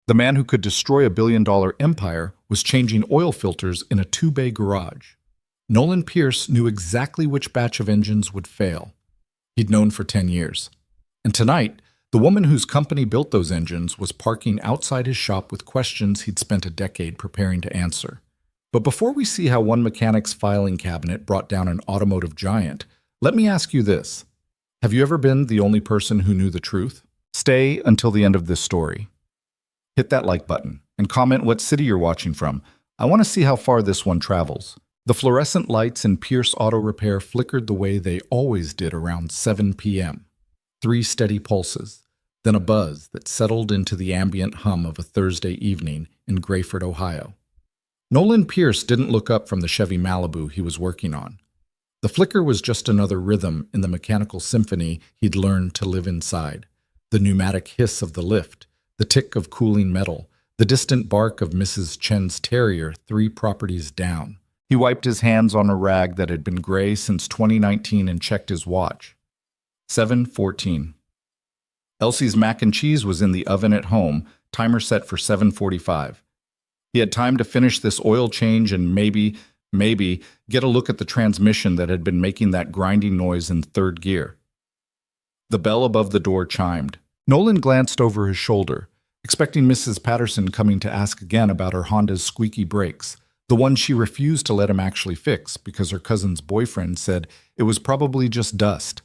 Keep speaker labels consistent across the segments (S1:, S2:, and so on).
S1: The man who could destroy a $1 billion empire was changing oil filters in a two-bay garage. Nolan Pierce knew exactly which batch of engines would fail. He'd known for 10 years. And tonight, the woman whose company built those engines was parking outside his shop with questions he'd spent a decade preparing to answer. But before we see how one mechanic's filing cabinet brought down an automotive giant, let me ask you this. Have you ever been the only person who knew the truth? Stay until the end of this story. Hit that like button and comment what city you're watching from. I want to see how far this one travels. The fluorescent lights in Pierce Auto Repair flickered the way they always did around 7 p.m. 3 steady pulses, then a buzz that settled into the ambient hum of a Thursday evening in Grayford, Ohio. Nolan Pierce didn't look up from the Chevy Malibu he was working on. The flicker was just another rhythm in the mechanical symphony he'd learned to live inside. The pneumatic hiss of the lift, the tick of cooling metal, the distant bark of Mrs. Chen's terrier 3 properties down. He wiped his hands on a rag that had been gray since 2019 and checked his watch. 7:14. Elsie's mac and cheese was in the oven at home, timer set for 7:45. He had time to finish this oil change and maybe get a look at the transmission that had been making that grinding noise in third gear. The bell above the door chimed. Nolan glanced over his shoulder, expecting Mrs. Patterson coming to ask again about her Honda's squeaky brakes, the one she refused to let him actually fix because her cousin's boyfriend said it was probably just dust.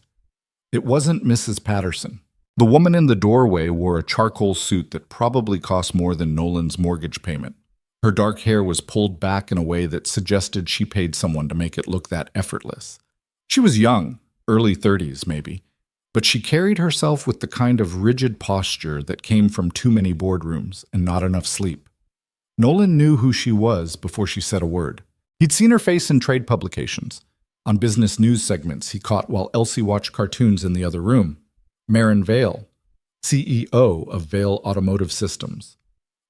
S1: It wasn't Mrs. Patterson. The woman in the doorway wore a charcoal suit that probably cost more than Nolan's mortgage payment. Her dark hair was pulled back in a way that suggested she paid someone to make it look that effortless. She was young, early 30s maybe, but she carried herself with the kind of rigid posture that came from too many boardrooms and not enough sleep. Nolan knew who she was before she said a word. He'd seen her face in trade publications, on business news segments he caught while Elsie watched cartoons in the other room. Maren Vale, CEO of Vale Automotive Systems.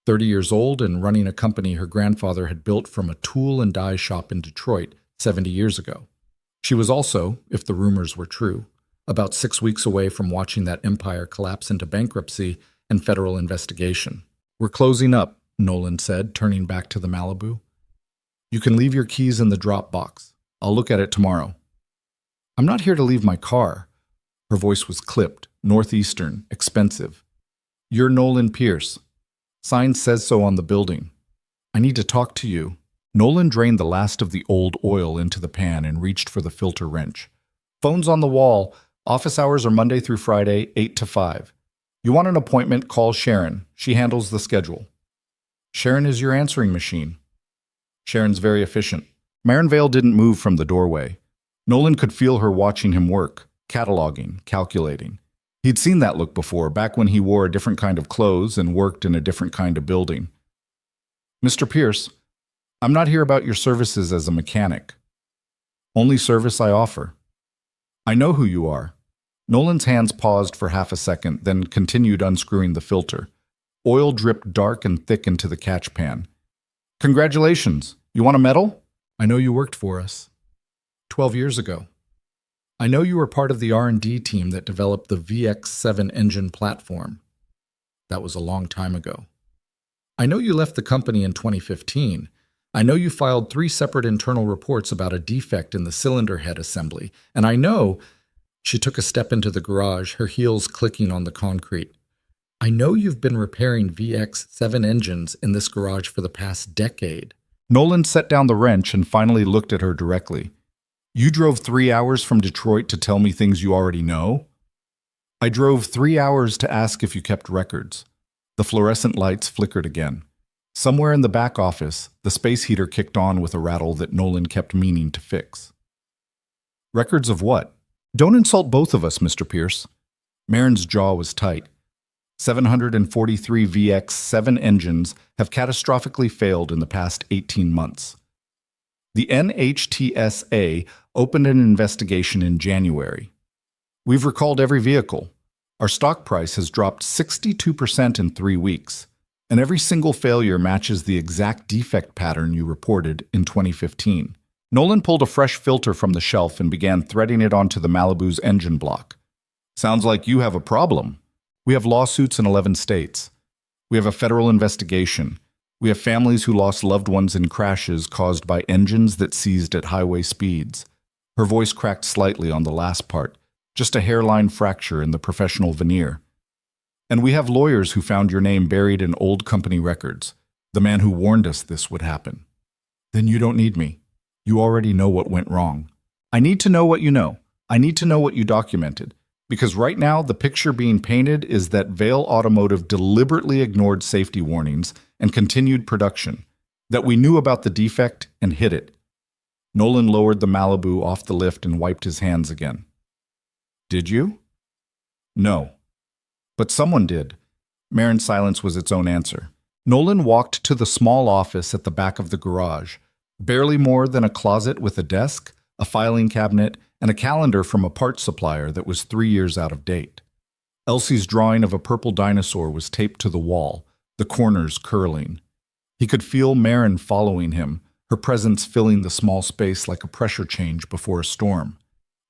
S1: 30 years old and running a company her grandfather had built from a tool and die shop in Detroit 70 years ago. She was also, if the rumors were true, about 6 weeks away from watching that empire collapse into bankruptcy and federal investigation. "We're closing up," Nolan said, turning back to the Malibu. "You can leave your keys in the drop box. I'll look at it tomorrow." "I'm not here to leave my car." Her voice was clipped, northeastern, expensive. "You're Nolan Pierce. Sign says so on the building. I need to talk to you." Nolan drained the last of the old oil into the pan and reached for the filter wrench. "Phone's on the wall. Office hours are Monday through Friday, 8 to 5. You want an appointment, call Sharon. She handles the schedule." "Sharon is your answering machine." "Sharon's very efficient." Maren Vale didn't move from the doorway. Nolan could feel her watching him work, cataloging, calculating. He'd seen that look before, back when he wore a different kind of clothes and worked in a different kind of building. "Mr. Pierce, I'm not here about your services as a mechanic. Only service I offer." "I know who you are." Nolan's hands paused for half a second, then continued unscrewing the filter. Oil dripped dark and thick into the catch pan. "Congratulations. You want a medal? I know you worked for us 12 years ago. I know you were part of the R&D team that developed the VX7 engine platform. That was a long time ago. I know you left the company in 2015. I know you filed 3 separate internal reports about a defect in the cylinder head assembly. And I know," she took a step into the garage, her heels clicking on the concrete, "I know you've been repairing VX7 engines in this garage for the past decade." Nolan set down the wrench and finally looked at her directly. "You drove 3 hours from Detroit to tell me things you already know?" "I drove 3 hours to ask if you kept records." The fluorescent lights flickered again. Somewhere in the back office, the space heater kicked on with a rattle that Nolan kept meaning to fix. "Records of what?" "Don't insult both of us, Mr. Pierce." Maren's jaw was tight. 743 VX7 engines have catastrophically failed in the past 18 months. The NHTSA opened an investigation in January. We've recalled every vehicle. Our stock price has dropped 62% in 3 weeks, and every single failure matches the exact defect pattern you reported in 2015. Nolan pulled a fresh filter from the shelf and began threading it onto the Malibu's engine block. "Sounds like you have a problem. We have lawsuits in 11 states. We have a federal investigation. We have families who lost loved ones in crashes caused by engines that seized at highway speeds. Her voice cracked slightly on the last part, just a hairline fracture in the professional veneer. And we have lawyers who found your name buried in old company records, the man who warned us this would happen. Then you don't need me. You already know what went wrong. I need to know what you know. I need to know what you documented. Because right now, the picture being painted is that Vail Automotive deliberately ignored safety warnings and continued production, that we knew about the defect and hid it. Nolan lowered the Malibu off the lift and wiped his hands again. Did you? No. But someone did. Marin's silence was its own answer. Nolan walked to the small office at the back of the garage, barely more than a closet with a desk, a filing cabinet, and a calendar from a parts supplier that was 3 years out of date. Elsie's drawing of a purple dinosaur was taped to the wall, the corners curling. He could feel Marin following him, her presence filling the small space like a pressure change before a storm.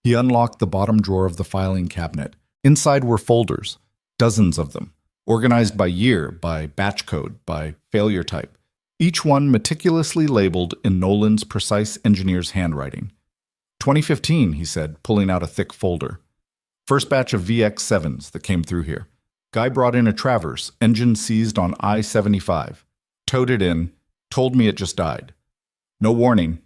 S1: He unlocked the bottom drawer of the filing cabinet. Inside were folders, dozens of them, organized by year, by batch code, by failure type, each one meticulously labeled in Nolan's precise engineer's handwriting. 2015, he said, pulling out a thick folder. First batch of VX7s that came through here. Guy brought in a Traverse, engine seized on I-75. Towed it in, told me it just died. No warning.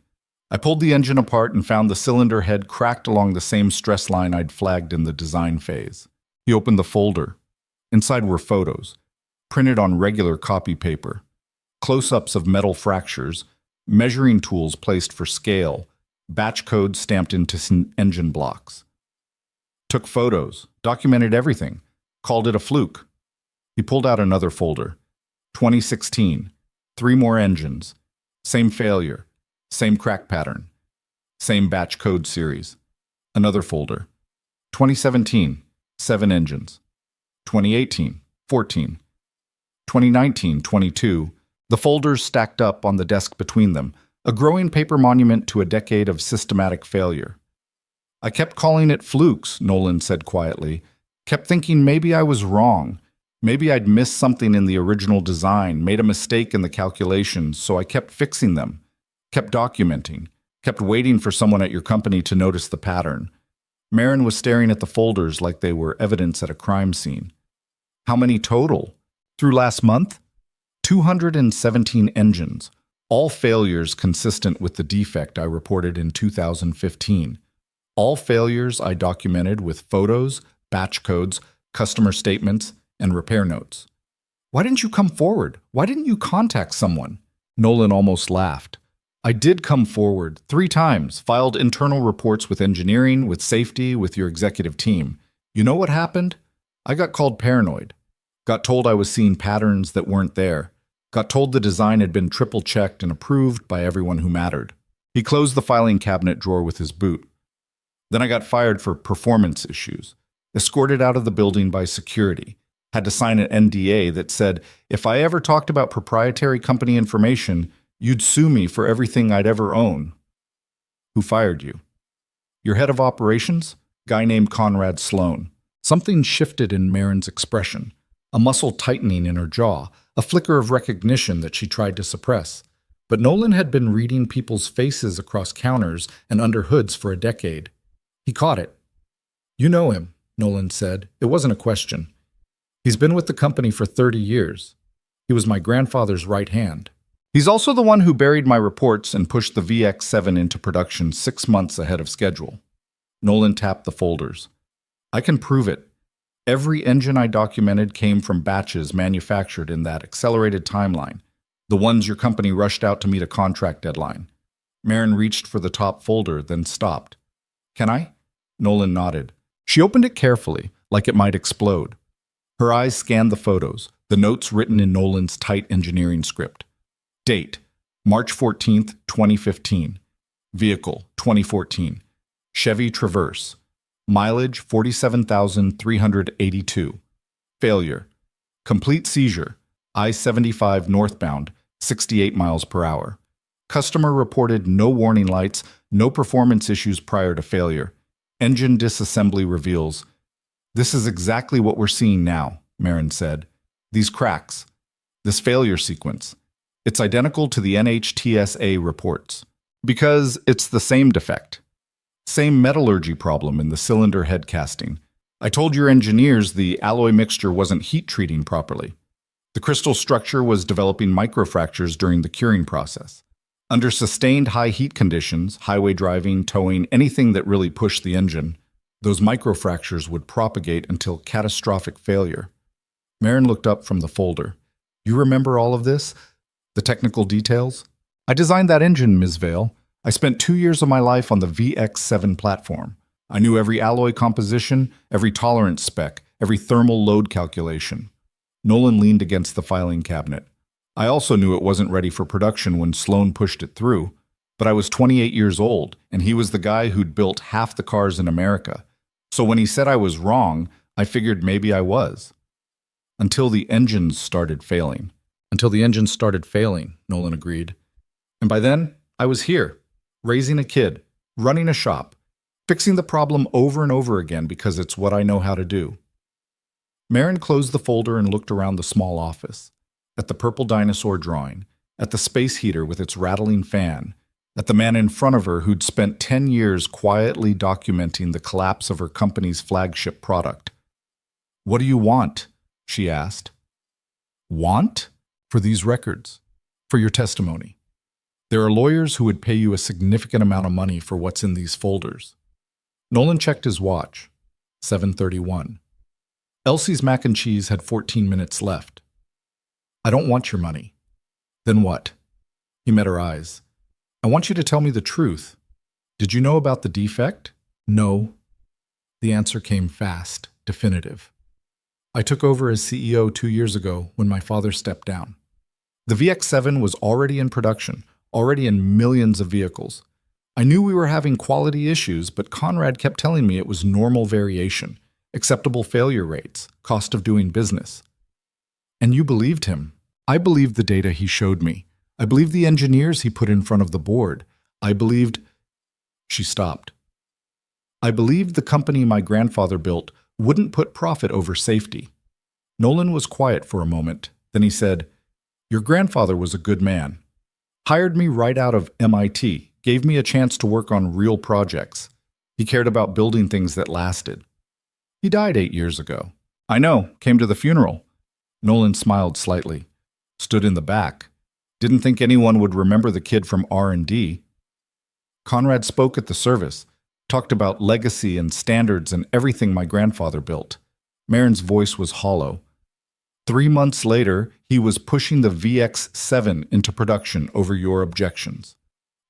S1: I pulled the engine apart and found the cylinder head cracked along the same stress line I'd flagged in the design phase. He opened the folder. Inside were photos, printed on regular copy paper. Close-ups of metal fractures, measuring tools placed for scale, batch codes stamped into engine blocks. Took photos, documented everything, called it a fluke. He pulled out another folder. 2016, 3 more engines, same failure, same crack pattern, same batch code series. Another folder. 2017, 7 engines. 2018, 14. 2019, 22. The folders stacked up on the desk between them, a growing paper monument to a decade of systematic failure. I kept calling it flukes, Nolan said quietly. Kept thinking maybe I was wrong. Maybe I'd missed something in the original design, made a mistake in the calculations, so I kept fixing them. Kept documenting. Kept waiting for someone at your company to notice the pattern. Marin was staring at the folders like they were evidence at a crime scene. How many total? Through last month? 217 engines. All failures consistent with the defect I reported in 2015. All failures I documented with photos, batch codes, customer statements, and repair notes. Why didn't you come forward? Why didn't you contact someone? Nolan almost laughed. I did come forward 3 times, filed internal reports with engineering, with safety, with your executive team. You know what happened? I got called paranoid. Got told I was seeing patterns that weren't there. Got told the design had been triple-checked and approved by everyone who mattered. He closed the filing cabinet drawer with his boot. Then I got fired for performance issues. Escorted out of the building by security. Had to sign an NDA that said, if I ever talked about proprietary company information, you'd sue me for everything I'd ever own. Who fired you? Your head of operations? Guy named Conrad Sloan. Something shifted in Marin's expression. A muscle tightening in her jaw, a flicker of recognition that she tried to suppress. But Nolan had been reading people's faces across counters and under hoods for a decade. He caught it. You know him, Nolan said. It wasn't a question. He's been with the company for 30 years. He was my grandfather's right hand. He's also the one who buried my reports and pushed the VX7 into production 6 months ahead of schedule. Nolan tapped the folders. I can prove it. Every engine I documented came from batches manufactured in that accelerated timeline, the ones your company rushed out to meet a contract deadline. Marin reached for the top folder, then stopped. Can I? Nolan nodded. She opened it carefully, like it might explode. Her eyes scanned the photos, the notes written in Nolan's tight engineering script. Date, March 14th, 2015. Vehicle, 2014. Chevy Traverse. Mileage, 47,382. Failure. Complete seizure. I-75 northbound, 68 miles per hour. Customer reported no warning lights, no performance issues prior to failure. Engine disassembly reveals. This is exactly what we're seeing now, Marin said. These cracks, This failure sequence. It's identical to the NHTSA reports because it's the same defect. Same metallurgy problem in the cylinder head casting. I told your engineers the alloy mixture wasn't heat treating properly. The crystal structure was developing microfractures during the curing process. Under sustained high heat conditions, highway driving, towing, anything that really pushed the engine, those microfractures would propagate until catastrophic failure. Marin looked up from the folder. You remember all of this? The technical details? I designed that engine, Ms. Vale. I spent 2 years of my life on the VX7 platform. I knew every alloy composition, every tolerance spec, every thermal load calculation. Nolan leaned against the filing cabinet. I also knew it wasn't ready for production when Sloan pushed it through, but I was 28 years old, and he was the guy who'd built half the cars in America. So when he said I was wrong, I figured maybe I was. Until the engines started failing. Until the engines started failing, Nolan agreed. And by then, I was here, raising a kid, running a shop, fixing the problem over and over again because it's what I know how to do. Marin closed the folder and looked around the small office, at the purple dinosaur drawing, at the space heater with its rattling fan, at the man in front of her who'd spent 10 years quietly documenting the collapse of her company's flagship product. What do you want? She asked. Want? For these records. For your testimony. There are lawyers who would pay you a significant amount of money for what's in these folders. Nolan checked his watch. 7:31. Elsie's mac and cheese had 14 minutes left. I don't want your money. Then what? He met her eyes. I want you to tell me the truth. Did you know about the defect? No. The answer came fast, definitive. I took over as CEO 2 years ago when my father stepped down. The VX7 was already in production, already in millions of vehicles. I knew we were having quality issues, but Conrad kept telling me it was normal variation, acceptable failure rates, cost of doing business. And you believed him. I believed the data he showed me. I believed the engineers he put in front of the board. I believed... She stopped. I believed the company my grandfather built wouldn't put profit over safety. Nolan was quiet for a moment. Then he said, Your grandfather was a good man. Hired me right out of MIT, gave me a chance to work on real projects. He cared about building things that lasted. He died 8 years ago. I know, came to the funeral. Nolan smiled slightly, stood in the back. Didn't think anyone would remember the kid from R&D. Conrad spoke at the service, talked about legacy and standards and everything my grandfather built. Marin's voice was hollow. 3 months later, he was pushing the VX7 into production over your objections.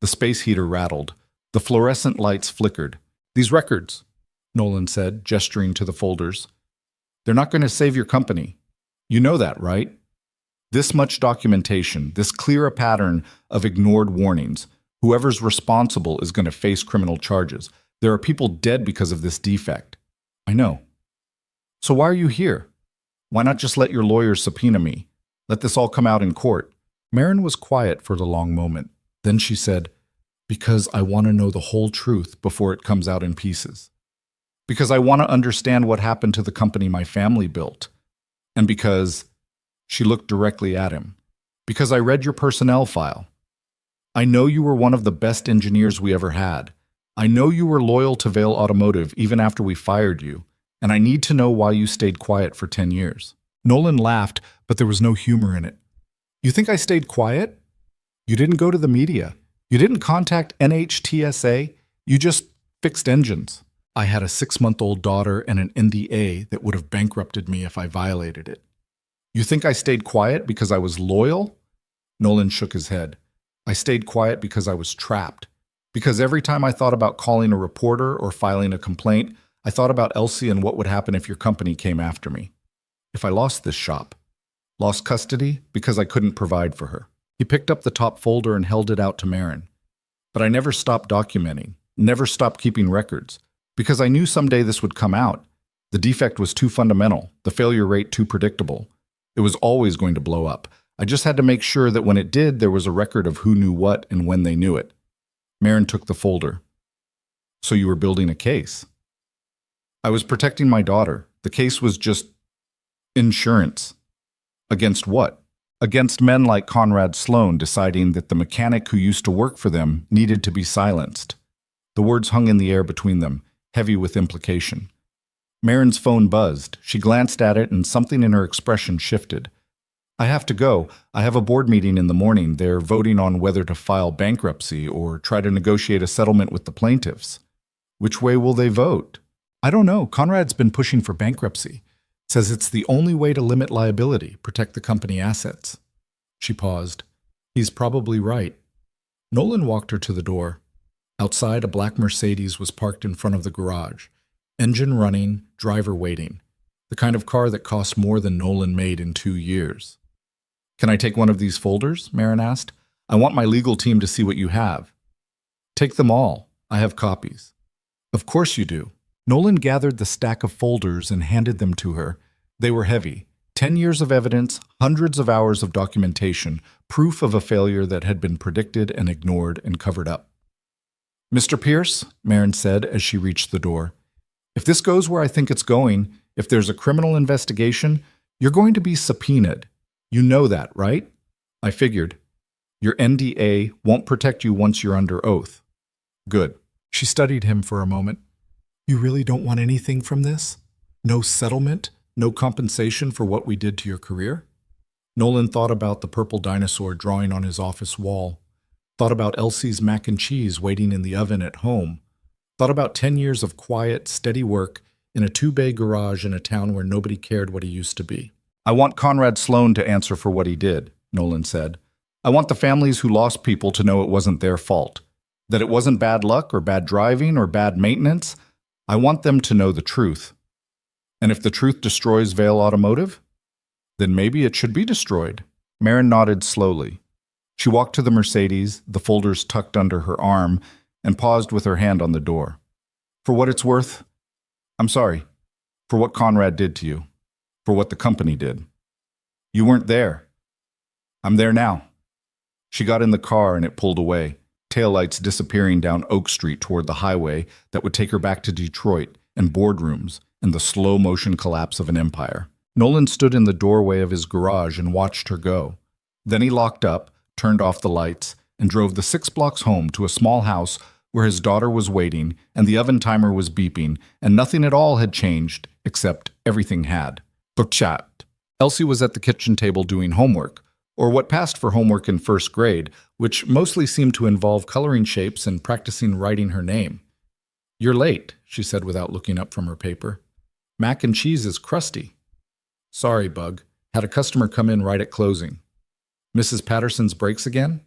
S1: The space heater rattled. The fluorescent lights flickered. These records, Nolan said, gesturing to the folders. They're not going to save your company. You know that, right? This much documentation, this clear a pattern of ignored warnings. Whoever's responsible is going to face criminal charges. There are people dead because of this defect. I know. So why are you here? Why not just let your lawyers subpoena me? Let this all come out in court. Marin was quiet for a long moment. Then she said, Because I want to know the whole truth before it comes out in pieces. Because I want to understand what happened to the company my family built. And because... She looked directly at him. Because I read your personnel file. I know you were one of the best engineers we ever had. I know you were loyal to Vale Automotive even after we fired you, and I need to know why you stayed quiet for 10 years. Nolan laughed, but there was no humor in it. You think I stayed quiet? You didn't go to the media. You didn't contact NHTSA. You just fixed engines. I had a 6-month-old daughter and an NDA that would have bankrupted me if I violated it. You think I stayed quiet because I was loyal? Nolan shook his head. I stayed quiet because I was trapped. Because every time I thought about calling a reporter or filing a complaint, I thought about Elsie and what would happen if your company came after me. If I lost this shop. Lost custody because I couldn't provide for her. He picked up the top folder and held it out to Marin. But I never stopped documenting, never stopped keeping records, because I knew someday this would come out. The defect was too fundamental, the failure rate too predictable. It was always going to blow up. I just had to make sure that when it did, there was a record of who knew what and when they knew it. Marin took the folder. So you were building a case. I was protecting my daughter. The case was just insurance. Against what? against men like Conrad Sloan deciding that the mechanic who used to work for them needed to be silenced. The words hung in the air between them, heavy with implication. Marin's phone buzzed. She glanced at it and something in her expression shifted. I have to go. I have a board meeting in the morning. They're voting on whether to file bankruptcy or try to negotiate a settlement with the plaintiffs. Which way will they vote? I don't know. Conrad's been pushing for bankruptcy. Says it's the only way to limit liability, protect the company assets. She paused. He's probably right. Nolan walked her to the door. Outside, a black Mercedes was parked in front of the garage. Engine running, driver waiting. The kind of car that cost more than Nolan made in 2 years. Can I take one of these folders? Marin asked. I want my legal team to see what you have. Take them all. I have copies. Of course you do. Nolan gathered the stack of folders and handed them to her. They were heavy. 10 years of evidence, hundreds of hours of documentation, proof of a failure that had been predicted and ignored and covered up. Mr. Pierce, Marin said as she reached the door, if this goes where I think it's going, if there's a criminal investigation, you're going to be subpoenaed. You know that, right? I figured. Your NDA won't protect you once you're under oath. Good. She studied him for a moment. You really don't want anything from this? No settlement? No compensation for what we did to your career? Nolan thought about the purple dinosaur drawing on his office wall. Thought about Elsie's mac and cheese waiting in the oven at home. Thought about 10 years of quiet, steady work in a 2-bay garage in a town where nobody cared what he used to be. I want Conrad Sloan to answer for what he did, Nolan said. I want the families who lost people to know it wasn't their fault. That it wasn't bad luck or bad driving or bad maintenance. I want them to know the truth. And if the truth destroys Vale Automotive, then maybe it should be destroyed. Marin nodded slowly. She walked to the Mercedes, the folders tucked under her arm, and paused with her hand on the door. For what it's worth, I'm sorry. For what Conrad did to you. For what the company did. You weren't there. I'm there now. She got in the car and it pulled away, taillights disappearing down Oak Street toward the highway that would take her back to Detroit and boardrooms and the slow-motion collapse of an empire. Nolan stood in the doorway of his garage and watched her go. Then he locked up, turned off the lights, and drove the 6 blocks home to a small house where his daughter was waiting and the oven timer was beeping and nothing at all had changed except everything had. Bookchat. Elsie was at the kitchen table doing homework, or what passed for homework in 1st grade, which mostly seemed to involve coloring shapes and practicing writing her name. You're late, she said without looking up from her paper. Mac and cheese is crusty. Sorry, Bug. Had a customer come in right at closing. Mrs. Patterson's breaks again?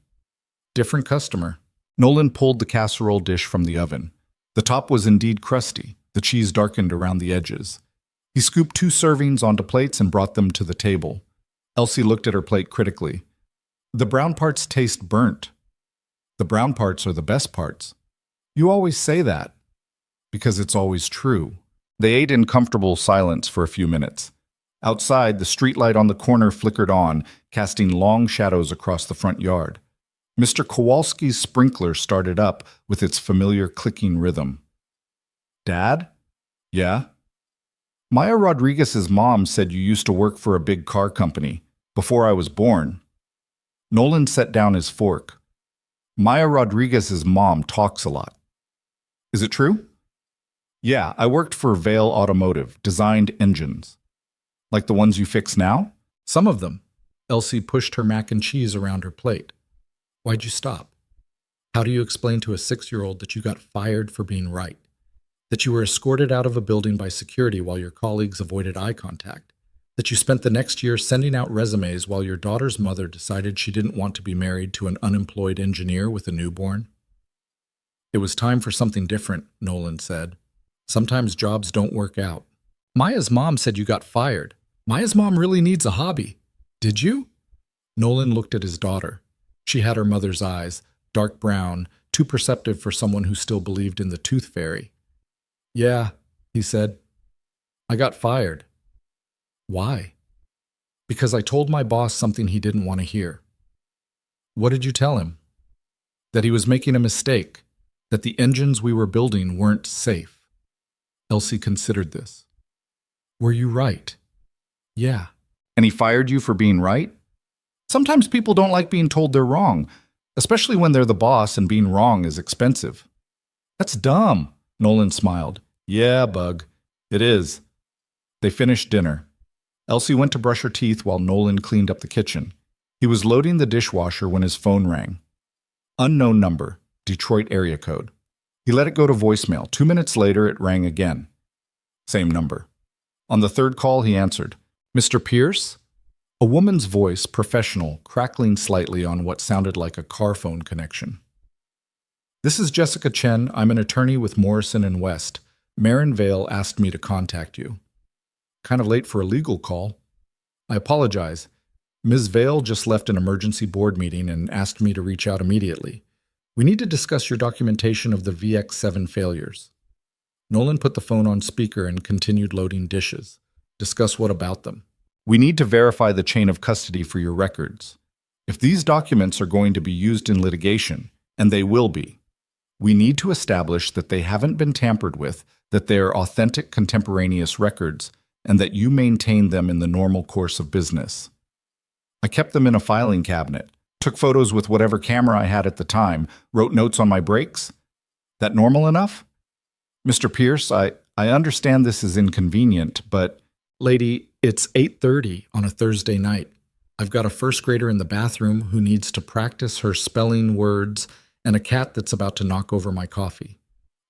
S1: Different customer. Nolan pulled the casserole dish from the oven. The top was indeed crusty, the cheese darkened around the edges. He scooped 2 servings onto plates and brought them to the table. Elsie looked at her plate critically. The brown parts taste burnt. The brown parts are the best parts. You always say that. Because it's always true. They ate in comfortable silence for a few minutes. Outside, the streetlight on the corner flickered on, casting long shadows across the front yard. Mr. Kowalski's sprinkler started up with its familiar clicking rhythm. Dad? Yeah? Maya Rodriguez's mom said you used to work for a big car company, before I was born. Nolan set down his fork. Maya Rodriguez's mom talks a lot. Is it true? Yeah, I worked for Vale Automotive, designed engines. Like the ones you fix now? Some of them. Elsie pushed her mac and cheese around her plate. Why'd you stop? How do you explain to a 6-year-old that you got fired for being right? That you were escorted out of a building by security while your colleagues avoided eye contact? That you spent the next year sending out resumes while your daughter's mother decided she didn't want to be married to an unemployed engineer with a newborn? It was time for something different, Nolan said. Sometimes jobs don't work out. Maya's mom said you got fired. Maya's mom really needs a hobby. Did you? Nolan looked at his daughter. She had her mother's eyes, dark brown, too perceptive for someone who still believed in the tooth fairy. Yeah, he said. I got fired. Why? Because I told my boss something he didn't want to hear. What did you tell him? That he was making a mistake, that the engines we were building weren't safe. Elsie considered this. Were you right? Yeah. And he fired you for being right? Sometimes people don't like being told they're wrong, especially when they're the boss and being wrong is expensive. That's dumb, Nolan smiled. Yeah, Bug, it is. They finished dinner. Elsie went to brush her teeth while Nolan cleaned up the kitchen. He was loading the dishwasher when his phone rang. Unknown number, Detroit area code. He let it go to voicemail. 2 minutes later, it rang again. Same number. On the third call, he answered. Mr. Pierce? A woman's voice, professional, crackling slightly on what sounded like a car phone connection. This is Jessica Chen. I'm an attorney with Morrison & West. Marin Vale asked me to contact you. Kind of late for a legal call. I apologize. Ms. Vale just left an emergency board meeting and asked me to reach out immediately. We need to discuss your documentation of the VX7 failures. Nolan put the phone on speaker and continued loading dishes. Discuss what about them? We need to verify the chain of custody for your records. If these documents are going to be used in litigation, and they will be, we need to establish that they haven't been tampered with, that they are authentic contemporaneous records, and that you maintain them in the normal course of business. I kept them in a filing cabinet, took photos with whatever camera I had at the time, wrote notes on my breaks. That normal enough? Mr. Pierce, I understand this is inconvenient, but... Lady, it's 8:30 on a Thursday night. I've got a first grader in the bathroom who needs to practice her spelling words and a cat that's about to knock over my coffee.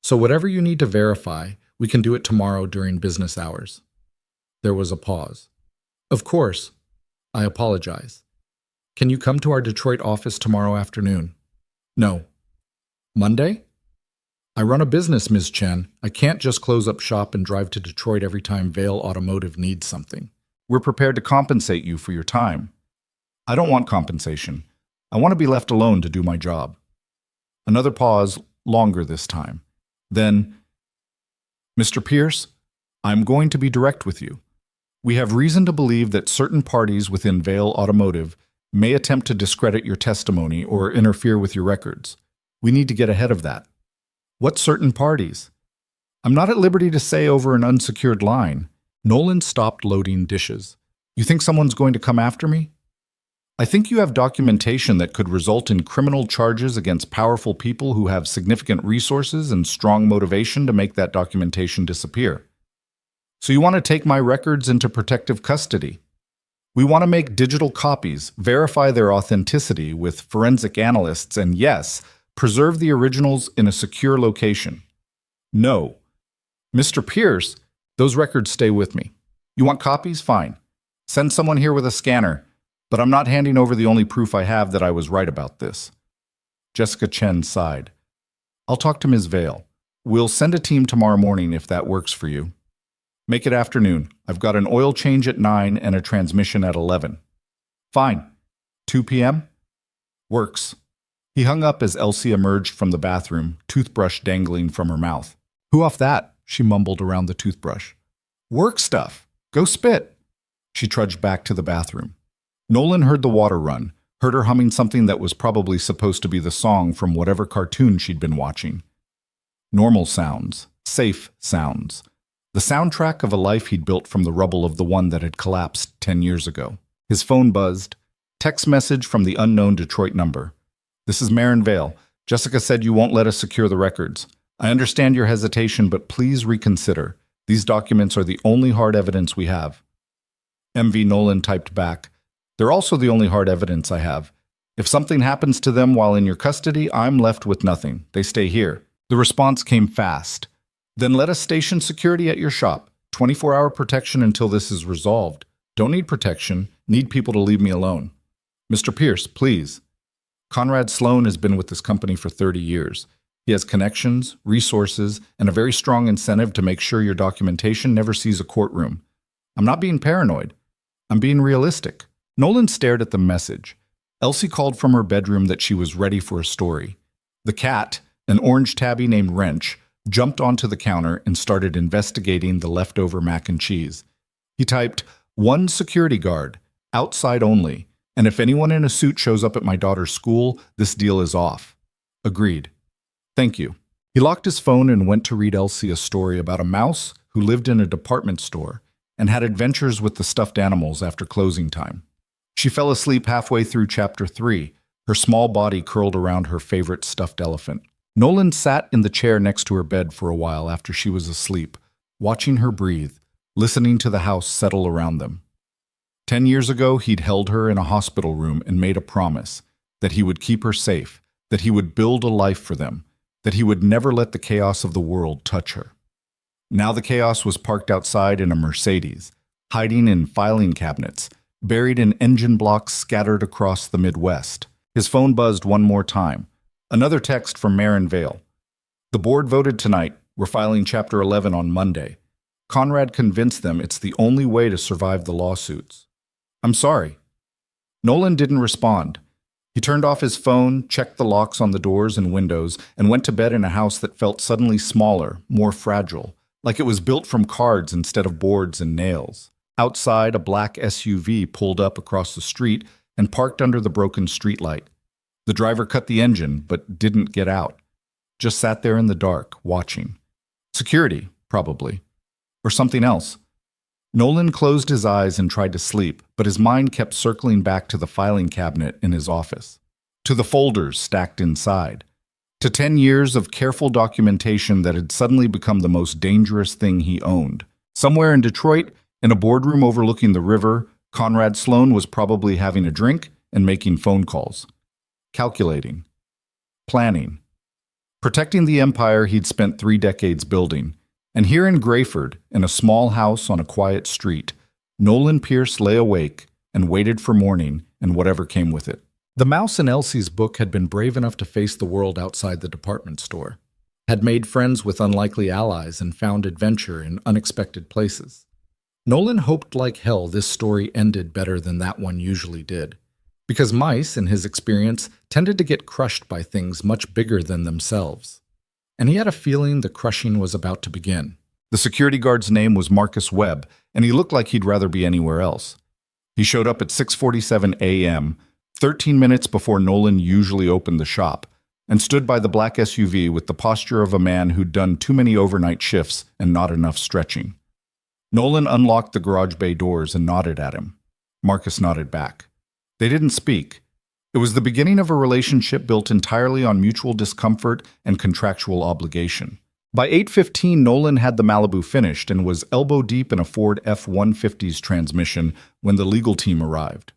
S1: So whatever you need to verify, we can do it tomorrow during business hours. There was a pause. Of course. I apologize. Can you come to our Detroit office tomorrow afternoon? No. Monday? I run a business, Ms. Chen. I can't just close up shop and drive to Detroit every time Vale Automotive needs something. We're prepared to compensate you for your time. I don't want compensation. I want to be left alone to do my job. Another pause, longer this time. Then, Mr. Pierce, I'm going to be direct with you. We have reason to believe that certain parties within Vale Automotive may attempt to discredit your testimony or interfere with your records. We need to get ahead of that. What certain parties? I'm not at liberty to say over an unsecured line. Nolan stopped loading dishes. You think someone's going to come after me? I think you have documentation that could result in criminal charges against powerful people who have significant resources and strong motivation to make that documentation disappear. So you want to take my records into protective custody? We want to make digital copies, verify their authenticity with forensic analysts, and yes, preserve the originals in a secure location. No. Mr. Pierce, those records stay with me. You want copies? Fine. Send someone here with a scanner, but I'm not handing over the only proof I have that I was right about this. Jessica Chen sighed. I'll talk to Ms. Vale. We'll send a team tomorrow morning if that works for you. Make it afternoon. I've got an oil change at 9 and a transmission at 11. Fine. 2 p.m.? Works. He hung up as Elsie emerged from the bathroom, toothbrush dangling from her mouth. Who off that? She mumbled around the toothbrush. Work stuff. Go spit. She trudged back to the bathroom. Nolan heard the water run, heard her humming something that was probably supposed to be the song from whatever cartoon she'd been watching. Normal sounds. Safe sounds. The soundtrack of a life he'd built from the rubble of the one that had collapsed 10 years ago. His phone buzzed. Text message from the unknown Detroit number. This is Marin Vale. Jessica said you won't let us secure the records. I understand your hesitation, but please reconsider. These documents are the only hard evidence we have. MV Nolan typed back. They're also the only hard evidence I have. If something happens to them while in your custody, I'm left with nothing. They stay here. The response came fast. Then let us station security at your shop. 24-hour protection until this is resolved. Don't need protection. Need people to leave me alone. Mr. Pierce, please. Conrad Sloan has been with this company for 30 years. He has connections, resources, and a very strong incentive to make sure your documentation never sees a courtroom. I'm not being paranoid. I'm being realistic. Nolan stared at the message. Elsie called from her bedroom that she was ready for a story. The cat, an orange tabby named Wrench, jumped onto the counter and started investigating the leftover mac and cheese. He typed, 1 security guard, outside only, and if anyone in a suit shows up at my daughter's school, this deal is off. Agreed. Thank you. He locked his phone and went to read Elsie a story about a mouse who lived in a department store and had adventures with the stuffed animals after closing time. She fell asleep halfway through chapter 3, her small body curled around her favorite stuffed elephant. Nolan sat in the chair next to her bed for a while after she was asleep, watching her breathe, listening to the house settle around them. 10 years ago, he'd held her in a hospital room and made a promise that he would keep her safe, that he would build a life for them, that he would never let the chaos of the world touch her. Now the chaos was parked outside in a Mercedes, hiding in filing cabinets, buried in engine blocks scattered across the Midwest. His phone buzzed one more time. Another text from Marin Vale. The board voted tonight. We're filing Chapter 11 on Monday. Conrad convinced them it's the only way to survive the lawsuits. I'm sorry. Nolan didn't respond. He turned off his phone, checked the locks on the doors and windows, and went to bed in a house that felt suddenly smaller, more fragile, like it was built from cards instead of boards and nails. Outside, a black SUV pulled up across the street and parked under the broken streetlight. The driver cut the engine, but didn't get out. Just sat there in the dark, watching. Security, probably. Or something else. Nolan closed his eyes and tried to sleep, but his mind kept circling back to the filing cabinet in his office, to the folders stacked inside, to 10 years of careful documentation that had suddenly become the most dangerous thing he owned. Somewhere in Detroit, in a boardroom overlooking the river, Conrad Sloan was probably having a drink and making phone calls. Calculating. Planning. Protecting the empire he'd spent 3 decades building. And here in Grayford, in a small house on a quiet street, Nolan Pierce lay awake and waited for morning and whatever came with it. The mouse in Elsie's book had been brave enough to face the world outside the department store, had made friends with unlikely allies and found adventure in unexpected places. Nolan hoped like hell this story ended better than that one usually did, because mice, in his experience, tended to get crushed by things much bigger than themselves. And he had a feeling the crushing was about to begin. The security guard's name was Marcus Webb, and he looked like he'd rather be anywhere else. He showed up at 6:47 a.m., 13 minutes before Nolan usually opened the shop, and stood by the black SUV with the posture of a man who'd done too many overnight shifts and not enough stretching. Nolan unlocked the garage bay doors and nodded at him. Marcus nodded back. They didn't speak. It was the beginning of a relationship built entirely on mutual discomfort and contractual obligation. By 8:15, Nolan had the Malibu finished and was elbow-deep in a Ford F-150's transmission when the legal team arrived.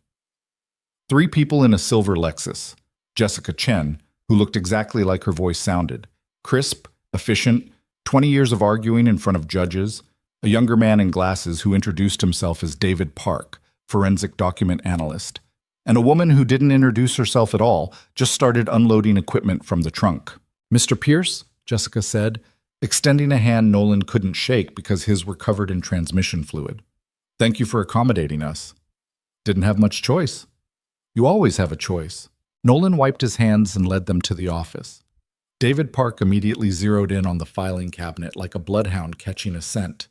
S1: 3 people in a silver Lexus. Jessica Chen, who looked exactly like her voice sounded. Crisp, efficient, 20 years of arguing in front of judges. A younger man in glasses who introduced himself as David Park, forensic document analyst. And a woman who didn't introduce herself at all, just started unloading equipment from the trunk. Mr. Pierce, Jessica said, extending a hand Nolan couldn't shake because his were covered in transmission fluid. Thank you for accommodating us. Didn't have much choice. You always have a choice. Nolan wiped his hands and led them to the office. David Park immediately zeroed in on the filing cabinet like a bloodhound catching a scent.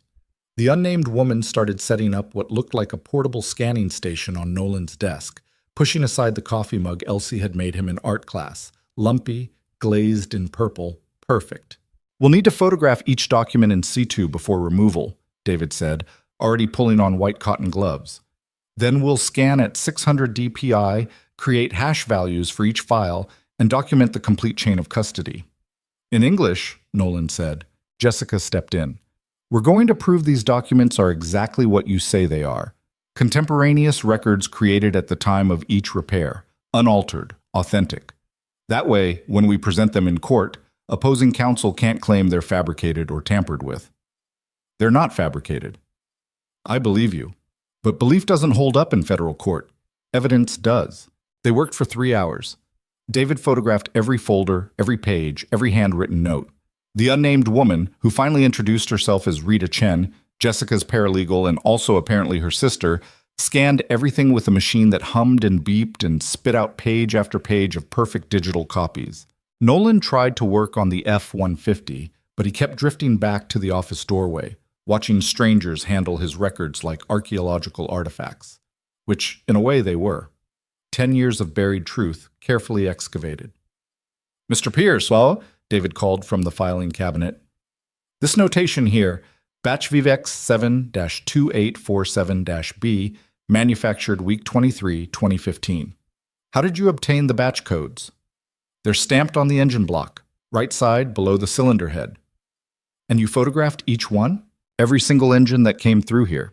S1: The unnamed woman started setting up what looked like a portable scanning station on Nolan's desk, pushing aside the coffee mug Elsie had made him in art class, lumpy, glazed in purple, perfect. We'll need to photograph each document in situ before removal, David said, already pulling on white cotton gloves. Then we'll scan at 600 dpi, create hash values for each file, and document the complete chain of custody. In English, Nolan said. Jessica stepped in. We're going to prove these documents are exactly what you say they are. Contemporaneous records created at the time of each repair, unaltered, authentic. That way, when we present them in court, opposing counsel can't claim they're fabricated or tampered with. They're not fabricated. I believe you. But belief doesn't hold up in federal court. Evidence does. They worked for 3 hours. David photographed every folder, every page, every handwritten note. The unnamed woman, who finally introduced herself as Rita Chen, Jessica's paralegal and also apparently her sister, scanned everything with a machine that hummed and beeped and spit out page after page of perfect digital copies. Nolan tried to work on the F-150, but he kept drifting back to the office doorway, watching strangers handle his records like archaeological artifacts, which, in a way, they were. 10 years of buried truth, carefully excavated. Mr. Pierce, well, David called from the filing cabinet. This notation here, Batch Vivex 7-2847-B, Manufactured week 23, 2015. How did you obtain the batch codes? They're stamped on the engine block, right side below the cylinder head. And you photographed each one? Every single engine that came through here.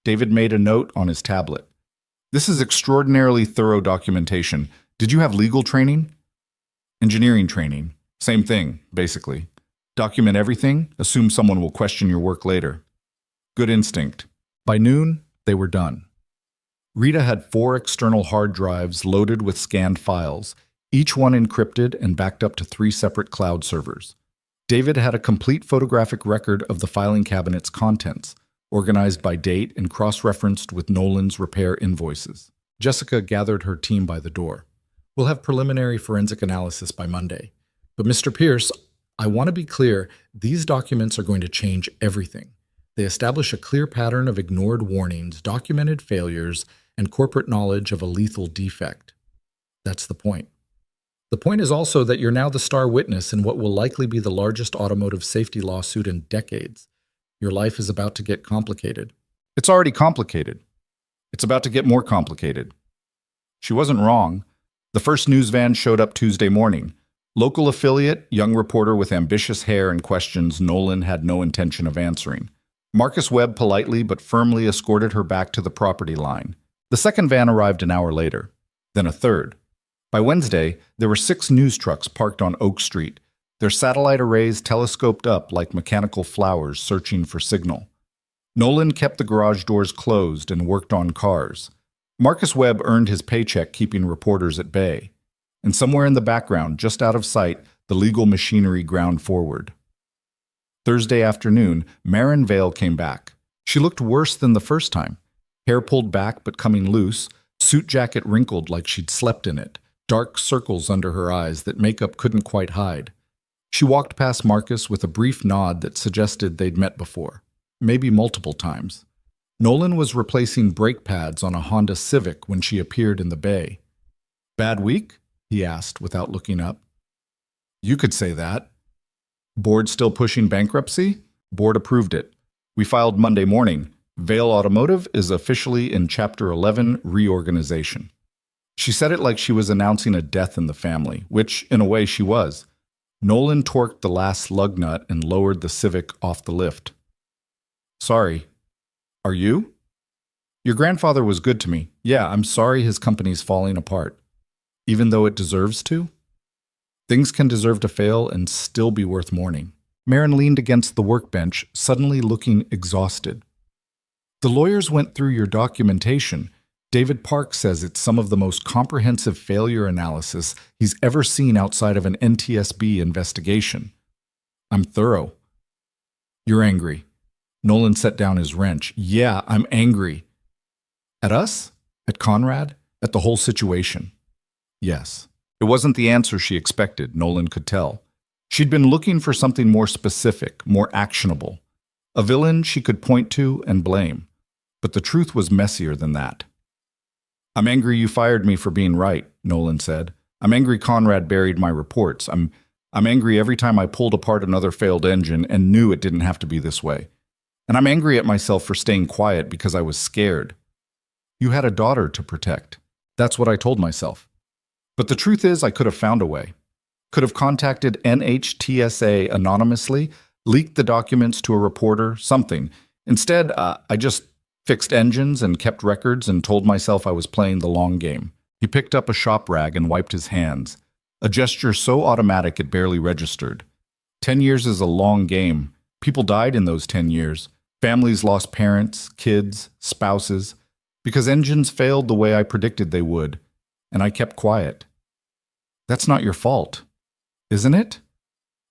S1: David made a note on his tablet. This is extraordinarily thorough documentation. Did you have legal training? Engineering training. Same thing, basically. Document everything, assume someone will question your work later. Good instinct. By noon, they were done. Rita had 4 external hard drives loaded with scanned files, each one encrypted and backed up to 3 separate cloud servers. David had a complete photographic record of the filing cabinet's contents, organized by date and cross-referenced with Nolan's repair invoices. Jessica gathered her team by the door. We'll have preliminary forensic analysis by Monday. But Mr. Pierce, I want to be clear, these documents are going to change everything. They establish a clear pattern of ignored warnings, documented failures, and corporate knowledge of a lethal defect. That's the point. The point is also that you're now the star witness in what will likely be the largest automotive safety lawsuit in decades. Your life is about to get complicated. It's already complicated. It's about to get more complicated. She wasn't wrong. The first news van showed up Tuesday morning. Local affiliate, young reporter with ambitious hair and questions Nolan had no intention of answering. Marcus Webb politely but firmly escorted her back to the property line. The second van arrived an hour later, then a third. By Wednesday, there were 6 news trucks parked on Oak Street, their satellite arrays telescoped up like mechanical flowers searching for signal. Nolan kept the garage doors closed and worked on cars. Marcus Webb earned his paycheck keeping reporters at bay. And somewhere in the background, just out of sight, the legal machinery ground forward. Thursday afternoon, Maren Vale came back. She looked worse than the first time. Hair pulled back but coming loose, suit jacket wrinkled like she'd slept in it, dark circles under her eyes that makeup couldn't quite hide. She walked past Marcus with a brief nod that suggested they'd met before, maybe multiple times. Nolan was replacing brake pads on a Honda Civic when she appeared in the bay. "Bad week?" he asked without looking up. "You could say that." "Board still pushing bankruptcy?" "Board approved it. We filed Monday morning. Vale Automotive is officially in Chapter 11 reorganization." She said it like she was announcing a death in the family, which, in a way, she was. Nolan torqued the last lug nut and lowered the Civic off the lift. "Sorry. Are you?" "Your grandfather was good to me. Yeah, I'm sorry his company's falling apart. Even though it deserves to?" "Things can deserve to fail and still be worth mourning." Maren leaned against the workbench, suddenly looking exhausted. "The lawyers went through your documentation. David Park says it's some of the most comprehensive failure analysis he's ever seen outside of an NTSB investigation. I'm thorough." "You're angry." Nolan set down his wrench. "Yeah, I'm angry." "At us? At Conrad? At the whole situation?" "Yes." It wasn't the answer she expected, Nolan could tell. She'd been looking for something more specific, more actionable. A villain she could point to and blame. But the truth was messier than that. "I'm angry you fired me for being right," Nolan said. "I'm angry Conrad buried my reports. I'm angry every time I pulled apart another failed engine and knew it didn't have to be this way. And I'm angry at myself for staying quiet because I was scared." "You had a daughter to protect." "That's what I told myself. But the truth is I could have found a way. Could have contacted NHTSA anonymously, leaked the documents to a reporter, something. Instead, I just fixed engines and kept records and told myself I was playing the long game." He picked up a shop rag and wiped his hands, a gesture so automatic it barely registered. 10 years is a long game. People died in those 10 years. Families lost parents, kids, spouses, because engines failed the way I predicted they would, and I kept quiet. "That's not your fault, isn't it?"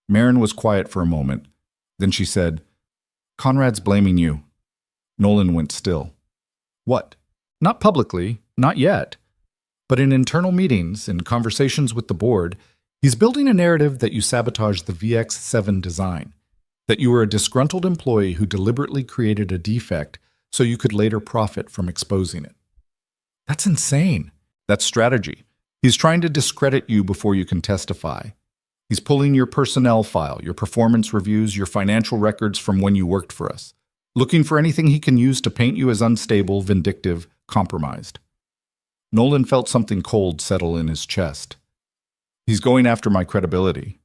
S1: Maren was quiet for a moment. Then she said, "Conrad's blaming you." Nolan went still. "What?" "Not publicly, not yet. But in internal meetings, in conversations with the board, he's building a narrative that you sabotaged the VX7 design, that you were a disgruntled employee who deliberately created a defect so you could later profit from exposing it." "That's insane." "That's strategy. He's trying to discredit you before you can testify. He's pulling your personnel file, your performance reviews, your financial records from when you worked for us. looking for anything he can use to paint you as unstable, vindictive, compromised. Nolan felt something cold settle in his chest. He's going after my credibility.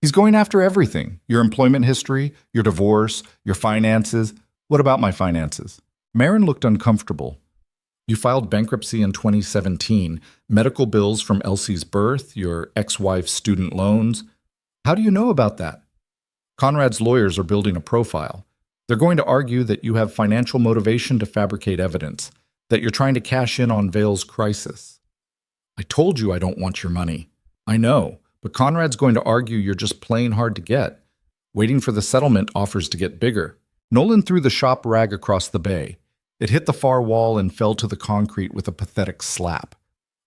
S1: He's going after everything. Your employment history, your divorce, your finances. What about my finances? Marin looked uncomfortable. You filed bankruptcy in 2017, medical bills from Elsie's birth, your ex-wife's student loans. How do you know about that? Conrad's lawyers are building a profile. They're going to argue that you have financial motivation to fabricate evidence, that you're trying to cash in on Vale's crisis. I told you I don't want your money. I know, but Conrad's going to argue you're just plain hard to get, waiting for the settlement offers to get bigger. Nolan threw the shop rag across the bay. It hit the far wall and fell to the concrete with a pathetic slap.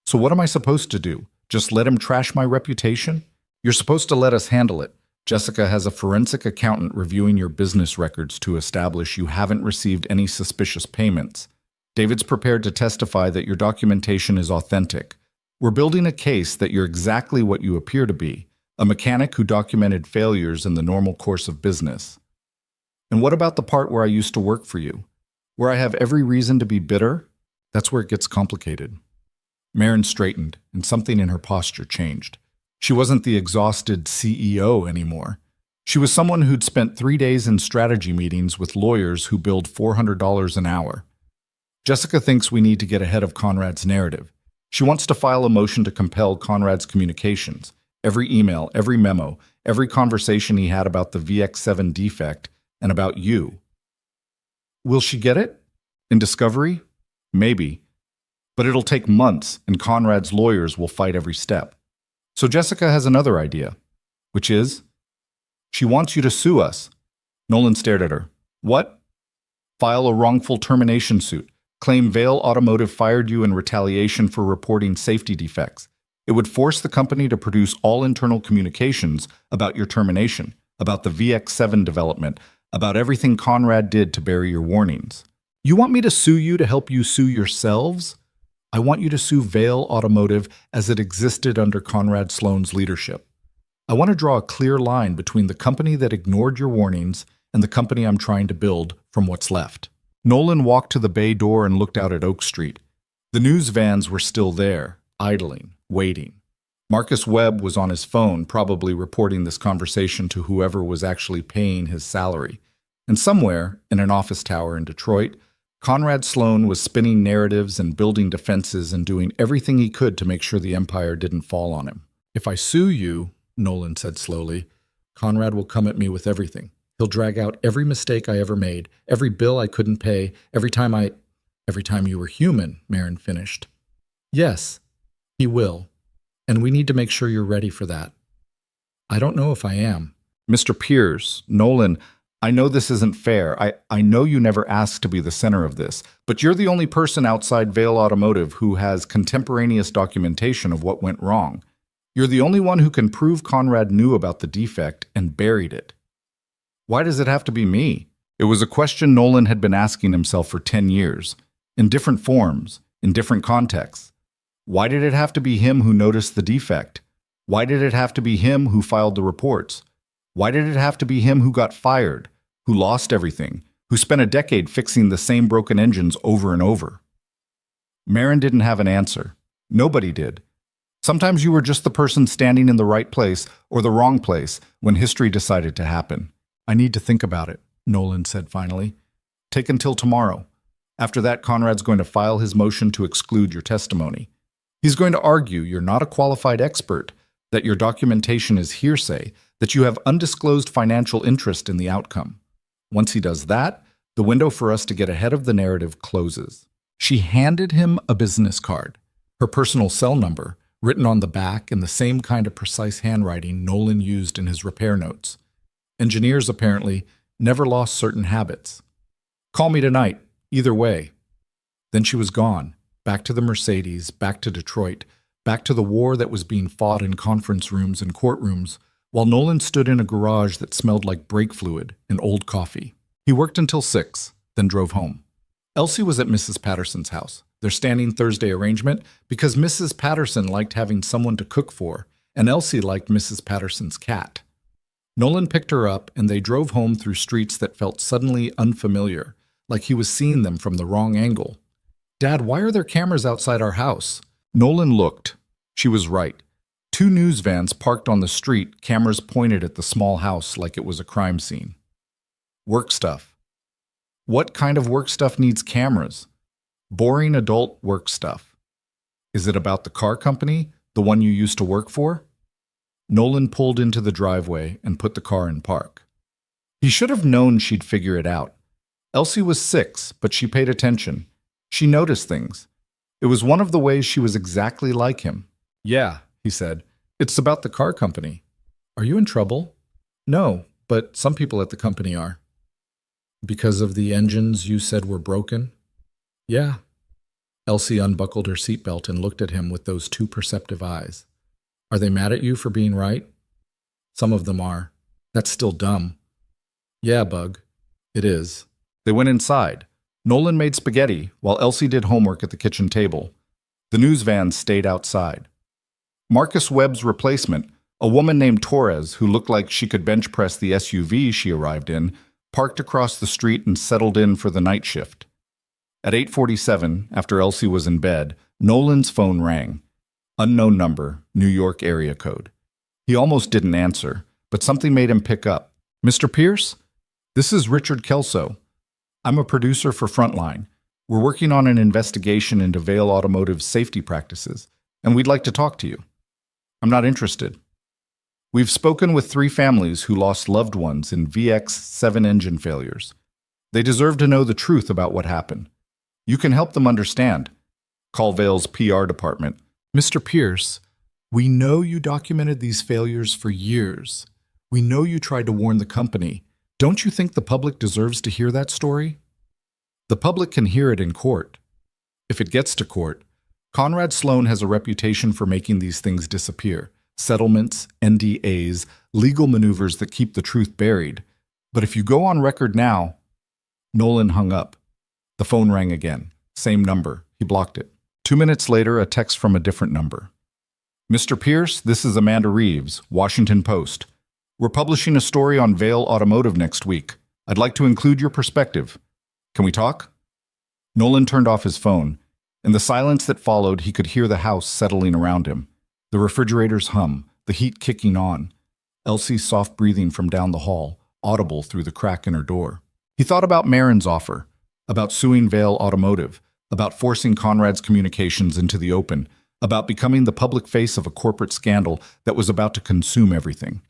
S1: So what am I supposed to do? Just let him trash my reputation? You're supposed to let us handle it. Jessica has a forensic accountant reviewing your business records to establish you haven't received any suspicious payments. David's prepared to testify that your documentation is authentic. We're building a case that you're exactly what you appear to be, a mechanic who documented failures in the normal course of business. And what about the part where I used to work for you? Where I have every reason to be bitter? That's where it gets complicated. Marin straightened, and something in her posture changed. She wasn't the exhausted CEO anymore. She was someone who'd spent 3 days in strategy meetings with lawyers who billed $400 an hour. Jessica thinks we need to get ahead of Conrad's narrative. She wants to file a motion to compel Conrad's communications, every email, every memo, every conversation he had about the VX7 defect and about you. Will she get it? In discovery? Maybe. But it'll take months, and Conrad's lawyers will fight every step. So Jessica has another idea, which is, she wants you to sue us. Nolan stared at her. What? File a wrongful termination suit. Claim Vale Automotive fired you in retaliation for reporting safety defects. It would force the company to produce all internal communications about your termination, about the VX7 development, about everything Conrad did to bury your warnings. You want me to sue you to help you sue yourselves? I want you to sue Vale Automotive as it existed under Conrad Sloan's leadership. I want to draw a clear line between the company that ignored your warnings and the company I'm trying to build from what's left. Nolan walked to the bay door and looked out at Oak Street. The news vans were still there, idling, waiting. Marcus Webb was on his phone, probably reporting this conversation to whoever was actually paying his salary. And somewhere, in an office tower in Detroit, Conrad Sloan was spinning narratives and building defenses and doing everything he could to make sure the empire didn't fall on him. If I sue you, Nolan said slowly, Conrad will come at me with everything. He'll drag out every mistake I ever made, every bill I couldn't pay, every time you were human, Marin finished. Yes, he will. And we need to make sure you're ready for that. I don't know if I am. Mr. Pierce, Nolan, I know this isn't fair. I know you never asked to be the center of this, but you're the only person outside Vale Automotive who has contemporaneous documentation of what went wrong. You're the only one who can prove Conrad knew about the defect and buried it. Why does it have to be me? It was a question Nolan had been asking himself for 10 years, in different forms, in different contexts. Why did it have to be him who noticed the defect? Why did it have to be him who filed the reports? Why did it have to be him who got fired, who lost everything, who spent a decade fixing the same broken engines over and over? Marin didn't have an answer. Nobody did. Sometimes you were just the person standing in the right place or the wrong place when history decided to happen. I need to think about it, Nolan said finally. Take until tomorrow. After that, Conrad's going to file his motion to exclude your testimony. He's going to argue you're not a qualified expert, that your documentation is hearsay, that you have undisclosed financial interest in the outcome. Once he does that, the window for us to get ahead of the narrative closes. She handed him a business card, her personal cell number, written on the back in the same kind of precise handwriting Nolan used in his repair notes. Engineers, apparently, never lost certain habits. Call me tonight, either way. Then she was gone, back to the Mercedes, back to Detroit, back to the war that was being fought in conference rooms and courtrooms, while Nolan stood in a garage that smelled like brake fluid and old coffee. He worked until 6, then drove home. Elsie was at Mrs. Patterson's house, their standing Thursday arrangement, because Mrs. Patterson liked having someone to cook for, and Elsie liked Mrs. Patterson's cat. Nolan picked her up, and they drove home through streets that felt suddenly unfamiliar, like he was seeing them from the wrong angle. "Dad, why are there cameras outside our house?" Nolan looked. She was right. Two news vans parked on the street, cameras pointed at the small house like it was a crime scene. Work stuff. What kind of work stuff needs cameras? Boring adult work stuff. Is it about the car company, the one you used to work for? Nolan pulled into the driveway and put the car in park. He should have known she'd figure it out. Elsie was 6, but she paid attention. She noticed things. It was one of the ways she was exactly like him. "Yeah," he said. "It's about the car company." "Are you in trouble?" "No, but some people at the company are." "Because of the engines you said were broken?" "Yeah." Elsie unbuckled her seatbelt and looked at him with those two perceptive eyes. "Are they mad at you for being right?" "Some of them are. That's still dumb." "Yeah, Bug. It is." They went inside. Nolan made spaghetti while Elsie did homework at the kitchen table. The news van stayed outside. Marcus Webb's replacement, a woman named Torres who looked like she could bench press the SUV she arrived in, parked across the street and settled in for the night shift. At 8:47, after Elsie was in bed, Nolan's phone rang. Unknown number, New York area code. He almost didn't answer, but something made him pick up. "Mr. Pierce? This is Richard Kelso. I'm a producer for Frontline. We're working on an investigation into Vail Automotive's safety practices, and we'd like to talk to you." "I'm not interested." "We've spoken with 3 families who lost loved ones in VX7 engine failures. They deserve to know the truth about what happened. You can help them understand. Call Vail's PR department." "Mr. Pierce, we know you documented these failures for years. We know you tried to warn the company. Don't you think the public deserves to hear that story?" "The public can hear it in court. If it gets to court, Conrad Sloan has a reputation for making these things disappear. Settlements, NDAs, legal maneuvers that keep the truth buried. But if you go on record now..." Nolan hung up. The phone rang again. Same number. He blocked it. 2 minutes later, a text from a different number. "Mr. Pierce, this is Amanda Reeves, Washington Post. We're publishing a story on Vail Automotive next week. I'd like to include your perspective. Can we talk?" Nolan turned off his phone. In the silence that followed, he could hear the house settling around him. The refrigerator's hum, the heat kicking on. Elsie's soft breathing from down the hall, audible through the crack in her door. He thought about Marin's offer, about suing Vail Automotive, about forcing Conrad's communications into the open, about becoming the public face of a corporate scandal that was about to consume everything.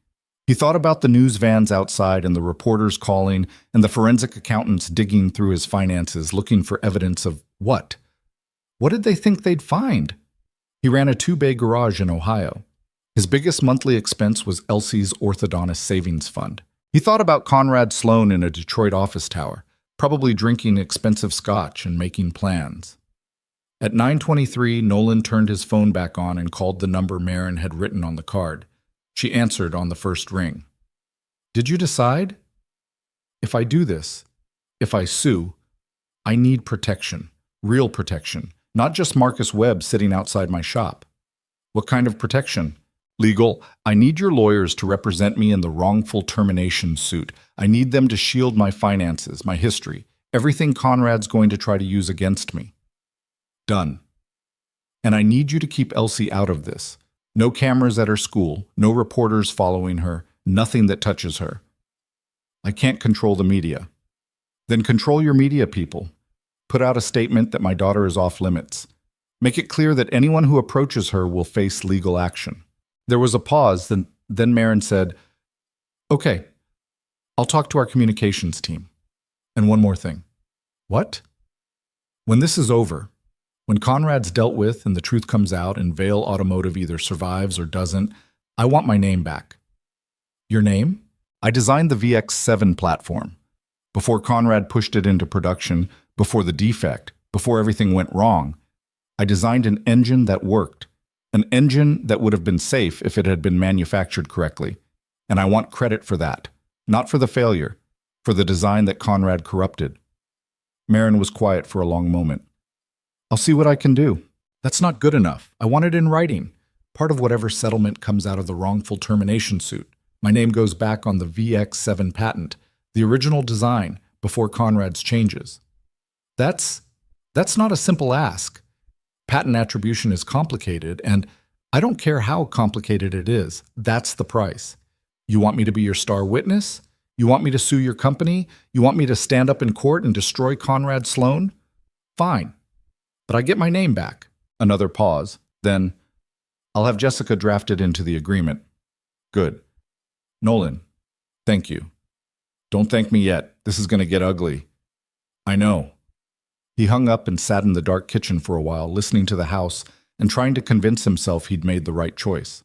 S1: He thought about the news vans outside and the reporters calling and the forensic accountants digging through his finances looking for evidence of what? What did they think they'd find? He ran a 2-bay garage in Ohio. His biggest monthly expense was Elsie's orthodontist savings fund. He thought about Conrad Sloan in a Detroit office tower, probably drinking expensive scotch and making plans. At 9:23, Nolan turned his phone back on and called the number Marin had written on the card. She answered on the first ring. "Did you decide? If I do this, if I sue, I need protection, real protection, not just Marcus Webb sitting outside my shop." "What kind of protection?" "Legal. I need your lawyers to represent me in the wrongful termination suit. I need them to shield my finances, my history, everything Conrad's going to try to use against me." "Done. And I need you to keep Elsie out of this. No cameras at her school, no reporters following her, nothing that touches her." "I can't control the media." "Then control your media people. Put out a statement that my daughter is off limits. Make it clear that anyone who approaches her will face legal action." There was a pause, then Marin said, "Okay, I'll talk to our communications team. And one more thing." "What?" "When this is over, when Conrad's dealt with and the truth comes out and Vail Automotive either survives or doesn't, I want my name back." "Your name?" "I designed the VX7 platform. Before Conrad pushed it into production, before the defect, before everything went wrong, I designed an engine that worked. An engine that would have been safe if it had been manufactured correctly. And I want credit for that. Not for the failure, for the design that Conrad corrupted." Marin was quiet for a long moment. "I'll see what I can do." "That's not good enough. I want it in writing. Part of whatever settlement comes out of the wrongful termination suit. My name goes back on the VX7 patent, the original design, before Conrad's changes. That's not a simple ask. Patent attribution is complicated, and I don't care how complicated it is. That's the price. You want me to be your star witness? You want me to sue your company? You want me to stand up in court and destroy Conrad Sloan? Fine. But I get my name back. Another pause. Then, I'll have Jessica drafted into the agreement. Good. Nolan, thank you. Don't thank me yet. This is going to get ugly. I know. He hung up and sat in the dark kitchen for a while, listening to the house and trying to convince himself he'd made the right choice.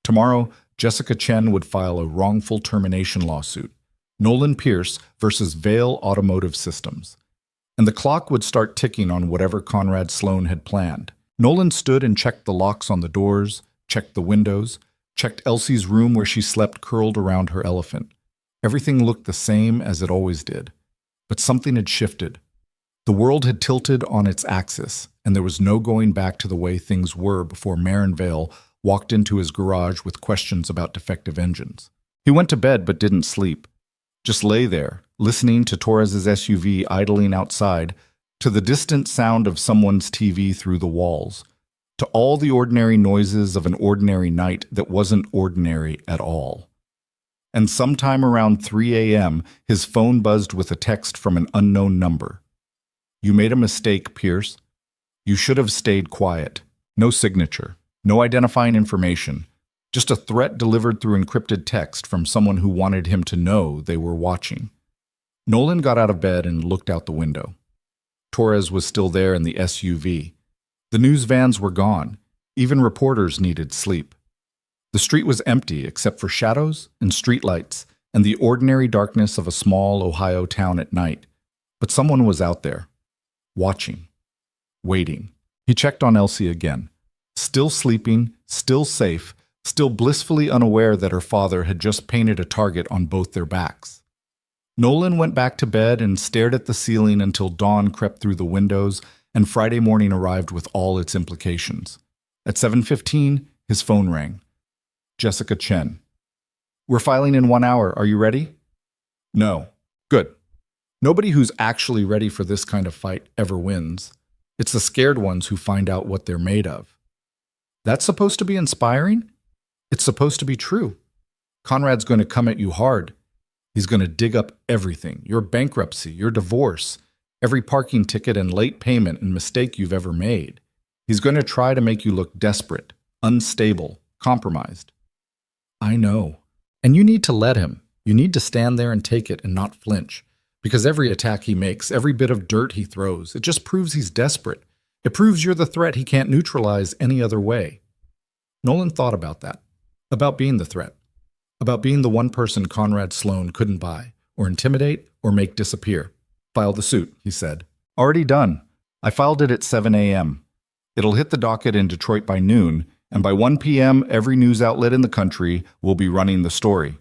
S1: Tomorrow, Jessica Chen would file a wrongful termination lawsuit, Nolan Pierce versus Vale Automotive Systems. And the clock would start ticking on whatever Conrad Sloan had planned. Nolan stood and checked the locks on the doors, checked the windows, checked Elsie's room where she slept curled around her elephant. Everything looked the same as it always did. But something had shifted. The world had tilted on its axis, and there was no going back to the way things were before Marin Vale walked into his garage with questions about defective engines. He went to bed but didn't sleep. Just lay there, listening to Torres's SUV idling outside, to the distant sound of someone's TV through the walls, to all the ordinary noises of an ordinary night that wasn't ordinary at all. And sometime around 3 a.m., his phone buzzed with a text from an unknown number. You made a mistake, Pierce. You should have stayed quiet. No signature, no identifying information, just a threat delivered through encrypted text from someone who wanted him to know they were watching. Nolan got out of bed and looked out the window. Torres was still there in the SUV. The news vans were gone. Even reporters needed sleep. The street was empty except for shadows and streetlights and the ordinary darkness of a small Ohio town at night. But someone was out there, watching, waiting. He checked on Elsie again. Still sleeping, still safe, still blissfully unaware that her father had just painted a target on both their backs. Nolan went back to bed and stared at the ceiling until dawn crept through the windows and Friday morning arrived with all its implications. At 7:15, his phone rang. Jessica Chen. We're filing in 1 hour. Are you ready? No. Good. Nobody who's actually ready for this kind of fight ever wins. It's the scared ones who find out what they're made of. That's supposed to be inspiring? It's supposed to be true. Conrad's going to come at you hard. He's going to dig up everything, your bankruptcy, your divorce, every parking ticket and late payment and mistake you've ever made. He's going to try to make you look desperate, unstable, compromised. I know. And you need to let him. You need to stand there and take it and not flinch. Because every attack he makes, every bit of dirt he throws, it just proves he's desperate. It proves you're the threat he can't neutralize any other way. Nolan thought about that. About being the threat. About being the one person Conrad Sloan couldn't buy, or intimidate, or make disappear. File the suit, he said. Already done. I filed it at 7 a.m. It'll hit the docket in Detroit by noon, and by 1 p.m. every news outlet in the country will be running the story.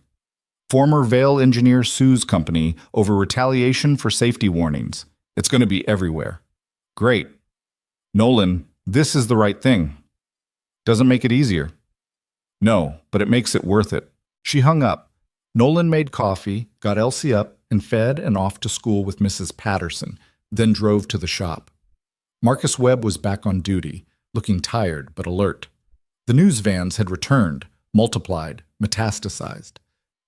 S1: Former Vale engineer sues company over retaliation for safety warnings. It's going to be everywhere. Great. Nolan, this is the right thing. Doesn't make it easier. No, but it makes it worth it. She hung up. Nolan made coffee, got Elsie up, and fed and off to school with Mrs. Patterson, then drove to the shop. Marcus Webb was back on duty, looking tired but alert. The news vans had returned, multiplied, metastasized.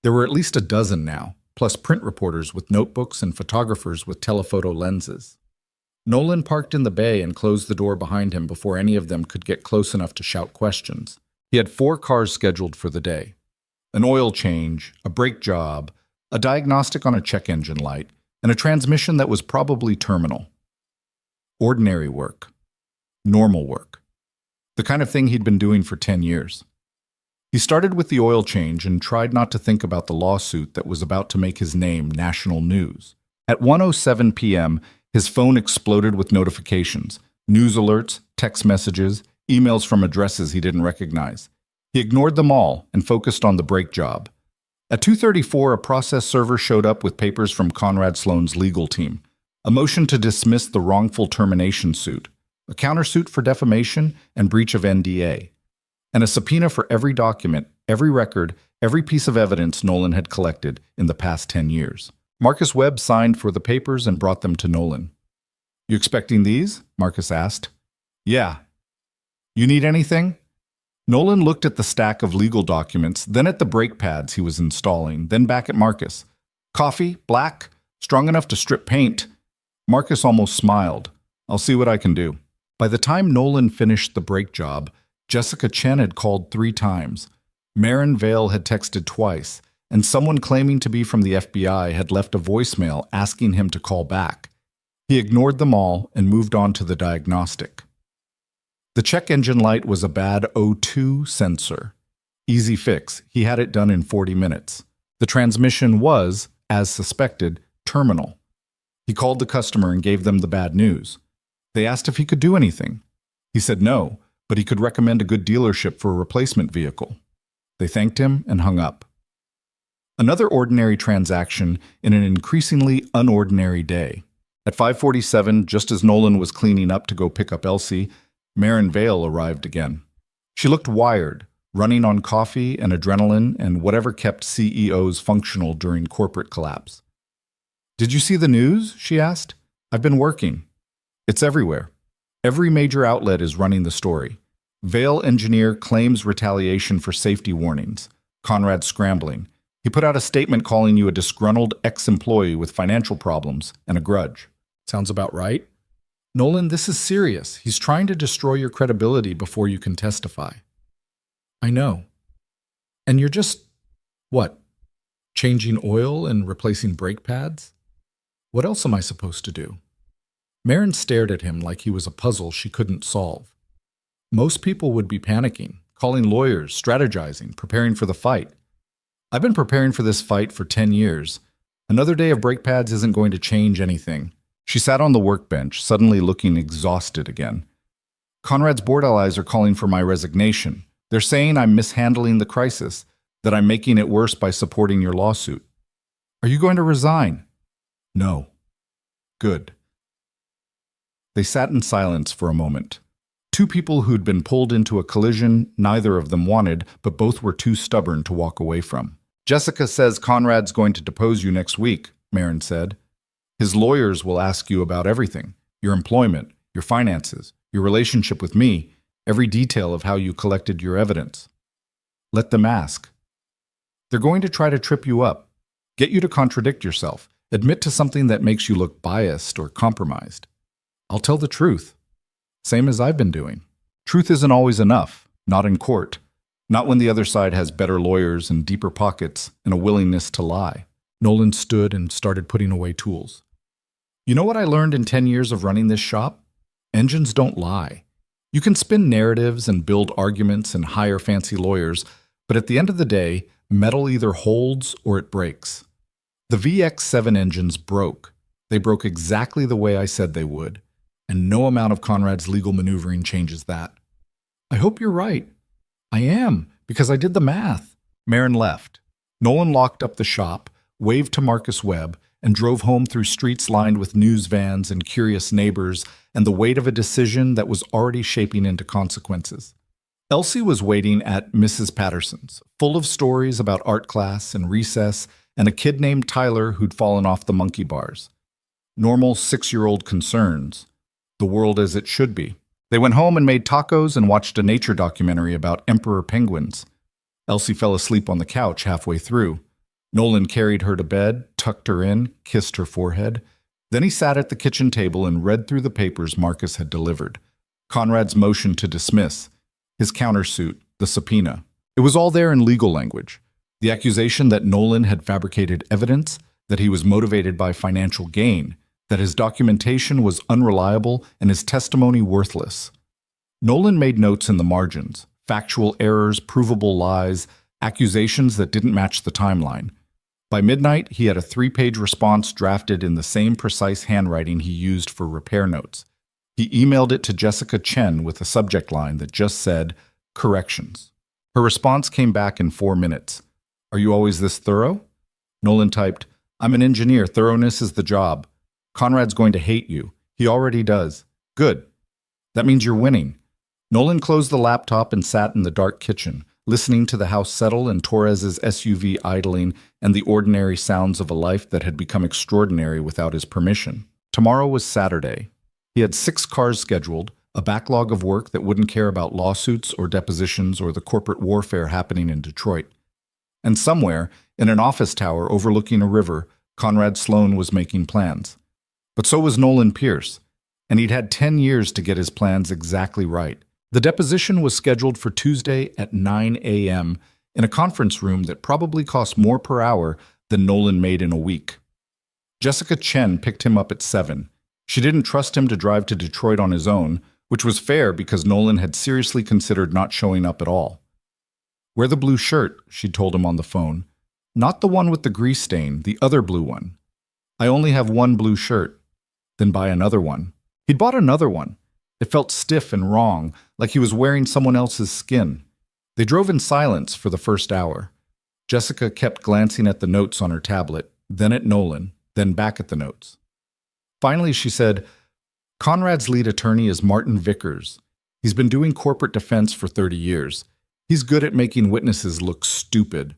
S1: There were at least a dozen now, plus print reporters with notebooks and photographers with telephoto lenses. Nolan parked in the bay and closed the door behind him before any of them could get close enough to shout questions. He had 4 cars scheduled for the day. An oil change, a brake job, a diagnostic on a check engine light, and a transmission that was probably terminal. Ordinary work. Normal work. The kind of thing he'd been doing for 10 years. He started with the oil change and tried not to think about the lawsuit that was about to make his name national news. At 1:07 p.m., his phone exploded with notifications, news alerts, text messages, emails from addresses he didn't recognize. He ignored them all and focused on the brake job. At 2:34, a process server showed up with papers from Conrad Sloan's legal team, a motion to dismiss the wrongful termination suit, a countersuit for defamation and breach of NDA, and a subpoena for every document, every record, every piece of evidence Nolan had collected in the past 10 years. Marcus Webb signed for the papers and brought them to Nolan. "You expecting these?" Marcus asked. "Yeah." "You need anything?" Nolan looked at the stack of legal documents, then at the brake pads he was installing, then back at Marcus. "Coffee? Black? Strong enough to strip paint?" Marcus almost smiled. "I'll see what I can do." By the time Nolan finished the brake job, Jessica Chen had called 3 times. Marin Vale had texted twice, and someone claiming to be from the FBI had left a voicemail asking him to call back. He ignored them all and moved on to the diagnostic. The check engine light was a bad O2 sensor. Easy fix. He had it done in 40 minutes. The transmission was, as suspected, terminal. He called the customer and gave them the bad news. They asked if he could do anything. He said no, but he could recommend a good dealership for a replacement vehicle. They thanked him and hung up. Another ordinary transaction in an increasingly unordinary day. At 5:47, just as Nolan was cleaning up to go pick up Elsie, Marin Vale arrived again. She looked wired, running on coffee and adrenaline and whatever kept CEOs functional during corporate collapse. "Did you see the news?" she asked. "I've been working. It's everywhere. Every major outlet is running the story. Vale engineer claims retaliation for safety warnings. Conrad scrambling. He put out a statement calling you a disgruntled ex-employee with financial problems and a grudge." "Sounds about right." "Nolan, this is serious. He's trying to destroy your credibility before you can testify." "I know. And you're just, what, changing oil and replacing brake pads? What else am I supposed to do?" Marin stared at him like he was a puzzle she couldn't solve. Most people would be panicking, calling lawyers, strategizing, preparing for the fight. "I've been preparing for this fight for 10 years. Another day of brake pads isn't going to change anything." She sat on the workbench, suddenly looking exhausted again. "Conrad's board allies are calling for my resignation. They're saying I'm mishandling the crisis, that I'm making it worse by supporting your lawsuit." "Are you going to resign?" "No." "Good." They sat in silence for a moment. Two people who'd been pulled into a collision neither of them wanted, but both were too stubborn to walk away from. "Jessica says Conrad's going to depose you next week," Marin said. "His lawyers will ask you about everything, your employment, your finances, your relationship with me, every detail of how you collected your evidence." "Let them ask." "They're going to try to trip you up, get you to contradict yourself, admit to something that makes you look biased or compromised." "I'll tell the truth. Same as I've been doing. Truth isn't always enough, not in court, not when the other side has better lawyers and deeper pockets and a willingness to lie." Nolan stood and started putting away tools. "You know what I learned in 10 years of running this shop? Engines don't lie. You can spin narratives and build arguments and hire fancy lawyers, but at the end of the day, metal either holds or it breaks. The VX7 engines broke. They broke exactly the way I said they would, and no amount of Conrad's legal maneuvering changes that." "I hope you're right." "I am, because I did the math." Marin left. Nolan locked up the shop, waved to Marcus Webb, and drove home through streets lined with news vans and curious neighbors and the weight of a decision that was already shaping into consequences. Elsie was waiting at Mrs. Patterson's, full of stories about art class and recess and a kid named Tyler who'd fallen off the monkey bars. Normal 6-year-old concerns. The world as it should be. They went home and made tacos and watched a nature documentary about emperor penguins. Elsie fell asleep on the couch halfway through. Nolan carried her to bed, tucked her in, kissed her forehead. Then he sat at the kitchen table and read through the papers Marcus had delivered. Conrad's motion to dismiss, his countersuit, the subpoena. It was all there in legal language. The accusation that Nolan had fabricated evidence, that he was motivated by financial gain, that his documentation was unreliable and his testimony worthless. Nolan made notes in the margins, factual errors, provable lies, accusations that didn't match the timeline. By midnight, he had a 3-page response drafted in the same precise handwriting he used for repair notes. He emailed it to Jessica Chen with a subject line that just said, "Corrections." Her response came back in 4 minutes. "Are you always this thorough?" Nolan typed, "I'm an engineer. Thoroughness is the job. Conrad's going to hate you. He already does. Good. That means you're winning." Nolan closed the laptop and sat in the dark kitchen, listening to the house settle and Torres's SUV idling and the ordinary sounds of a life that had become extraordinary without his permission. Tomorrow was Saturday. He had 6 cars scheduled, a backlog of work that wouldn't care about lawsuits or depositions or the corporate warfare happening in Detroit. And somewhere, in an office tower overlooking a river, Conrad Sloan was making plans. But so was Nolan Pierce, and he'd had 10 years to get his plans exactly right. The deposition was scheduled for Tuesday at 9 a.m. in a conference room that probably cost more per hour than Nolan made in a week. Jessica Chen picked him up at 7. She didn't trust him to drive to Detroit on his own, which was fair because Nolan had seriously considered not showing up at all. "Wear the blue shirt," she'd told him on the phone. "Not the one with the grease stain, the other blue one. I only have one blue shirt." "Then buy another one." He'd bought another one. It felt stiff and wrong, like he was wearing someone else's skin. They drove in silence for the first hour. Jessica kept glancing at the notes on her tablet, then at Nolan, then back at the notes. Finally, she said, "Conrad's lead attorney is Martin Vickers. He's been doing corporate defense for 30 years. He's good at making witnesses look stupid."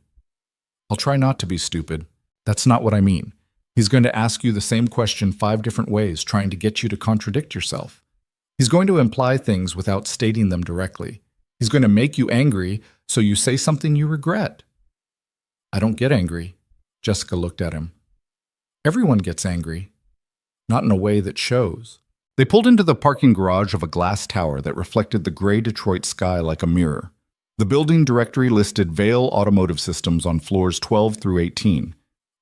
S1: "I'll try not to be stupid. That's not what I mean. He's going to ask you the same question 5 different ways, trying to get you to contradict yourself. He's going to imply things without stating them directly. He's going to make you angry, so you say something you regret." "I don't get angry." Jessica looked at him. "Everyone gets angry. Not in a way that shows." They pulled into the parking garage of a glass tower that reflected the gray Detroit sky like a mirror. The building directory listed Vail Automotive Systems on floors 12 through 18.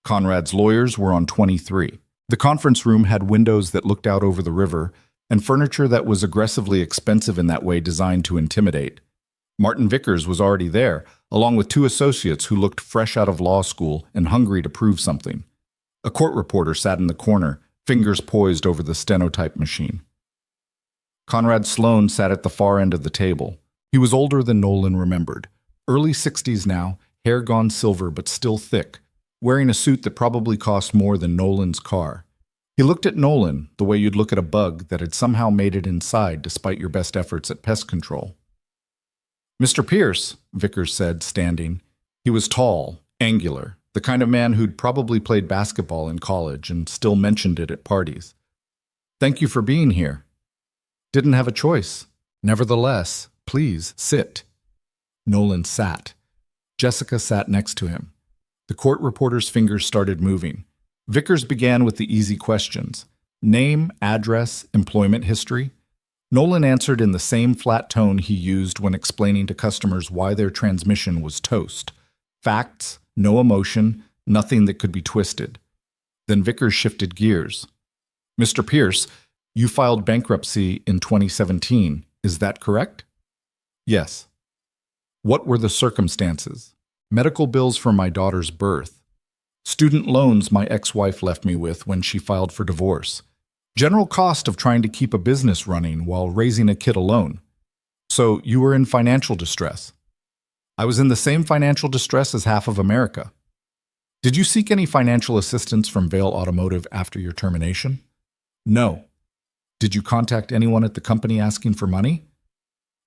S1: Conrad's lawyers were on 23. The conference room had windows that looked out over the river and furniture that was aggressively expensive in that way, designed to intimidate. Martin Vickers was already there, along with 2 associates who looked fresh out of law school and hungry to prove something. A court reporter sat in the corner, fingers poised over the stenotype machine. Conrad Sloan sat at the far end of the table. He was older than Nolan remembered. Early 60s now, hair gone silver but still thick, wearing a suit that probably cost more than Nolan's car. He looked at Nolan the way you'd look at a bug that had somehow made it inside despite your best efforts at pest control. "Mr. Pierce," Vickers said, standing. He was tall, angular, the kind of man who'd probably played basketball in college and still mentioned it at parties. "Thank you for being here." "Didn't have a choice. Nevertheless, please sit." Nolan sat. Jessica sat next to him. The court reporter's fingers started moving. Vickers began with the easy questions. Name, address, employment history. Nolan answered in the same flat tone he used when explaining to customers why their transmission was toast. Facts, no emotion, nothing that could be twisted. Then Vickers shifted gears. "Mr. Pierce, you filed bankruptcy in 2017. Is that correct?" "Yes." "What were the circumstances?" "Medical bills for my daughter's birth. Student loans my ex-wife left me with when she filed for divorce. General cost of trying to keep a business running while raising a kid alone." "So you were in financial distress?" "I was in the same financial distress as half of America." "Did you seek any financial assistance from Vail Automotive after your termination?" "No." "Did you contact anyone at the company asking for money?"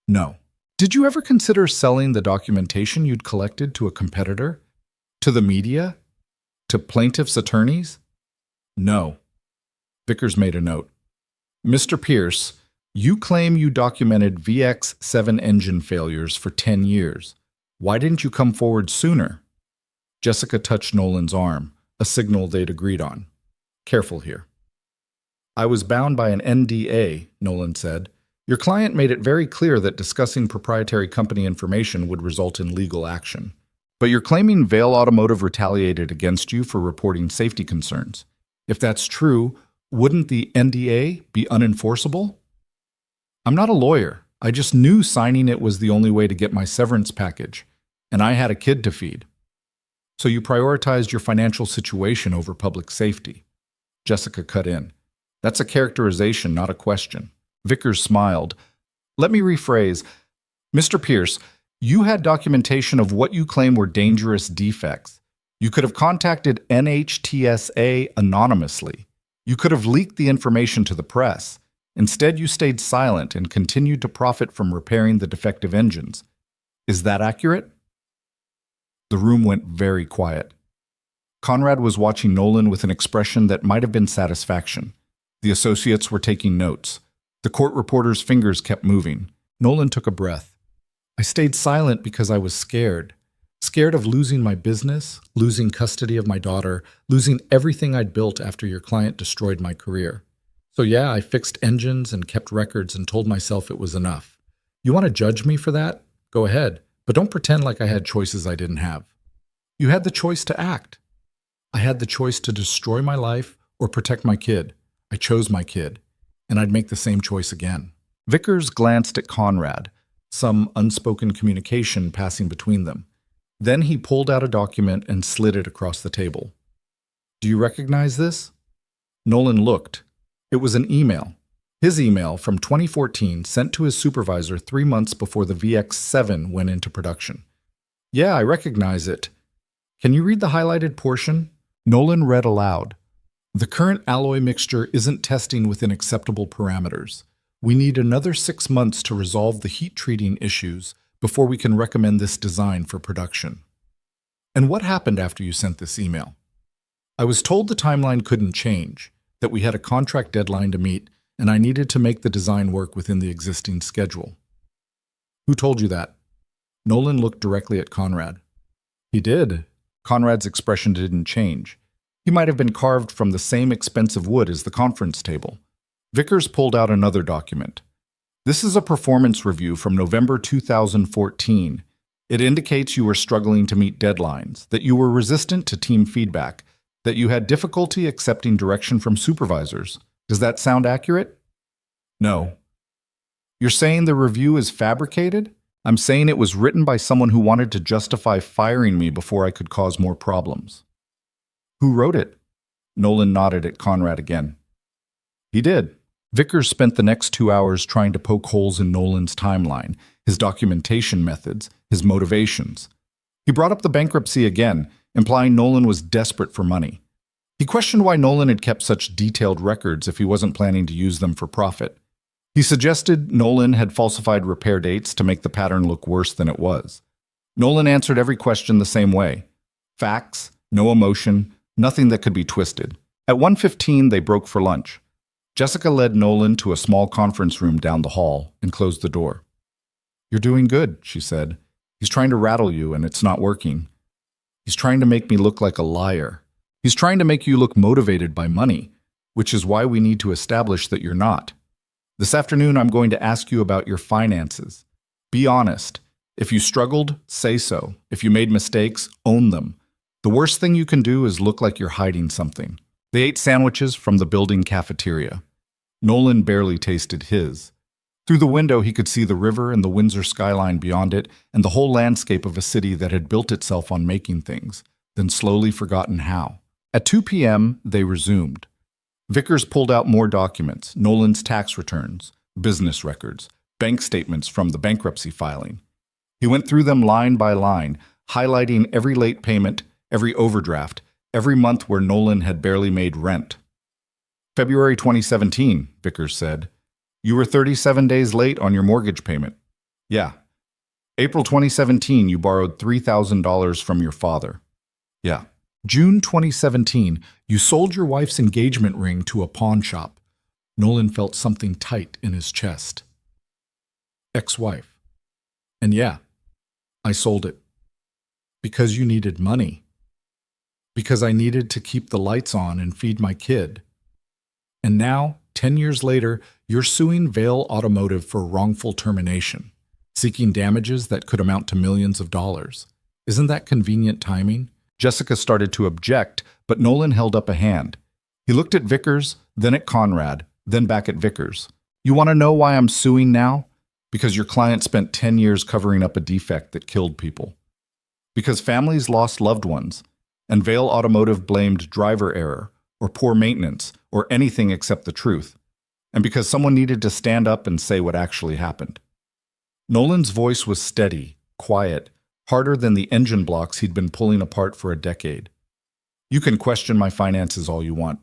S1: "No." "Did you ever consider selling the documentation you'd collected to a competitor? To the media? To plaintiffs' attorneys?" "No." Vickers made a note. "Mr. Pierce, you claim you documented VX7 engine failures for 10 years. Why didn't you come forward sooner?" Jessica touched Nolan's arm, a signal they'd agreed on. "Careful here." "I was bound by an NDA, Nolan said. "Your client made it very clear that discussing proprietary company information would result in legal action. But you're claiming Vail Automotive retaliated against you for reporting safety concerns. If that's true, wouldn't the NDA be unenforceable?" "I'm not a lawyer. I just knew signing it was the only way to get my severance package, and I had a kid to feed." "So you prioritized your financial situation over public safety." Jessica cut in. "That's a characterization, not a question." Vickers smiled. "Let me rephrase. Mr. Pierce, you had documentation of what you claim were dangerous defects. You could have contacted NHTSA anonymously. You could have leaked the information to the press. Instead, you stayed silent and continued to profit from repairing the defective engines. Is that accurate? The room went very quiet. Conrad was watching Nolan with an expression that might have been satisfaction. The associates were taking notes. The court reporter's fingers kept moving. Nolan took a breath. I stayed silent because I was scared. Scared of losing my business, losing custody of my daughter, losing everything I'd built after your client destroyed my career. So yeah, I fixed engines and kept records and told myself it was enough. You want to judge me for that? Go ahead, but don't pretend like I had choices I didn't have. You had the choice to act. I had the choice to destroy my life or protect my kid. I chose my kid, and I'd make the same choice again. Vickers glanced at Conrad, some unspoken communication passing between them. Then he pulled out a document and slid it across the table. Do you recognize this? Nolan looked. It was an email. His email from 2014 sent to his supervisor 3 months before the VX7 went into production. Yeah, I recognize it. Can you read the highlighted portion? Nolan read aloud. The current alloy mixture isn't testing within acceptable parameters. We need another 6 months to resolve the heat treating issues before we can recommend this design for production. And what happened after you sent this email? I was told the timeline couldn't change, that we had a contract deadline to meet, and I needed to make the design work within the existing schedule. Who told you that? Nolan looked directly at Conrad. He did. Conrad's expression didn't change. He might have been carved from the same expensive wood as the conference table. Vickers pulled out another document. This is a performance review from November 2014. It indicates you were struggling to meet deadlines, that you were resistant to team feedback, that you had difficulty accepting direction from supervisors. Does that sound accurate? No. You're saying the review is fabricated? I'm saying it was written by someone who wanted to justify firing me before I could cause more problems. Who wrote it? Nolan nodded at Conrad again. He did. Vickers spent the next 2 hours trying to poke holes in Nolan's timeline, his documentation methods, his motivations. He brought up the bankruptcy again, implying Nolan was desperate for money. He questioned why Nolan had kept such detailed records if he wasn't planning to use them for profit. He suggested Nolan had falsified repair dates to make the pattern look worse than it was. Nolan answered every question the same way. Facts, no emotion, nothing that could be twisted. At 1:15, they broke for lunch. Jessica led Nolan to a small conference room down the hall and closed the door. You're doing good, she said. He's trying to rattle you, and it's not working. He's trying to make me look like a liar. He's trying to make you look motivated by money, which is why we need to establish that you're not. This afternoon, I'm going to ask you about your finances. Be honest. If you struggled, say so. If you made mistakes, own them. The worst thing you can do is look like you're hiding something. They ate sandwiches from the building cafeteria. Nolan barely tasted his. Through the window, he could see the river and the Windsor skyline beyond it, and the whole landscape of a city that had built itself on making things, then slowly forgotten how. At 2 p.m., they resumed. Vickers pulled out more documents, Nolan's tax returns, business records, bank statements from the bankruptcy filing. He went through them line by line, highlighting every late payment, every overdraft, every month where Nolan had barely made rent. February 2017, Vickers said. You were 37 days late on your mortgage payment. Yeah. April 2017, you borrowed $3,000 from your father. Yeah. June 2017, you sold your wife's engagement ring to a pawn shop. Nolan felt something tight in his chest. Ex-wife. And yeah, I sold it. Because you needed money. Because I needed to keep the lights on and feed my kid. And now, 10 years later, you're suing Vail Automotive for wrongful termination, seeking damages that could amount to millions of dollars. Isn't that convenient timing? Jessica started to object, but Nolan held up a hand. He looked at Vickers, then at Conrad, then back at Vickers. You want to know why I'm suing now? Because your client spent 10 years covering up a defect that killed people. Because families lost loved ones, and Vail Automotive blamed driver error, or poor maintenance, or anything except the truth. And because someone needed to stand up and say what actually happened. Nolan's voice was steady, quiet, harder than the engine blocks he'd been pulling apart for a decade. You can question my finances all you want.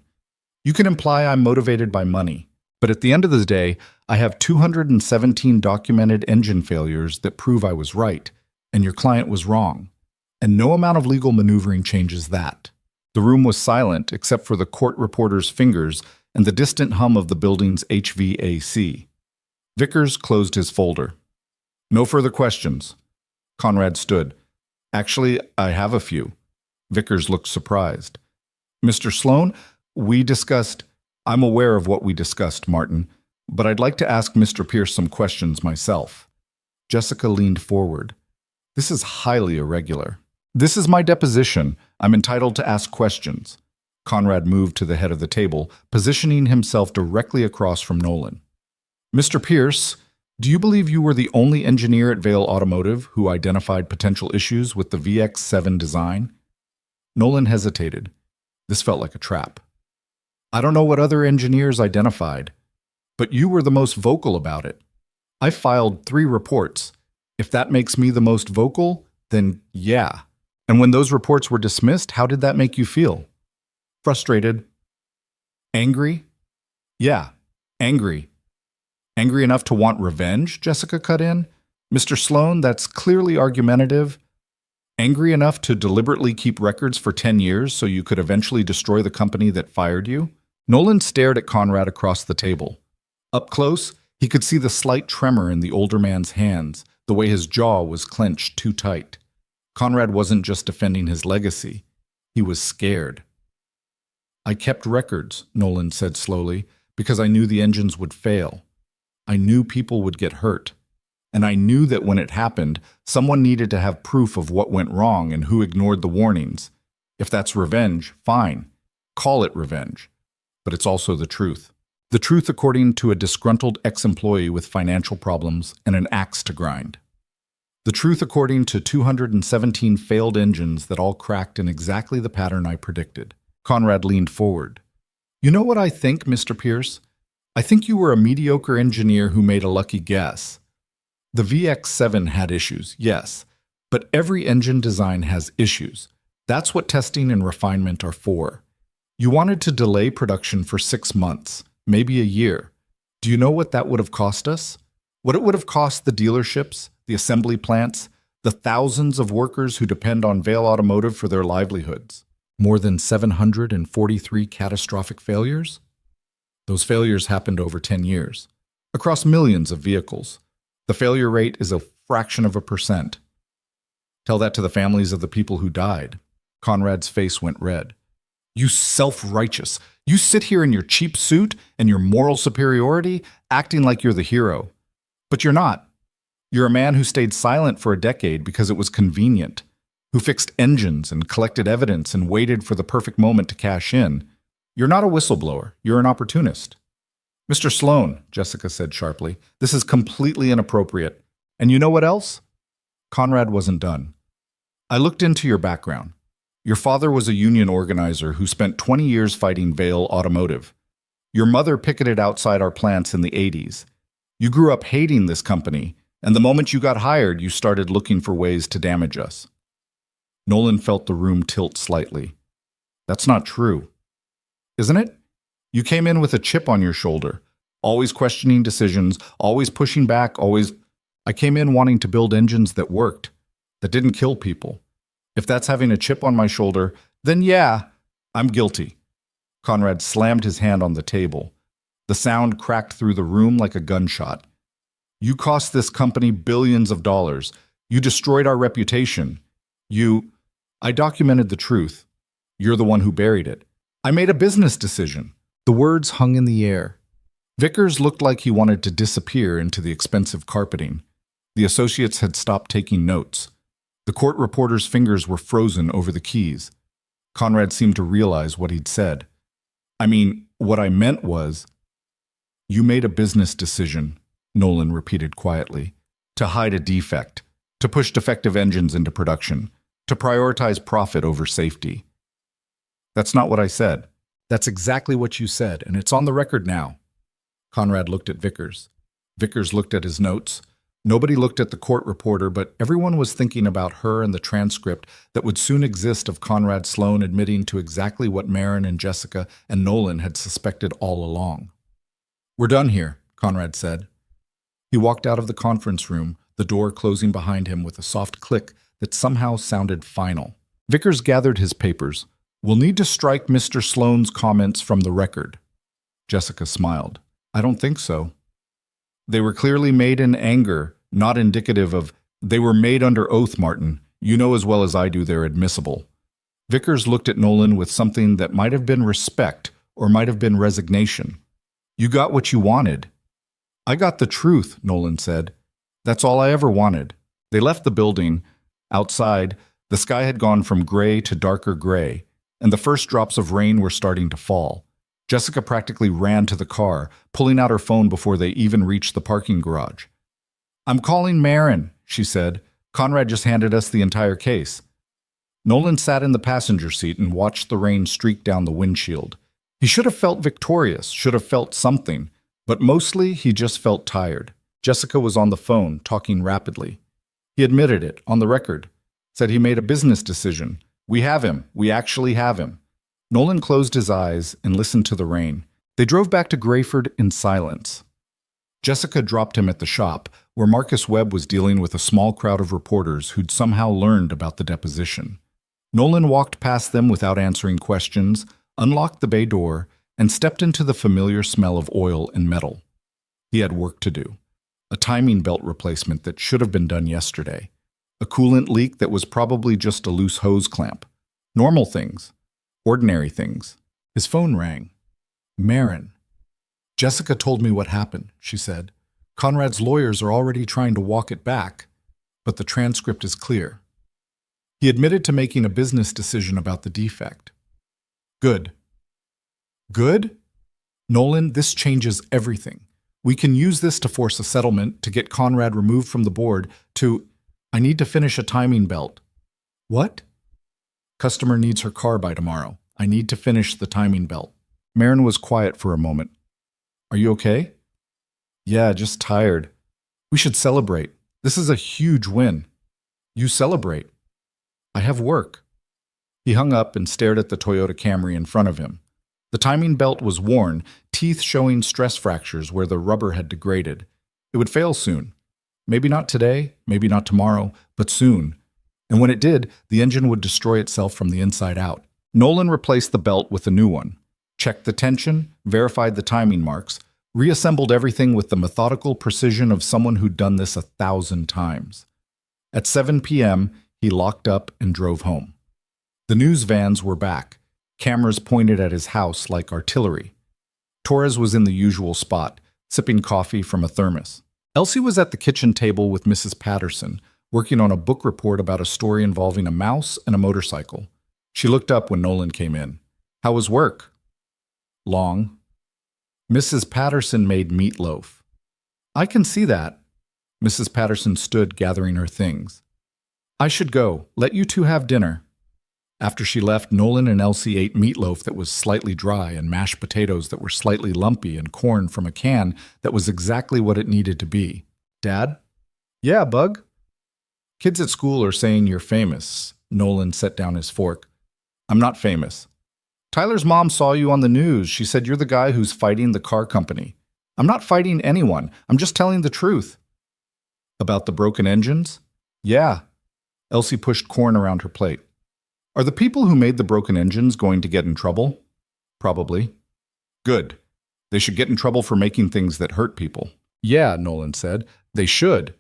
S1: You can imply I'm motivated by money. But at the end of the day, I have 217 documented engine failures that prove I was right, and your client was wrong. And no amount of legal maneuvering changes that. The room was silent except for the court reporter's fingers and the distant hum of the building's HVAC. Vickers closed his folder. No further questions. Conrad stood. Actually, I have a few. Vickers looked surprised. Mr. Sloan, we discussed— I'm aware of what we discussed, Martin, but I'd like to ask Mr. Pierce some questions myself. Jessica leaned forward. This is highly irregular. This is my deposition. I'm entitled to ask questions. Conrad moved to the head of the table, positioning himself directly across from Nolan. Mr. Pierce, do you believe you were the only engineer at Vale Automotive who identified potential issues with the VX7 design? Nolan hesitated. This felt like a trap. I don't know what other engineers identified, but you were the most vocal about it. I filed 3 reports. If that makes me the most vocal, then yeah. And when those reports were dismissed, how did that make you feel? Frustrated. Angry? Yeah, angry. Angry enough to want revenge, Jessica cut in. Mr. Sloan, that's clearly argumentative. Angry enough to deliberately keep records for 10 years so you could eventually destroy the company that fired you? Nolan stared at Conrad across the table. Up close, he could see the slight tremor in the older man's hands, the way his jaw was clenched too tight. Conrad wasn't just defending his legacy. He was scared. I kept records, Nolan said slowly, because I knew the engines would fail. I knew people would get hurt. And I knew that when it happened, someone needed to have proof of what went wrong and who ignored the warnings. If that's revenge, fine. Call it revenge. But it's also the truth. The truth according to a disgruntled ex-employee with financial problems and an axe to grind. The truth according to 217 failed engines that all cracked in exactly the pattern I predicted. Conrad leaned forward. You know what I think, Mr. Pierce? I think you were a mediocre engineer who made a lucky guess. The VX7 had issues, yes, but every engine design has issues. That's what testing and refinement are for. You wanted to delay production for 6 months, maybe a year. Do you know what that would have cost us? What it would have cost the dealerships, the assembly plants, the thousands of workers who depend on Vale Automotive for their livelihoods? More than 743 catastrophic failures? Those failures happened over 10 years, across millions of vehicles. The failure rate is a fraction of a percent. Tell that to the families of the people who died. Conrad's face went red. You self-righteous. You sit here in your cheap suit and your moral superiority, acting like you're the hero. But you're not. You're a man who stayed silent for a decade because it was convenient, who fixed engines and collected evidence and waited for the perfect moment to cash in. You're not a whistleblower. You're an opportunist. Mr. Sloan, Jessica said sharply, this is completely inappropriate. And you know what else? Conrad wasn't done. I looked into your background. Your father was a union organizer who spent 20 years fighting Vale Automotive. Your mother picketed outside our plants in the 80s. You grew up hating this company, and the moment you got hired, you started looking for ways to damage us. Nolan felt the room tilt slightly. That's not true. Isn't it? You came in with a chip on your shoulder, always questioning decisions, always pushing back, always— I came in wanting to build engines that worked, that didn't kill people. If that's having a chip on my shoulder, then yeah, I'm guilty. Conrad slammed his hand on the table. The sound cracked through the room like a gunshot. You cost this company billions of dollars. You destroyed our reputation. I documented the truth. You're the one who buried it. I made a business decision. The words hung in the air. Vickers looked like he wanted to disappear into the expensive carpeting. The associates had stopped taking notes. The court reporter's fingers were frozen over the keys. Conrad seemed to realize what he'd said. I mean, what I meant was— You made a business decision, Nolan repeated quietly, to hide a defect, to push defective engines into production, to prioritize profit over safety. That's not what I said. That's exactly what you said, and it's on the record now. Conrad looked at Vickers. Vickers looked at his notes. Nobody looked at the court reporter, but everyone was thinking about her and the transcript that would soon exist of Conrad Sloan admitting to exactly what Marin and Jessica and Nolan had suspected all along. We're done here, Conrad said. He walked out of the conference room, the door closing behind him with a soft click that somehow sounded final. Vickers gathered his papers. "We'll need to strike Mr. Sloane's comments from the record." Jessica smiled. "I don't think so. They were clearly made in anger, not indicative of—" "They were made under oath, Martin. You know as well as I do they're admissible." Vickers looked at Nolan with something that might have been respect or might have been resignation. "You got what you wanted." "I got the truth," Nolan said. "That's all I ever wanted." They left the building. Outside, the sky had gone from gray to darker gray, and the first drops of rain were starting to fall. Jessica practically ran to the car, pulling out her phone before they even reached the parking garage. "I'm calling Marin," she said. "Conrad just handed us the entire case." Nolan sat in the passenger seat and watched the rain streak down the windshield. He should have felt victorious, should have felt something, but mostly he just felt tired. Jessica was on the phone, talking rapidly. He admitted it, on the record. Said he made a business decision. "We have him. We actually have him." Nolan closed his eyes and listened to the rain. They drove back to Grayford in silence. Jessica dropped him at the shop, where Marcus Webb was dealing with a small crowd of reporters who'd somehow learned about the deposition. Nolan walked past them without answering questions, unlocked the bay door, and stepped into the familiar smell of oil and metal. He had work to do. A timing belt replacement that should have been done yesterday. A coolant leak that was probably just a loose hose clamp. Normal things. Ordinary things. His phone rang. Marin. "Jessica told me what happened," she said. "Conrad's lawyers are already trying to walk it back, but the transcript is clear. He admitted to making a business decision about the defect." "Good." "Good? Nolan, this changes everything. We can use this to force a settlement, to get Conrad removed from the board, to— I need to finish a timing belt." "What?" "Customer needs her car by tomorrow. I need to finish the timing belt." Marin was quiet for a moment. "Are you okay?" "Yeah, just tired. We should celebrate. This is a huge win." "You celebrate." "I have work." He hung up and stared at the Toyota Camry in front of him. The timing belt was worn, teeth showing stress fractures where the rubber had degraded. It would fail soon. Maybe not today, maybe not tomorrow, but soon. And when it did, the engine would destroy itself from the inside out. Nolan replaced the belt with a new one, checked the tension, verified the timing marks, reassembled everything with the methodical precision of someone who'd done this 1,000 times. At 7 p.m., he locked up and drove home. The news vans were back, cameras pointed at his house like artillery. Torres was in the usual spot, sipping coffee from a thermos. Elsie was at the kitchen table with Mrs. Patterson, working on a book report about a story involving a mouse and a motorcycle. She looked up when Nolan came in. "How was work?" "Long." "Mrs. Patterson made meatloaf." "I can see that." Mrs. Patterson stood gathering her things. "I should go. Let you two have dinner." After she left, Nolan and Elsie ate meatloaf that was slightly dry and mashed potatoes that were slightly lumpy and corn from a can that was exactly what it needed to be. "Dad?" "Yeah, Bug?" "Kids at school are saying you're famous." Nolan set down his fork. "I'm not famous." "Tyler's mom saw you on the news. She said you're the guy who's fighting the car company." "I'm not fighting anyone. I'm just telling the truth." "About the broken engines?" "Yeah." Elsie pushed corn around her plate. "Are the people who made the broken engines going to get in trouble?" "Probably." "Good. They should get in trouble for making things that hurt people." "Yeah," Nolan said. "They should."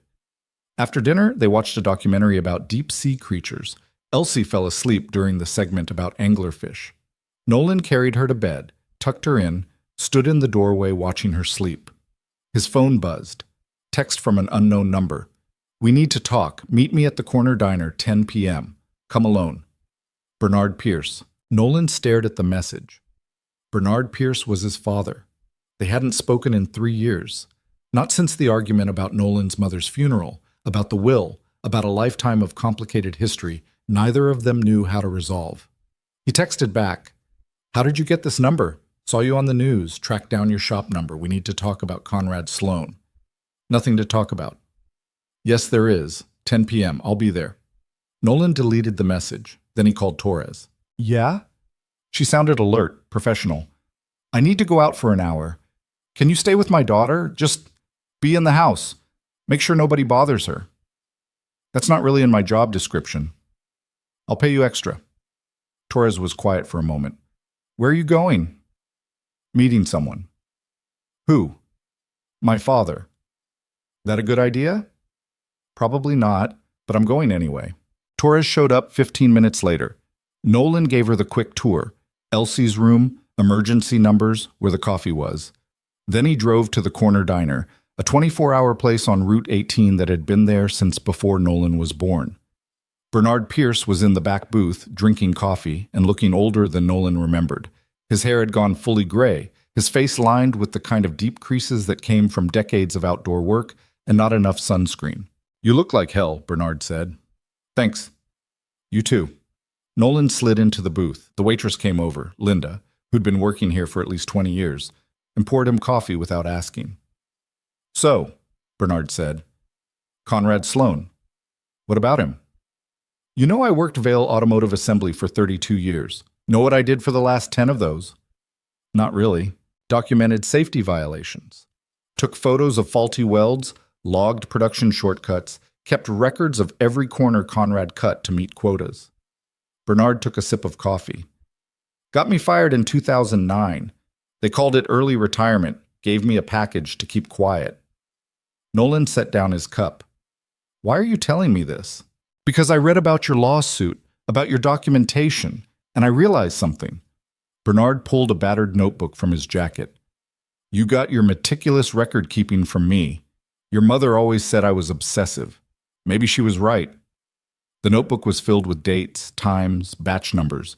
S1: After dinner, they watched a documentary about deep-sea creatures. Elsie fell asleep during the segment about anglerfish. Nolan carried her to bed, tucked her in, stood in the doorway watching her sleep. His phone buzzed. Text from an unknown number. "We need to talk. Meet me at the corner diner, 10 p.m. Come alone. Bernard Pierce." Nolan stared at the message. Bernard Pierce was his father. They hadn't spoken in 3 years. Not since the argument about Nolan's mother's funeral, about the will, about a lifetime of complicated history neither of them knew how to resolve. He texted back, "How did you get this number? Saw you on the news. Tracked down your shop number. We need to talk about Conrad Sloane." "Nothing to talk about." "Yes, there is. 10 p.m. I'll be there." Nolan deleted the message. Then he called Torres. "Yeah?" She sounded alert, professional. "I need to go out for an hour. Can you stay with my daughter? Just be in the house. Make sure nobody bothers her. That's not really in my job description. I'll pay you extra. Torres was quiet for a moment. Where are you going? Meeting someone. Who? My father. That a good idea? Probably not, but I'm going anyway. Torres showed up 15 minutes later. Nolan gave her the quick tour. Elsie's room, emergency numbers, where the coffee was. Then he drove to the corner diner, a 24-hour place on Route 18 that had been there since before Nolan was born. Bernard Pierce was in the back booth, drinking coffee and looking older than Nolan remembered. His hair had gone fully gray, his face lined with the kind of deep creases that came from decades of outdoor work and not enough sunscreen. You look like hell, Bernard said. Thanks. You too. Nolan slid into the booth. The waitress came over, Linda, who'd been working here for at least 20 years, and poured him coffee without asking. So, Bernard said, Conrad Sloan. What about him? You know I worked Vale Automotive Assembly for 32 years. Know what I did for the last 10 of those? Not really. Documented safety violations. Took photos of faulty welds, logged production shortcuts, kept records of every corner Conrad cut to meet quotas. Bernard took a sip of coffee. Got me fired in 2009. They called it early retirement, gave me a package to keep quiet. Nolan set down his cup. Why are you telling me this? Because I read about your lawsuit, about your documentation, and I realized something. Bernard pulled a battered notebook from his jacket. You got your meticulous record keeping from me. Your mother always said I was obsessive. Maybe she was right. The notebook was filled with dates, times, batch numbers,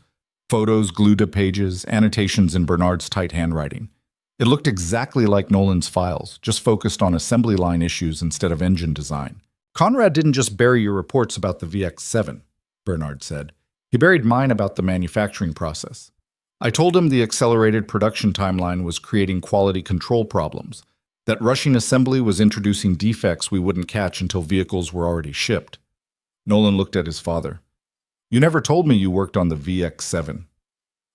S1: photos glued to pages, annotations in Bernard's tight handwriting. It looked exactly like Nolan's files, just focused on assembly line issues instead of engine design. Conrad didn't just bury your reports about the VX7, Bernard said. He buried mine about the manufacturing process. I told him the accelerated production timeline was creating quality control problems, that rushing assembly was introducing defects we wouldn't catch until vehicles were already shipped. Nolan looked at his father. You never told me you worked on the VX7.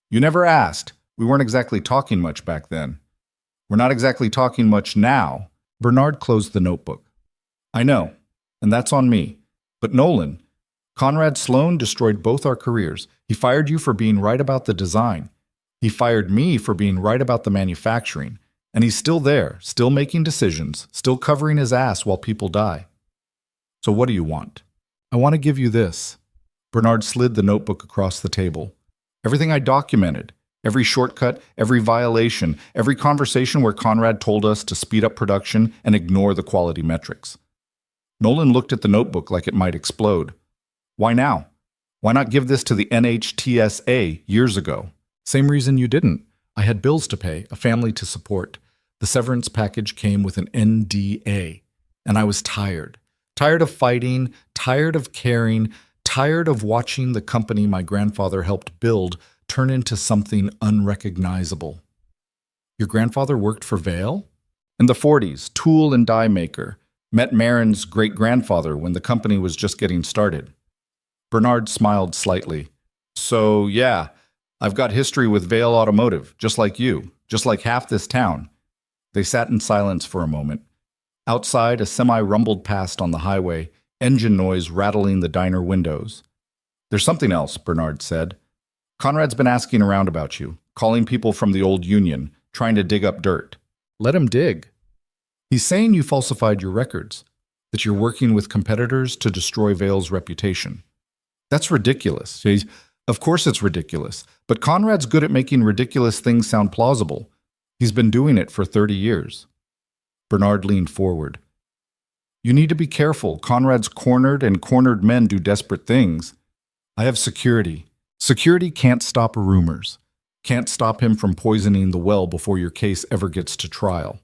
S1: You never asked. We weren't exactly talking much back then. We're not exactly talking much now. Bernard closed the notebook. I know, and that's on me. But Nolan, Conrad Sloan destroyed both our careers. He fired you for being right about the design. He fired me for being right about the manufacturing. And he's still there, still making decisions, still covering his ass while people die. So what do you want? I want to give you this. Bernard slid the notebook across the table. Everything I documented, every shortcut, every violation, every conversation where Conrad told us to speed up production and ignore the quality metrics. Nolan looked at the notebook like it might explode. Why now? Why not give this to the NHTSA years ago? Same reason you didn't. I had bills to pay, a family to support. The severance package came with an NDA, and I was tired. Tired of fighting, tired of caring, tired of watching the company my grandfather helped build turn into something unrecognizable. Your grandfather worked for Vale? In the 40s, tool and die maker. Met Marin's great-grandfather when the company was just getting started. Bernard smiled slightly. So, yeah, I've got history with Vale Automotive, just like you, just like half this town. They sat in silence for a moment. Outside, a semi rumbled past on the highway, engine noise rattling the diner windows. There's something else, Bernard said. Conrad's been asking around about you, calling people from the old union, trying to dig up dirt. Let him dig. He's saying you falsified your records, that you're working with competitors to destroy Vale's reputation. That's ridiculous. Of course it's ridiculous, but Conrad's good at making ridiculous things sound plausible. He's been doing it for 30 years. Bernard leaned forward. You need to be careful. Conrad's cornered, and cornered men do desperate things. I have security. Security can't stop rumors. Can't stop him from poisoning the well before your case ever gets to trial.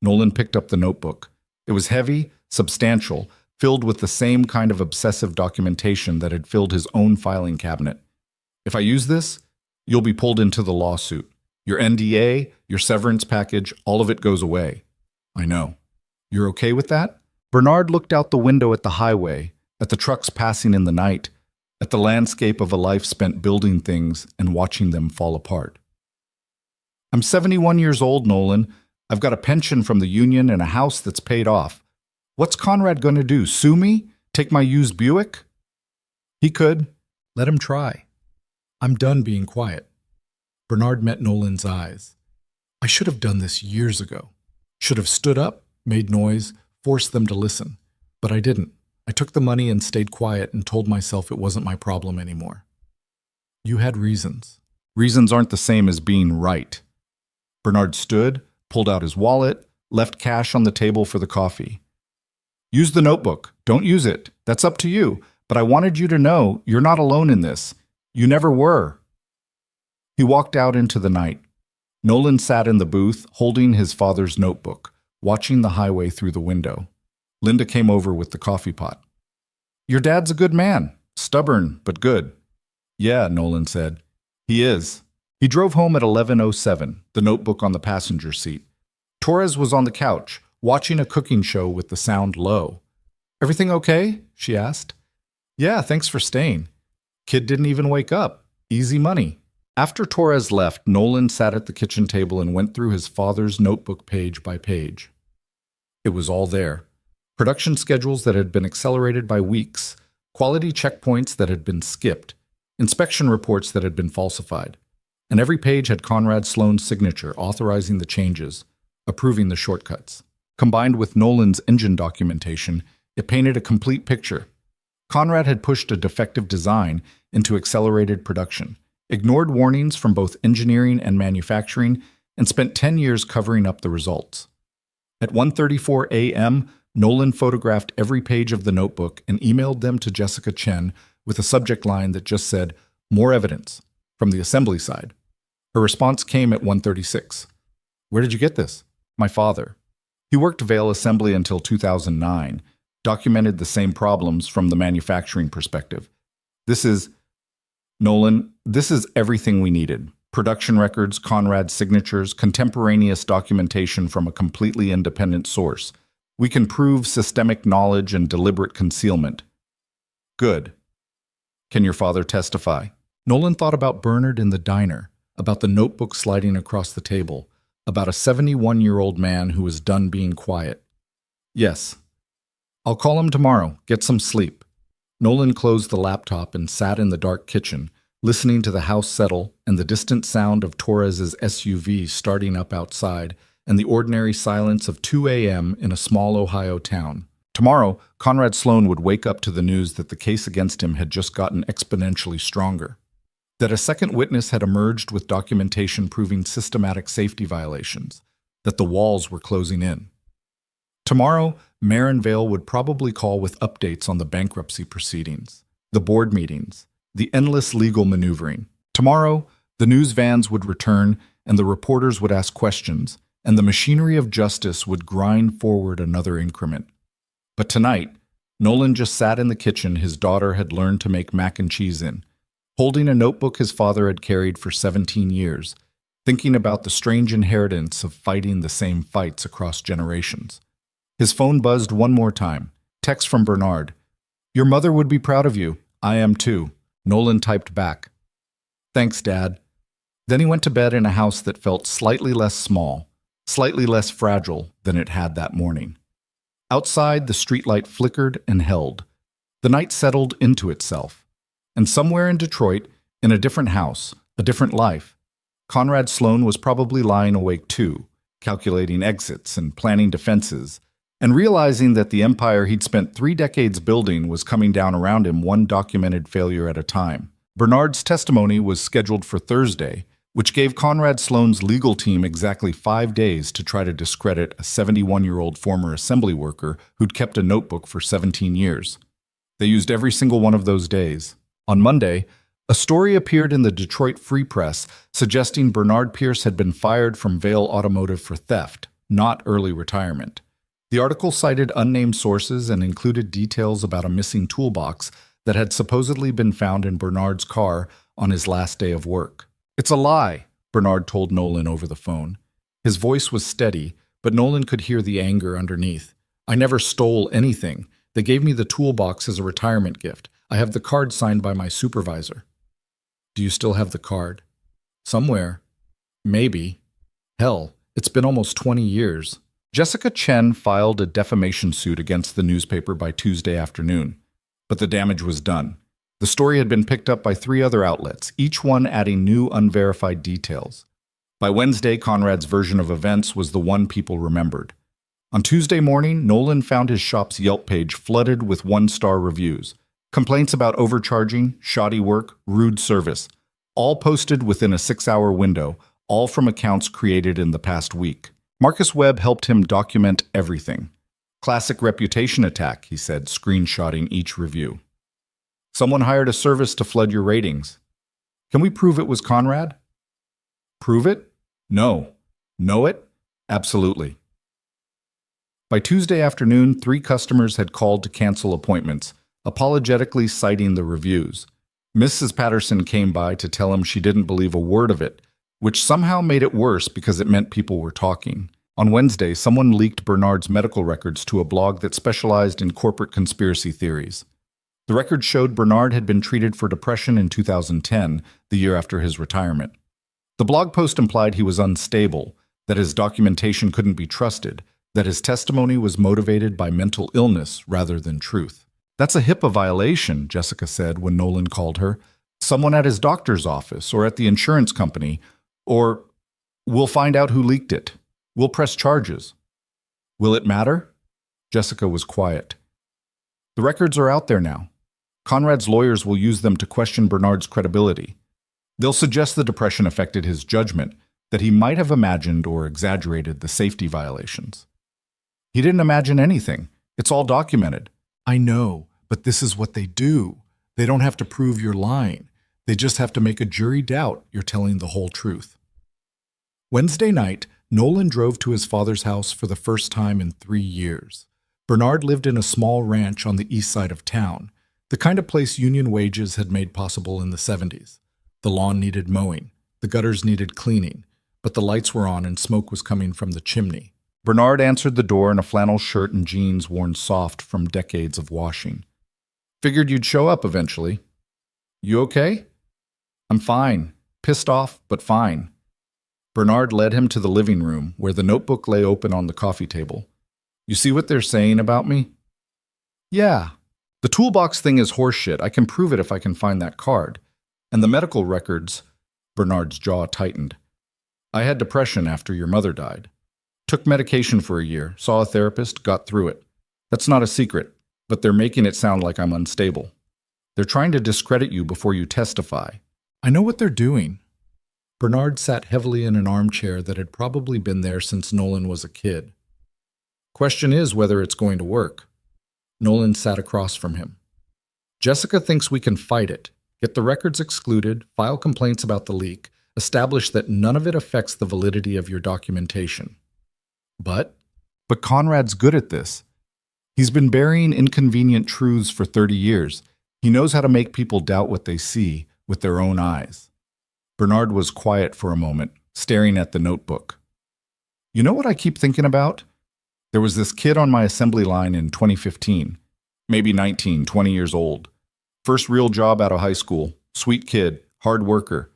S1: Nolan picked up the notebook. It was heavy, substantial, filled with the same kind of obsessive documentation that had filled his own filing cabinet. If I use this, you'll be pulled into the lawsuit. Your NDA, your severance package, all of it goes away. I know. You're okay with that? Bernard looked out the window at the highway, at the trucks passing in the night, at the landscape of a life spent building things and watching them fall apart. I'm 71 years old, Nolan. I've got a pension from the union and a house that's paid off. What's Conrad going to do? Sue me? Take my used Buick? He could. Let him try. I'm done being quiet. Bernard met Nolan's eyes. I should have done this years ago. Should have stood up, made noise, forced them to listen. But I didn't. I took the money and stayed quiet and told myself it wasn't my problem anymore. You had reasons. Reasons aren't the same as being right. Bernard stood, pulled out his wallet, left cash on the table for the coffee. Use the notebook. Don't use it. That's up to you. But I wanted you to know you're not alone in this. You never were. He walked out into the night. Nolan sat in the booth, holding his father's notebook, watching the highway through the window. Linda came over with the coffee pot. Your dad's a good man. Stubborn, but good. Yeah, Nolan said. He is. He drove home at 11:07, the notebook on the passenger seat. Torres was on the couch, watching a cooking show with the sound low. Everything okay? She asked. Yeah, thanks for staying. Kid didn't even wake up. Easy money. After Torres left, Nolan sat at the kitchen table and went through his father's notebook page by page. It was all there. Production schedules that had been accelerated by weeks, quality checkpoints that had been skipped, inspection reports that had been falsified. And every page had Conrad Sloan's signature authorizing the changes, approving the shortcuts. Combined with Nolan's engine documentation, it painted a complete picture. Conrad had pushed a defective design into accelerated production, ignored warnings from both engineering and manufacturing, and spent 10 years covering up the results. At 1:34 a.m., Nolan photographed every page of the notebook and emailed them to Jessica Chen with a subject line that just said, "More evidence," from the assembly side. Her response came at 1:36. Where did you get this? My father. He worked Vail Assembly until 2009, documented the same problems from the manufacturing perspective. Nolan, this is everything we needed. Production records, Conrad's signatures, contemporaneous documentation from a completely independent source. We can prove systemic knowledge and deliberate concealment. Good. Can your father testify? Nolan thought about Bernard in the diner, about the notebook sliding across the table, about a 71-year-old man who was done being quiet. Yes. I'll call him tomorrow. Get some sleep. Nolan closed the laptop and sat in the dark kitchen, listening to the house settle and the distant sound of Torres's SUV starting up outside and the ordinary silence of 2 a.m. in a small Ohio town. Tomorrow, Conrad Sloan would wake up to the news that the case against him had just gotten exponentially stronger, that a second witness had emerged with documentation proving systematic safety violations, that the walls were closing in. Tomorrow, Marin Vail would probably call with updates on the bankruptcy proceedings, the board meetings, the endless legal maneuvering. Tomorrow, the news vans would return and the reporters would ask questions, and the machinery of justice would grind forward another increment. But tonight, Nolan just sat in the kitchen his daughter had learned to make mac and cheese in, holding a notebook his father had carried for 17 years, thinking about the strange inheritance of fighting the same fights across generations. His phone buzzed one more time. Text from Bernard. Your mother would be proud of you. I am too. Nolan typed back. Thanks, Dad. Then he went to bed in a house that felt slightly less small, slightly less fragile than it had that morning. Outside, the streetlight flickered and held. The night settled into itself. And somewhere in Detroit, in a different house, a different life, Conrad Sloan was probably lying awake too, calculating exits and planning defenses, and realizing that the empire he'd spent 3 decades building was coming down around him one documented failure at a time. Bernard's testimony was scheduled for Thursday, which gave Conrad Sloan's legal team exactly 5 days to try to discredit a 71-year-old former assembly worker who'd kept a notebook for 17 years. They used every single one of those days. On Monday, a story appeared in the Detroit Free Press suggesting Bernard Pierce had been fired from Vail Automotive for theft, not early retirement. The article cited unnamed sources and included details about a missing toolbox that had supposedly been found in Bernard's car on his last day of work. It's a lie, Bernard told Nolan over the phone. His voice was steady, but Nolan could hear the anger underneath. I never stole anything. They gave me the toolbox as a retirement gift. I have the card signed by my supervisor. Do you still have the card? Somewhere. Maybe. Hell, it's been almost 20 years. Jessica Chen filed a defamation suit against the newspaper by Tuesday afternoon, but the damage was done. The story had been picked up by 3 other outlets, each one adding new unverified details. By Wednesday, Conrad's version of events was the one people remembered. On Tuesday morning, Nolan found his shop's Yelp page flooded with 1-star reviews. Complaints about overcharging, shoddy work, rude service, all posted within a 6-hour window, all from accounts created in the past week. Marcus Webb helped him document everything. Classic reputation attack, he said, screenshotting each review. Someone hired a service to flood your ratings. Can we prove it was Conrad? Prove it? No. Know it? Absolutely. By Tuesday afternoon, 3 customers had called to cancel appointments, apologetically citing the reviews. Mrs. Patterson came by to tell him she didn't believe a word of it, which somehow made it worse because it meant people were talking. On Wednesday, someone leaked Bernard's medical records to a blog that specialized in corporate conspiracy theories. The records showed Bernard had been treated for depression in 2010, the year after his retirement. The blog post implied he was unstable, that his documentation couldn't be trusted, that his testimony was motivated by mental illness rather than truth. That's a HIPAA violation, Jessica said when Nolan called her. Someone at his doctor's office or at the insurance company, or we'll find out who leaked it. We'll press charges. Will it matter? Jessica was quiet. The records are out there now. Conrad's lawyers will use them to question Bernard's credibility. They'll suggest the depression affected his judgment, that he might have imagined or exaggerated the safety violations. He didn't imagine anything. It's all documented. I know, but this is what they do. They don't have to prove you're lying. They just have to make a jury doubt you're telling the whole truth. Wednesday night, Nolan drove to his father's house for the first time in 3 years. Bernard lived in a small ranch on the east side of town, the kind of place union wages had made possible in the 70s. The lawn needed mowing, the gutters needed cleaning, but the lights were on and smoke was coming from the chimney. Bernard answered the door in a flannel shirt and jeans worn soft from decades of washing. Figured you'd show up eventually. You okay? I'm fine. Pissed off, but fine. Bernard led him to the living room, where the notebook lay open on the coffee table. You see what they're saying about me? Yeah. The toolbox thing is horseshit. I can prove it if I can find that card. And the medical records, Bernard's jaw tightened. I had depression after your mother died. Took medication for a year, saw a therapist, got through it. That's not a secret, but they're making it sound like I'm unstable. They're trying to discredit you before you testify. I know what they're doing. Bernard sat heavily in an armchair that had probably been there since Nolan was a kid. Question is whether it's going to work. Nolan sat across from him. Jessica thinks we can fight it, get the records excluded, file complaints about the leak, establish that none of it affects the validity of your documentation. But Conrad's good at this. He's been burying inconvenient truths for 30 years. He knows how to make people doubt what they see with their own eyes. Bernard was quiet for a moment, staring at the notebook. You know what I keep thinking about? There was this kid on my assembly line in 2015, maybe 19, 20 years old. First real job out of high school, sweet kid, hard worker.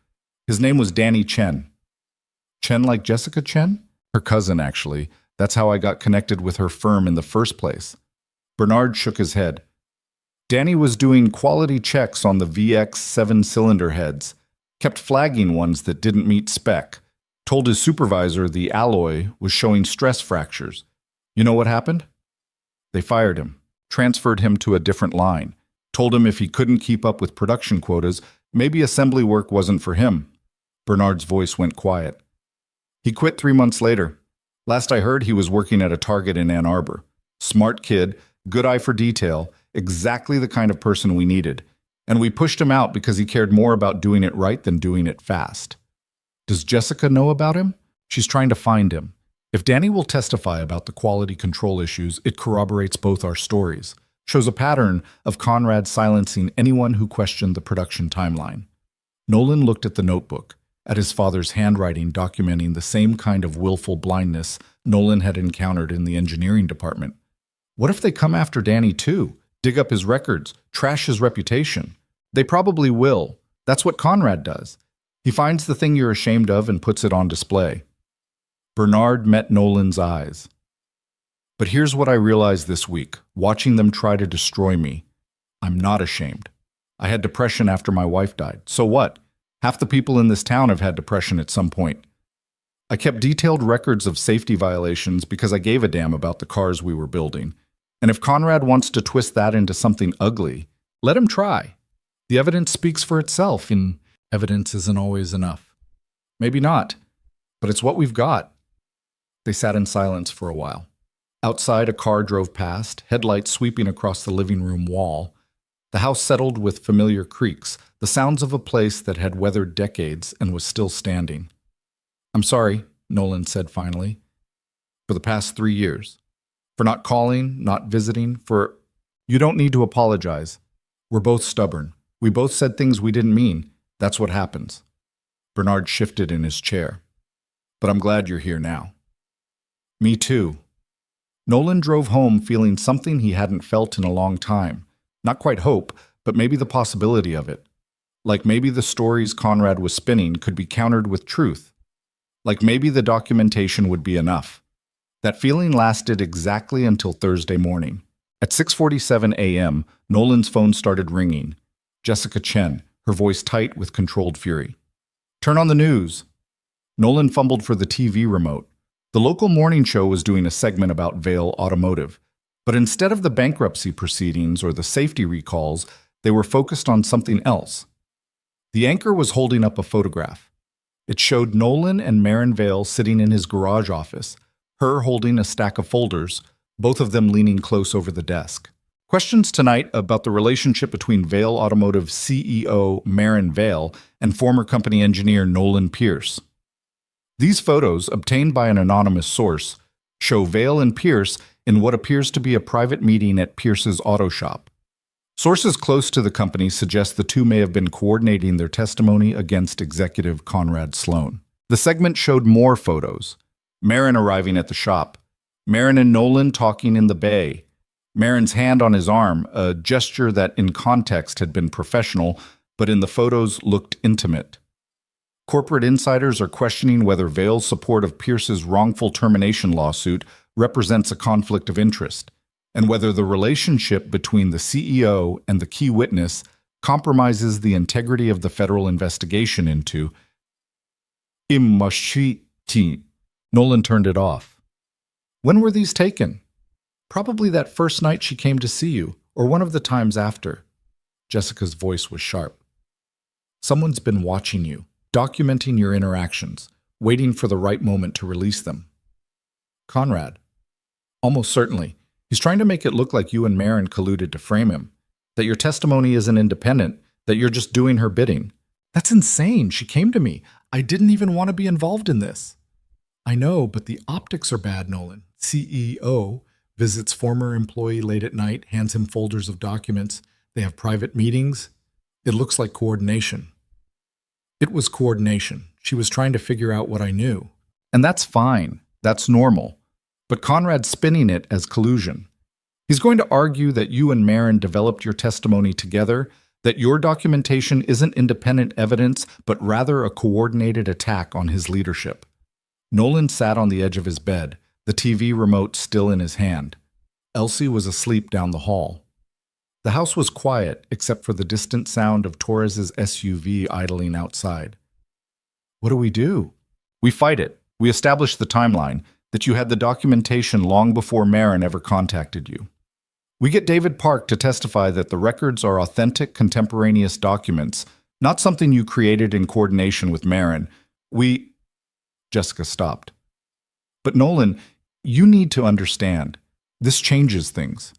S1: His name was Danny Chen. Chen like Jessica Chen? Her cousin, actually. That's how I got connected with her firm in the first place. Bernard shook his head. Danny was doing quality checks on the VX 7-cylinder heads, kept flagging ones that didn't meet spec, told his supervisor the alloy was showing stress fractures. You know what happened? They fired him, transferred him to a different line, told him if he couldn't keep up with production quotas, maybe assembly work wasn't for him. Bernard's voice went quiet. He quit 3 months later. Last I heard, he was working at a Target in Ann Arbor. Smart kid, good eye for detail, exactly the kind of person we needed. And we pushed him out because he cared more about doing it right than doing it fast. Does Jessica know about him? She's trying to find him. If Danny will testify about the quality control issues, it corroborates both our stories, shows a pattern of Conrad silencing anyone who questioned the production timeline. Nolan looked at the notebook, at his father's handwriting documenting the same kind of willful blindness Nolan had encountered in the engineering department. What if they come after Danny too? Dig up his records, trash his reputation? They probably will. That's what Conrad does. He finds the thing you're ashamed of and puts it on display. Bernard met Nolan's eyes. But here's what I realized this week, watching them try to destroy me. I'm not ashamed. I had depression after my wife died. So what? Half the people in this town have had depression at some point. I kept detailed records of safety violations because I gave a damn about the cars we were building. And if Conrad wants to twist that into something ugly, let him try. The evidence speaks for itself, and evidence isn't always enough. Maybe not, but it's what we've got. They sat in silence for a while. Outside, a car drove past, headlights sweeping across the living room wall. The house settled with familiar creaks, the sounds of a place that had weathered decades and was still standing. "I'm sorry," Nolan said finally, "for the past 3 years. For not calling, not visiting, for... You don't need to apologize. We're both stubborn. We both said things we didn't mean. That's what happens." Bernard shifted in his chair. "But I'm glad you're here now." "Me too." Nolan drove home feeling something he hadn't felt in a long time. Not quite hope, but maybe the possibility of it. Like maybe the stories Conrad was spinning could be countered with truth. Like maybe the documentation would be enough. That feeling lasted exactly until Thursday morning. At 6:47 a.m., Nolan's phone started ringing. Jessica Chen, her voice tight with controlled fury. "Turn on the news." Nolan fumbled for the TV remote. The local morning show was doing a segment about Vail Automotive. But instead of the bankruptcy proceedings or the safety recalls, they were focused on something else. The anchor was holding up a photograph. It showed Nolan and Maren Vail sitting in his garage office, her holding a stack of folders, both of them leaning close over the desk. Questions tonight about the relationship between Vail Automotive CEO Maren Vail and former company engineer Nolan Pierce. These photos, obtained by an anonymous source, show Vail and Pierce in what appears to be a private meeting at Pierce's auto shop. Sources close to the company suggest the two may have been coordinating their testimony against executive Conrad Sloan. The segment showed more photos. Maren arriving at the shop. Maren and Nolan talking in the bay. Maren's hand on his arm, a gesture that in context had been professional, but in the photos looked intimate. Corporate insiders are questioning whether Vail's support of Pierce's wrongful termination lawsuit represents a conflict of interest, and whether the relationship between the CEO and the key witness compromises the integrity of the federal investigation into Imashiti. Nolan turned it off. "When were these taken?" "Probably that first night she came to see you, or one of the times after." Jessica's voice was sharp. "Someone's been watching you, documenting your interactions, waiting for the right moment to release them." "Conrad?" "Almost certainly. He's trying to make it look like you and Maren colluded to frame him, that your testimony isn't independent, that you're just doing her bidding." "That's insane. She came to me. I didn't even want to be involved in this." "I know, but the optics are bad, Nolan. CEO visits former employee late at night, hands him folders of documents. They have private meetings. It looks like coordination." "It was coordination. She was trying to figure out what I knew." "And that's fine. That's normal. But Conrad's spinning it as collusion. He's going to argue that you and Maren developed your testimony together, that your documentation isn't independent evidence, but rather a coordinated attack on his leadership." Nolan sat on the edge of his bed, the TV remote still in his hand. Elsie was asleep down the hall. The house was quiet, except for the distant sound of Torres's SUV idling outside. "What do we do?" "We fight it. We establish the timeline, that you had the documentation long before Maren ever contacted you. We get David Park to testify that the records are authentic contemporaneous documents, not something you created in coordination with Maren. We..." Jessica stopped. "But Nolan, you need to understand. This changes things.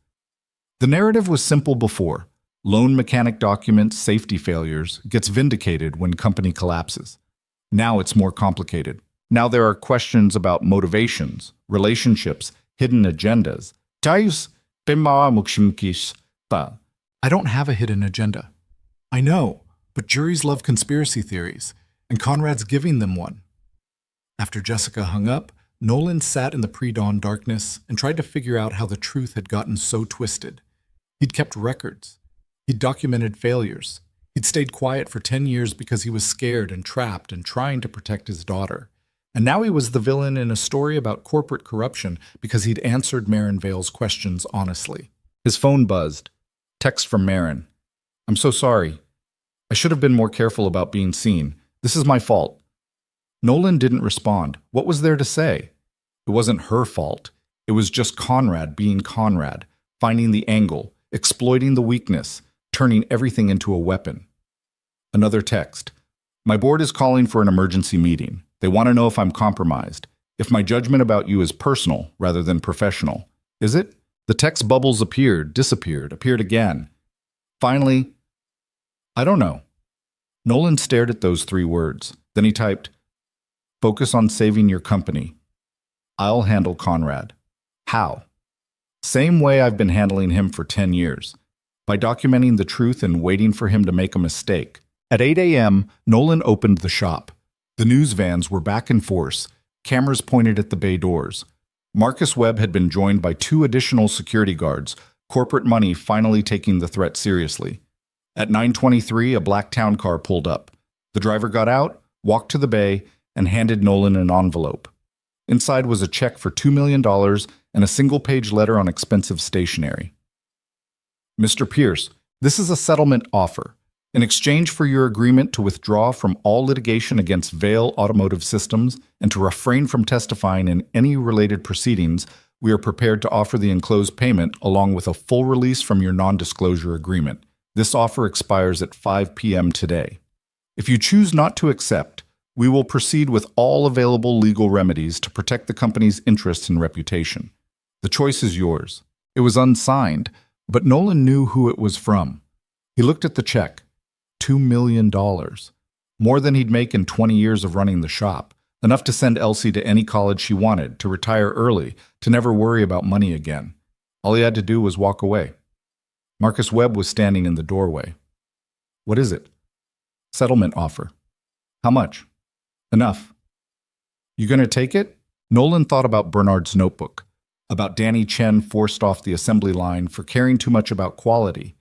S1: The narrative was simple before. Loan mechanic documents, safety failures, gets vindicated when company collapses. Now it's more complicated. Now there are questions about motivations, relationships, hidden agendas. I don't have a hidden agenda. I know, but juries love conspiracy theories, and Conrad's giving them one." After Jessica hung up, Nolan sat in the pre-dawn darkness and tried to figure out how the truth had gotten so twisted. He'd kept records. He'd documented failures. He'd stayed quiet for 10 years because he was scared and trapped and trying to protect his daughter. And now he was the villain in a story about corporate corruption because he'd answered Marin Vale's questions honestly. His phone buzzed. Text from Marin. I'm so sorry. I should have been more careful about being seen. This is my fault. Nolan didn't respond. What was there to say? It wasn't her fault. It was just Conrad being Conrad, finding the angle, exploiting the weakness, turning everything into a weapon. Another text. My board is calling for an emergency meeting. They want to know if I'm compromised, if my judgment about you is personal rather than professional. Is it? The text bubbles appeared, disappeared, appeared again. Finally, I don't know. Nolan stared at those 3 words. Then he typed, focus on saving your company. I'll handle Conrad. How? Same way I've been handling him for 10 years. By documenting the truth and waiting for him to make a mistake. At 8 a.m., Nolan opened the shop. The news vans were back in force, cameras pointed at the bay doors. Marcus Webb had been joined by 2 additional security guards, corporate money finally taking the threat seriously. At 9:23, a black town car pulled up. The driver got out, walked to the bay, and handed Nolan an envelope. Inside was a check for $2 million and a single-page letter on expensive stationery. Mr. Pierce, this is a settlement offer. In exchange for your agreement to withdraw from all litigation against Vale Automotive Systems and to refrain from testifying in any related proceedings, we are prepared to offer the enclosed payment along with a full release from your non-disclosure agreement. This offer expires at 5 p.m. today. If you choose not to accept, we will proceed with all available legal remedies to protect the company's interests and reputation. The choice is yours. It was unsigned, but Nolan knew who it was from. He looked at the check. $2 million. More than he'd make in 20 years of running the shop. Enough to send Elsie to any college she wanted, to retire early, to never worry about money again. All he had to do was walk away. Marcus Webb was standing in the doorway. What is it? Settlement offer. How much? Enough. You gonna take it? Nolan thought about Bernard's notebook, about Danny Chen forced off the assembly line for caring too much about quality,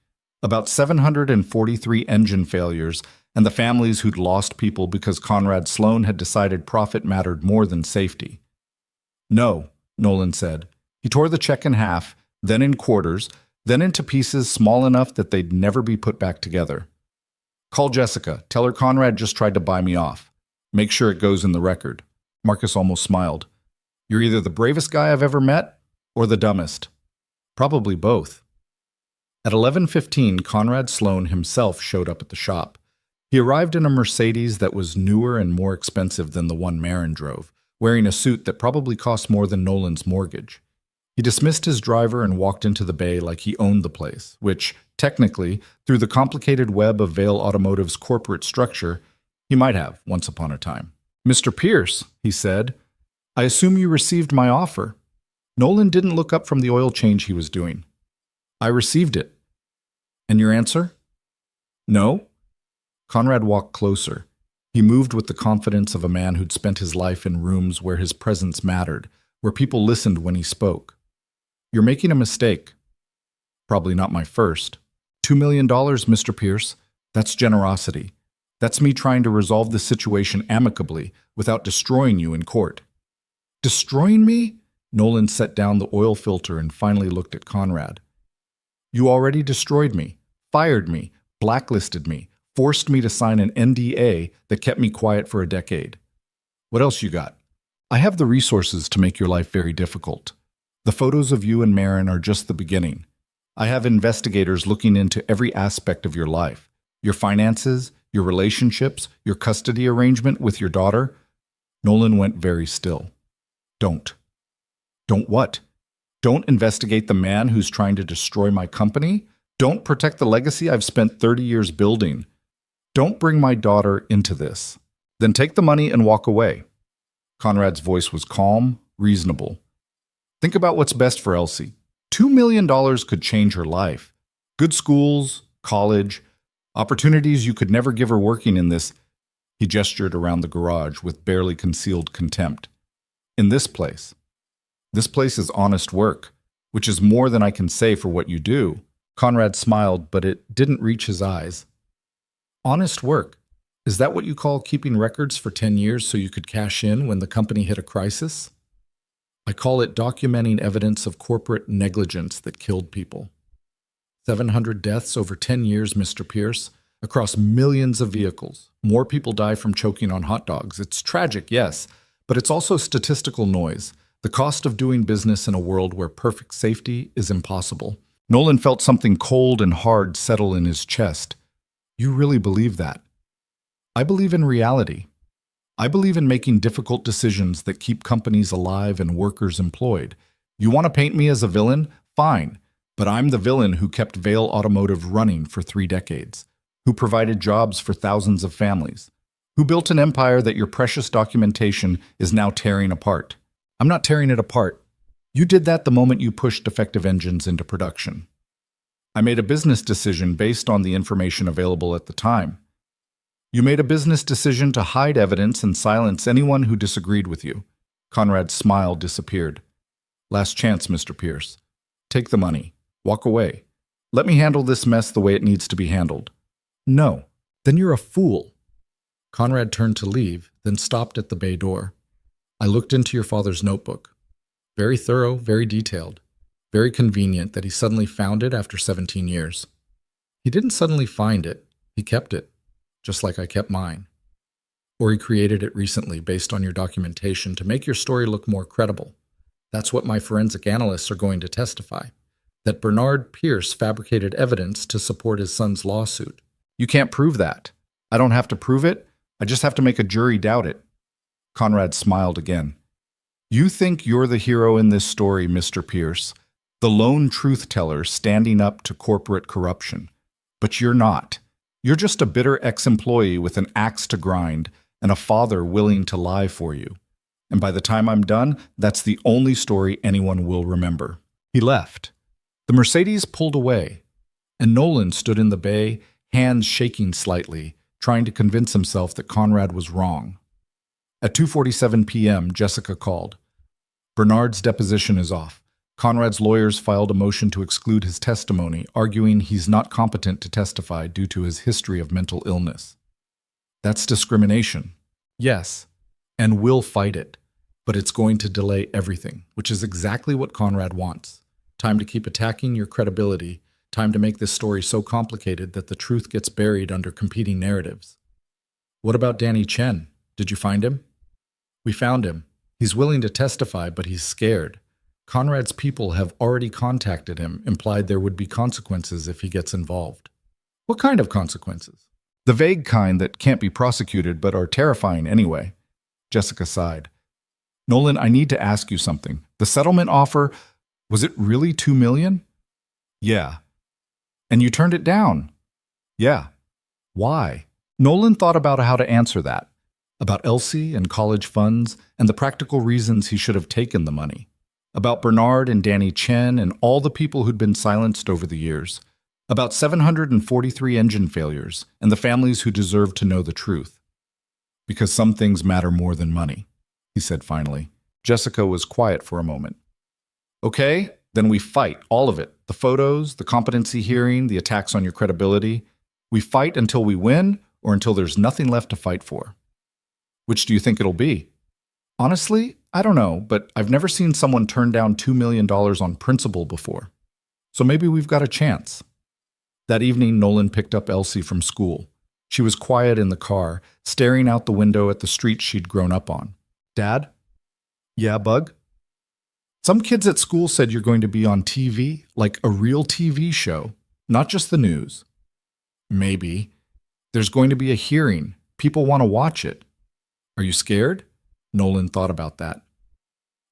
S1: about 743 engine failures and the families who'd lost people because Conrad Sloan had decided profit mattered more than safety. No, Nolan said. He tore the check in half, then in quarters, then into pieces small enough that they'd never be put back together. Call Jessica. Tell her Conrad just tried to buy me off. Make sure it goes in the record. Marcus almost smiled. You're either the bravest guy I've ever met or the dumbest. Probably both. At 11:15, Conrad Sloan himself showed up at the shop. He arrived in a Mercedes that was newer and more expensive than the one Marin drove, wearing a suit that probably cost more than Nolan's mortgage. He dismissed his driver and walked into the bay like he owned the place, which, technically, through the complicated web of Vale Automotive's corporate structure, he might have once upon a time. Mr. Pierce, he said, I assume you received my offer. Nolan didn't look up from the oil change he was doing. I received it. And your answer? No? Conrad walked closer. He moved with the confidence of a man who'd spent his life in rooms where his presence mattered, where people listened when he spoke. You're making a mistake. Probably not my first. $2 million, Mr. Pierce. That's generosity. That's me trying to resolve the situation amicably without destroying you in court. Destroying me? Nolan set down the oil filter and finally looked at Conrad. You already destroyed me, fired me, blacklisted me, forced me to sign an NDA that kept me quiet for a decade. What else you got? I have the resources to make your life very difficult. The photos of you and Marin are just the beginning. I have investigators looking into every aspect of your life, your finances, your relationships, your custody arrangement with your daughter. Nolan went very still. Don't. Don't what? Don't investigate the man who's trying to destroy my company. Don't protect the legacy I've spent 30 years building. Don't bring my daughter into this. Then take the money and walk away. Conrad's voice was calm, reasonable. Think about what's best for Elsie. $2 million could change her life. Good schools, college, opportunities you could never give her working in this. He gestured around the garage with barely concealed contempt. In this place. This place is honest work, which is more than I can say for what you do. Conrad smiled, but it didn't reach his eyes. Honest work. Is that what you call keeping records for 10 years so you could cash in when the company hit a crisis? I call it documenting evidence of corporate negligence that killed people. 700 deaths over 10 years, Mr. Pierce, across millions of vehicles. More people die from choking on hot dogs. It's tragic, yes, but it's also statistical noise. The cost of doing business in a world where perfect safety is impossible. Nolan felt something cold and hard settle in his chest. You really believe that? I believe in reality. I believe in making difficult decisions that keep companies alive and workers employed. You want to paint me as a villain? Fine. But I'm the villain who kept Vail Automotive running for 3 decades, who provided jobs for thousands of families, who built an empire that your precious documentation is now tearing apart. I'm not tearing it apart. You did that the moment you pushed defective engines into production. I made a business decision based on the information available at the time. You made a business decision to hide evidence and silence anyone who disagreed with you. Conrad's smile disappeared. Last chance, Mr. Pierce. Take the money. Walk away. Let me handle this mess the way it needs to be handled. No. Then you're a fool. Conrad turned to leave, then stopped at the bay door. I looked into your father's notebook. Very thorough, very detailed. Very convenient that he suddenly found it after 17 years. He didn't suddenly find it. He kept it. Just like I kept mine. Or he created it recently based on your documentation to make your story look more credible. That's what my forensic analysts are going to testify. That Bernard Pierce fabricated evidence to support his son's lawsuit. You can't prove that. I don't have to prove it. I just have to make a jury doubt it. Conrad smiled again. You think you're the hero in this story, Mr. Pierce, the lone truth teller standing up to corporate corruption. But you're not. You're just a bitter ex-employee with an axe to grind and a father willing to lie for you. And by the time I'm done, that's the only story anyone will remember. He left. The Mercedes pulled away, and Nolan stood in the bay, hands shaking slightly, trying to convince himself that Conrad was wrong. At 2:47 p.m., Jessica called. Bernard's deposition is off. Conrad's lawyers filed a motion to exclude his testimony, arguing he's not competent to testify due to his history of mental illness. That's discrimination. Yes, and we'll fight it. But it's going to delay everything, which is exactly what Conrad wants. Time to keep attacking your credibility. Time to make this story so complicated that the truth gets buried under competing narratives. What about Danny Chen? Did you find him? We found him. He's willing to testify, but he's scared. Conrad's people have already contacted him, implied there would be consequences if he gets involved. What kind of consequences? The vague kind that can't be prosecuted but are terrifying anyway. Jessica sighed. Nolan, I need to ask you something. The settlement offer, was it really $2 million? Yeah. And you turned it down? Yeah. Why? Nolan thought about how to answer that. About Elsie and college funds and the practical reasons he should have taken the money. About Bernard and Danny Chen and all the people who'd been silenced over the years. About 743 engine failures and the families who deserve to know the truth. Because some things matter more than money, he said finally. Jessica was quiet for a moment. Okay, then we fight, all of it. The photos, the competency hearing, the attacks on your credibility. We fight until we win or until there's nothing left to fight for. Which do you think it'll be? Honestly, I don't know, but I've never seen someone turn down $2 million on principle before. So maybe we've got a chance. That evening, Nolan picked up Elsie from school. She was quiet in the car, staring out the window at the street she'd grown up on. Dad? Yeah, Bug? Some kids at school said you're going to be on TV, like a real TV show, not just the news. Maybe. There's going to be a hearing. People want to watch it. Are you scared? Nolan thought about that.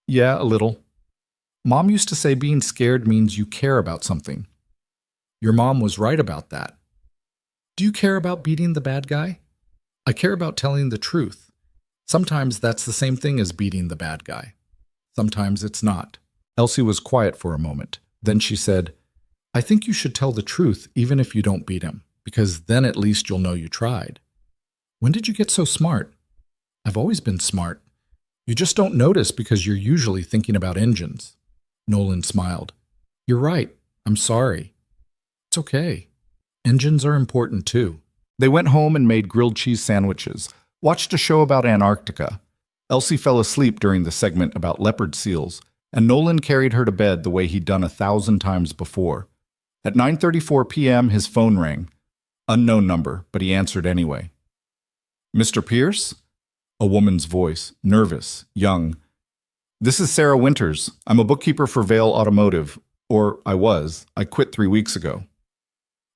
S1: Yeah, a little. Mom used to say being scared means you care about something. Your mom was right about that. Do you care about beating the bad guy? I care about telling the truth. Sometimes that's the same thing as beating the bad guy. Sometimes it's not. Elsie was quiet for a moment. Then she said, I think you should tell the truth even if you don't beat him, because then at least you'll know you tried. When did you get so smart? I've always been smart. You just don't notice because you're usually thinking about engines. Nolan smiled. You're right. I'm sorry. It's okay. Engines are important too. They went home and made grilled cheese sandwiches, watched a show about Antarctica. Elsie fell asleep during the segment about leopard seals, and Nolan carried her to bed the way he'd done 1,000 times before. At 9:34 p.m., his phone rang. Unknown number, but he answered anyway. "Mr. Pierce?" A woman's voice, nervous, young. "This is Sarah Winters. I'm a bookkeeper for Vail Automotive. Or I was. I quit 3 weeks ago."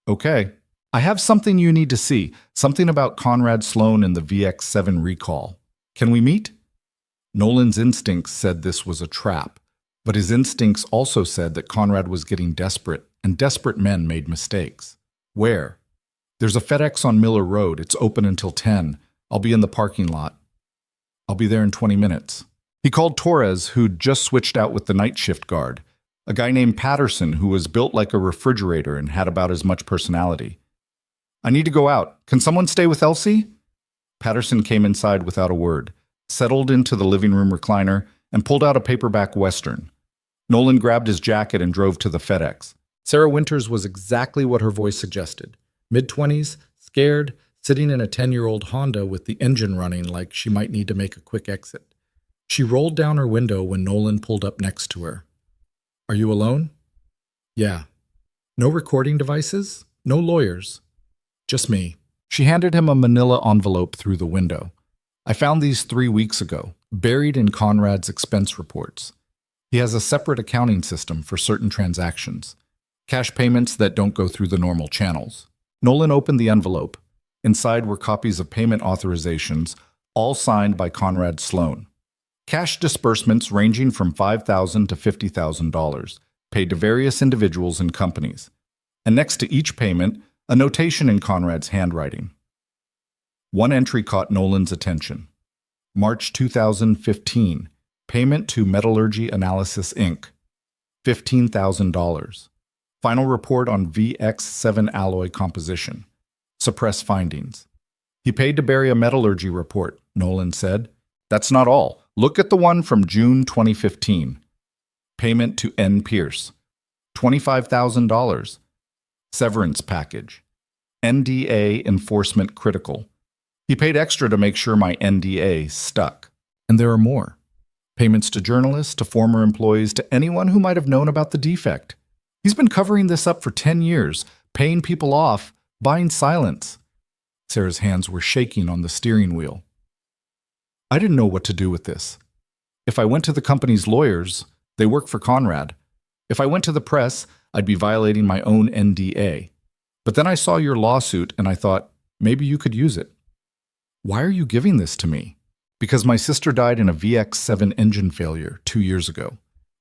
S1: "Okay. I have something you need to see. Something about Conrad Sloan and the VX7 recall. Can we meet?" Nolan's instincts said this was a trap, but his instincts also said that Conrad was getting desperate, and desperate men made mistakes. "Where?" "There's a FedEx on Miller Road. It's open until 10. I'll be in the parking lot." "I'll be there in 20 minutes. He called Torres, who'd just switched out with the night shift guard, a guy named Patterson who was built like a refrigerator and had about as much personality. "I need to go out. Can someone stay with Elsie?" Patterson came inside without a word, settled into the living room recliner, and pulled out a paperback Western. Nolan grabbed his jacket and drove to the FedEx. Sarah Winters was exactly what her voice suggested. Mid-20s, scared, sitting in a 10-year-old Honda with the engine running like she might need to make a quick exit. She rolled down her window when Nolan pulled up next to her. "Are you alone?" "Yeah." "No recording devices? No lawyers?" "Just me." She handed him a manila envelope through the window. "I found these 3 weeks ago, buried in Conrad's expense reports. He has a separate accounting system for certain transactions, cash payments that don't go through the normal channels." Nolan opened the envelope. Inside were copies of payment authorizations, all signed by Conrad Sloan. Cash disbursements ranging from $5,000 to $50,000, paid to various individuals and companies. And next to each payment, a notation in Conrad's handwriting. One entry caught Nolan's attention. March 2015, payment to Metallurgy Analysis, Inc., $15,000. Final report on VX7 alloy composition. Suppress findings. "He paid to bury a metallurgy report," Nolan said. "That's not all. Look at the one from June 2015. Payment to N. Pierce. $25,000. Severance package. NDA enforcement critical. He paid extra to make sure my NDA stuck." And there are more. Payments to journalists, to former employees, to anyone who might have known about the defect. He's been covering this up for 10 years, paying people off, buying silence. Sarah's hands were shaking on the steering wheel. "I didn't know what to do with this. If I went to the company's lawyers, they work for Conrad. If I went to the press, I'd be violating my own NDA. But then I saw your lawsuit and I thought, maybe you could use it." "Why are you giving this to me?" "Because my sister died in a VX7 engine failure 2 years ago.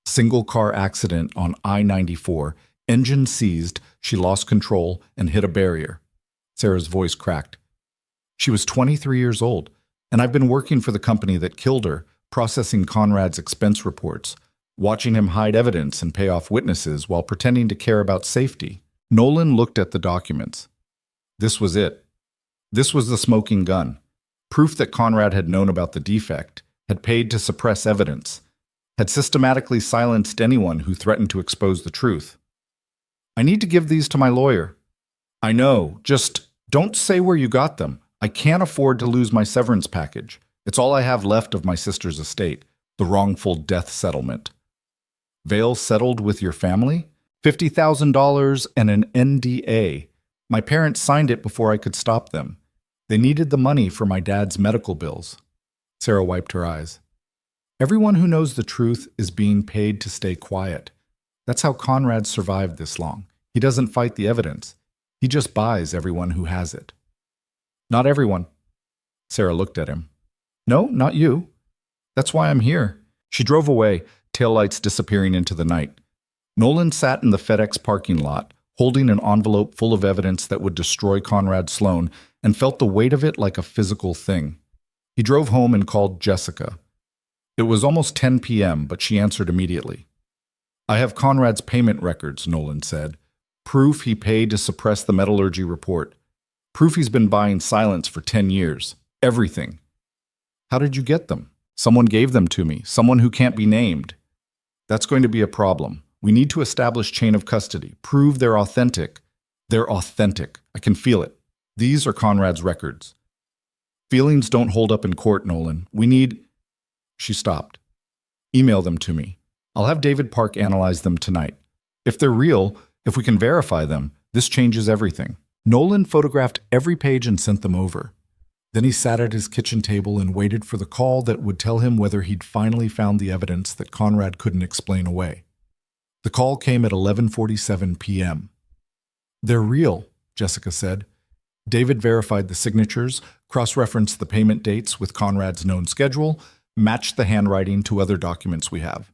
S1: Single car accident on I-94, engine seized, she lost control and hit a barrier." Sarah's voice cracked. "She was 23 years old, and I've been working for the company that killed her, processing Conrad's expense reports, watching him hide evidence and pay off witnesses while pretending to care about safety." Nolan looked at the documents. This was it. This was the smoking gun. Proof that Conrad had known about the defect, had paid to suppress evidence, had systematically silenced anyone who threatened to expose the truth. "I need to give these to my lawyer." "I know, just don't say where you got them. I can't afford to lose my severance package. It's all I have left of my sister's estate, the wrongful death settlement." "Vail settled with your family?" $50,000 and an NDA. My parents signed it before I could stop them. They needed the money for my dad's medical bills. Sarah wiped her eyes. "Everyone who knows the truth is being paid to stay quiet. That's how Conrad survived this long. He doesn't fight the evidence. He just buys everyone who has it." "Not everyone." Sarah looked at him. "No, not you. That's why I'm here." She drove away, taillights disappearing into the night. Nolan sat in the FedEx parking lot, holding an envelope full of evidence that would destroy Conrad Sloan, and felt the weight of it like a physical thing. He drove home and called Jessica. It was almost 10 p.m., but she answered immediately. "I have Conrad's payment records," Nolan said. "Proof he paid to suppress the metallurgy report. Proof he's been buying silence for 10 years. Everything." "How did you get them?" "Someone gave them to me. Someone who can't be named." "That's going to be a problem. We need to establish chain of custody. Prove they're authentic." "They're authentic. I can feel it." These are Conrad's records. Feelings don't hold up in court, Nolan. We need... She stopped. Email them to me. I'll have David Park analyze them tonight. If they're real, if we can verify them, this changes everything. Nolan photographed every page and sent them over. Then he sat at his kitchen table and waited for the call that would tell him whether he'd finally found the evidence that Conrad couldn't explain away. The call came at 11:47 p.m. They're real, Jessica said. David verified the signatures, cross-referenced the payment dates with Conrad's known schedule, matched the handwriting to other documents we have.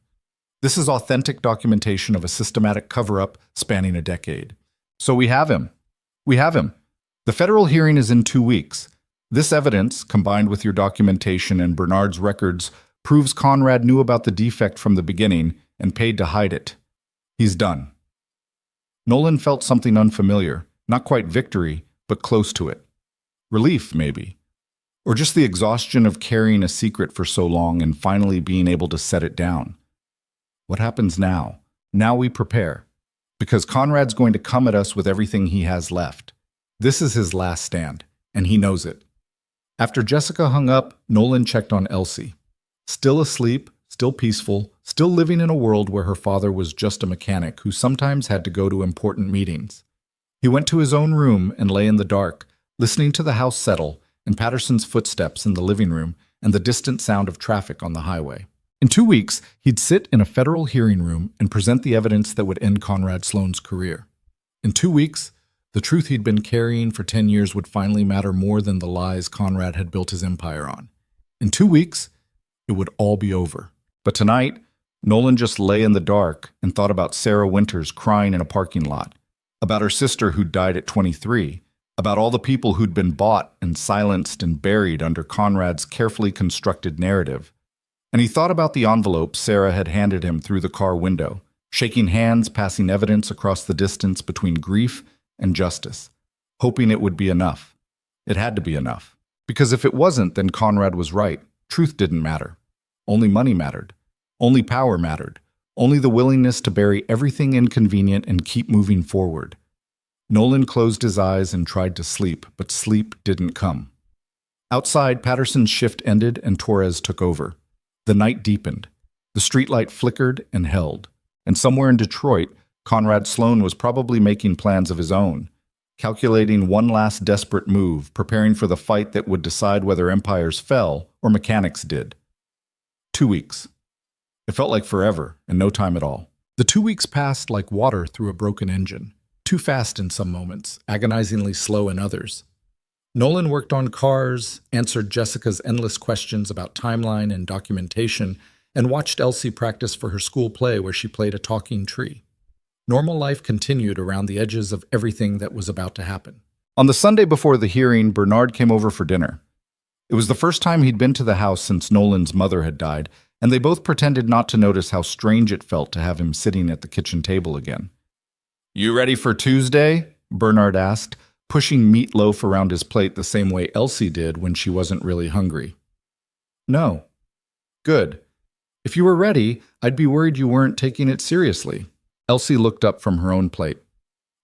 S1: This is authentic documentation of a systematic cover-up spanning a decade. So we have him. We have him. The federal hearing is in 2 weeks. This evidence, combined with your documentation and Bernard's records, proves Conrad knew about the defect from the beginning and paid to hide it. He's done. Nolan felt something unfamiliar, not quite victory, but close to it. Relief, maybe. Or just the exhaustion of carrying a secret for so long and finally being able to set it down. What happens now? Now we prepare. Because Conrad's going to come at us with everything he has left. This is his last stand, and he knows it. After Jessica hung up, Nolan checked on Elsie. Still asleep, still peaceful, still living in a world where her father was just a mechanic who sometimes had to go to important meetings. He went to his own room and lay in the dark, listening to the house settle and Patterson's footsteps in the living room and the distant sound of traffic on the highway. In 2 weeks, he'd sit in a federal hearing room and present the evidence that would end Conrad Sloan's career. In 2 weeks, the truth he'd been carrying for 10 years would finally matter more than the lies Conrad had built his empire on. In 2 weeks, it would all be over. But tonight, Nolan just lay in the dark and thought about Sarah Winters crying in a parking lot, about her sister who'd died at 23, about all the people who'd been bought and silenced and buried under Conrad's carefully constructed narrative. And he thought about the envelope Sarah had handed him through the car window, shaking hands, passing evidence across the distance between grief and justice, hoping it would be enough. It had to be enough. Because if it wasn't, then Conrad was right. Truth didn't matter. Only money mattered. Only power mattered. Only the willingness to bury everything inconvenient and keep moving forward. Nolan closed his eyes and tried to sleep, but sleep didn't come. Outside, Patterson's shift ended and Torres took over. The night deepened. The streetlight flickered and held. And somewhere in Detroit, Conrad Sloan was probably making plans of his own, calculating one last desperate move, preparing for the fight that would decide whether empires fell or mechanics did. 2 weeks. It felt like forever and no time at all. The 2 weeks passed like water through a broken engine. Too fast in some moments, agonizingly slow in others. Nolan worked on cars, answered Jessica's endless questions about timeline and documentation, and watched Elsie practice for her school play where she played a talking tree. Normal life continued around the edges of everything that was about to happen. On the Sunday before the hearing, Bernard came over for dinner. It was the first time he'd been to the house since Nolan's mother had died, and they both pretended not to notice how strange it felt to have him sitting at the kitchen table again. "You ready for Tuesday?" Bernard asked, pushing meatloaf around his plate the same way Elsie did when she wasn't really hungry. "No." "Good. If you were ready, I'd be worried you weren't taking it seriously." Elsie looked up from her own plate.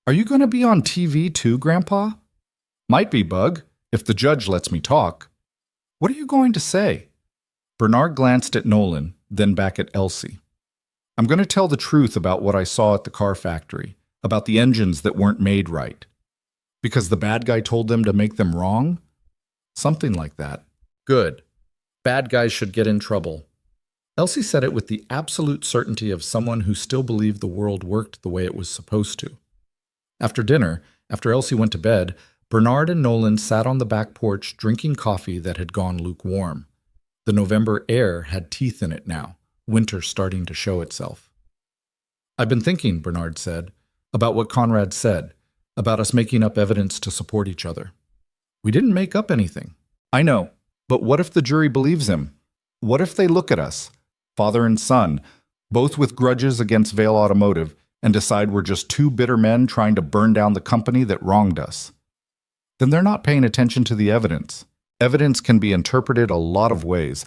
S1: "Are you going to be on TV too, Grandpa?" "Might be, Bug, if the judge lets me talk." "What are you going to say?" Bernard glanced at Nolan, then back at Elsie. "I'm going to tell the truth about what I saw at the car factory, about the engines that weren't made right. Because the bad guy told them to make them wrong? Something like that." "Good. Bad guys should get in trouble." Elsie said it with the absolute certainty of someone who still believed the world worked the way it was supposed to. After dinner, after Elsie went to bed, Bernard and Nolan sat on the back porch drinking coffee that had gone lukewarm. The November air had teeth in it now, winter starting to show itself. "I've been thinking," Bernard said, "about what Conrad said, about us making up evidence to support each other. We didn't make up anything." "I know, but what if the jury believes him? What if they look at us, father and son, both with grudges against Vail Automotive, and decide we're just two bitter men trying to burn down the company that wronged us? Then they're not paying attention to the evidence. Evidence can be interpreted a lot of ways.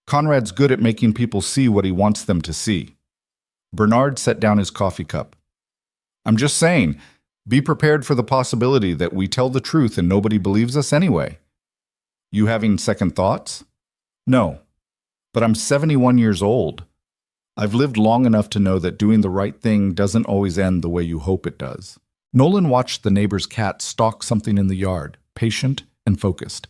S1: Conrad's good at making people see what he wants them to see." Bernard set down his coffee cup. "I'm just saying, Be prepared for the possibility that we tell the truth and nobody believes us anyway. You having second thoughts? No, but I'm 71 years old. I've lived long enough to know that doing the right thing doesn't always end the way you hope it does. Nolan watched the neighbor's cat stalk something in the yard, patient and focused.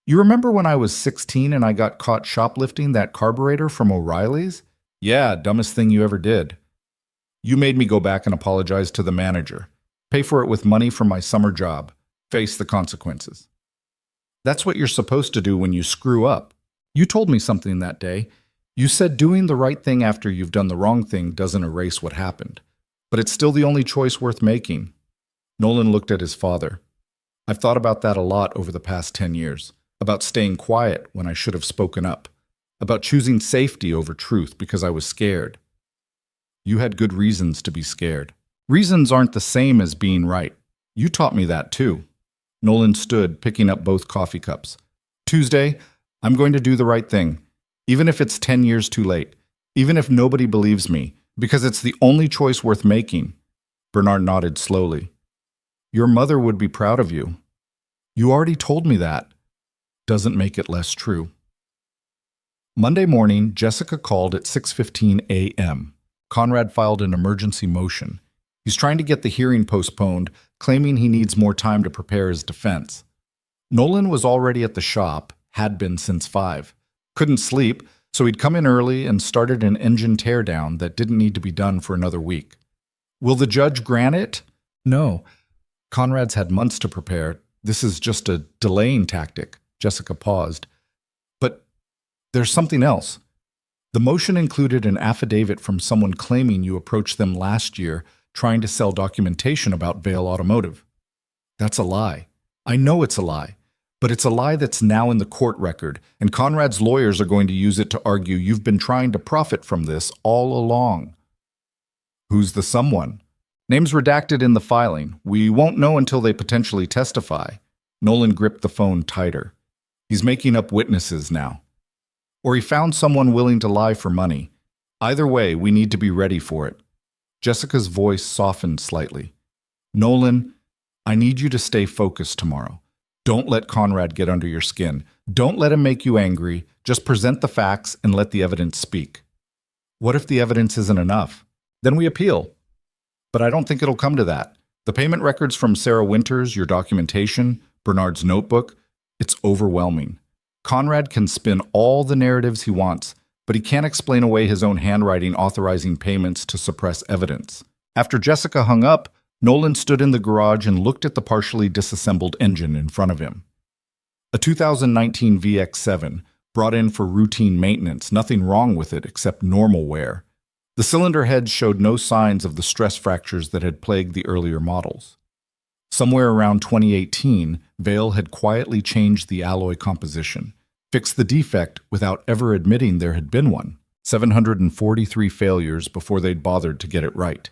S1: You remember when I was 16 and I got caught shoplifting that carburetor from O'Reilly's? Yeah, dumbest thing you ever did. You made me go back and apologize to the manager, pay for it with money from my summer job, face the consequences. That's what you're supposed to do when you screw up. You told me something that day. You said doing the right thing after you've done the wrong thing doesn't erase what happened, but it's still the only choice worth making. Nolan looked at his father. I've thought about that a lot over the past 10 years, about staying quiet when I should have spoken up, about choosing safety over truth because I was scared. You had good reasons to be scared. Reasons aren't the same as being right. You taught me that too. Nolan stood, picking up both coffee cups. Tuesday, I'm going to do the right thing, even if it's 10 years too late, even if nobody believes me, because it's the only choice worth making. Bernard nodded slowly. Your mother would be proud of you. You already told me that. Doesn't make it less true. Monday morning, Jessica called at 6:15 a.m. Conrad filed an emergency motion. He's trying to get the hearing postponed, claiming he needs more time to prepare his defense. Nolan was already at the shop, had been since 5. Couldn't sleep, so he'd come in early and started an engine teardown that didn't need to be done for another week. Will the judge grant it? No. Conrad's had months to prepare. This is just a delaying tactic. Jessica paused. But there's something else. The motion included an affidavit from someone claiming you approached them last year trying to sell documentation about Vail Automotive. That's a lie. I know it's a lie. But it's a lie that's now in the court record, and Conrad's lawyers are going to use it to argue you've been trying to profit from this all along. Who's the someone? Name's redacted in the filing. We won't know until they potentially testify. Nolan gripped the phone tighter. He's making up witnesses now. Or he found someone willing to lie for money. Either way, we need to be ready for it. Jessica's voice softened slightly. Nolan, I need you to stay focused tomorrow. Don't let Conrad get under your skin. Don't let him make you angry. Just present the facts and let the evidence speak. What if the evidence isn't enough? Then we appeal. But I don't think it'll come to that. The payment records from Sarah Winters, your documentation, Bernard's notebook, it's overwhelming. Conrad can spin all the narratives he wants, but he can't explain away his own handwriting authorizing payments to suppress evidence. After Jessica hung up, Nolan stood in the garage and looked at the partially disassembled engine in front of him. A 2019 VX7, brought in for routine maintenance, nothing wrong with it except normal wear. The cylinder heads showed no signs of the stress fractures that had plagued the earlier models. Somewhere around 2018, Vail had quietly changed the alloy composition, fixed the defect without ever admitting there had been one. 743 failures before they'd bothered to get it right.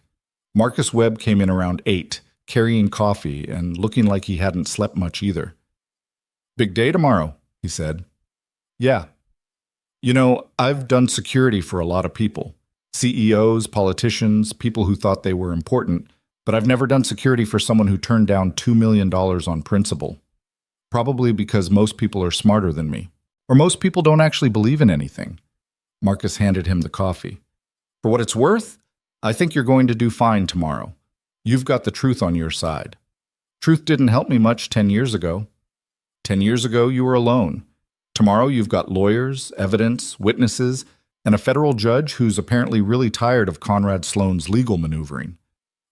S1: Marcus Webb came in around 8, carrying coffee and looking like he hadn't slept much either. Big day tomorrow, he said. Yeah. You know, I've done security for a lot of people. CEOs, politicians, people who thought they were important, but I've never done security for someone who turned down $2 million on principle. Probably because most people are smarter than me. Or most people don't actually believe in anything. Marcus handed him the coffee. For what it's worth, I think you're going to do fine tomorrow. You've got the truth on your side. Truth didn't help me much 10 years ago. 10 years ago, you were alone. Tomorrow, you've got lawyers, evidence, witnesses, and a federal judge who's apparently really tired of Conrad Sloan's legal maneuvering.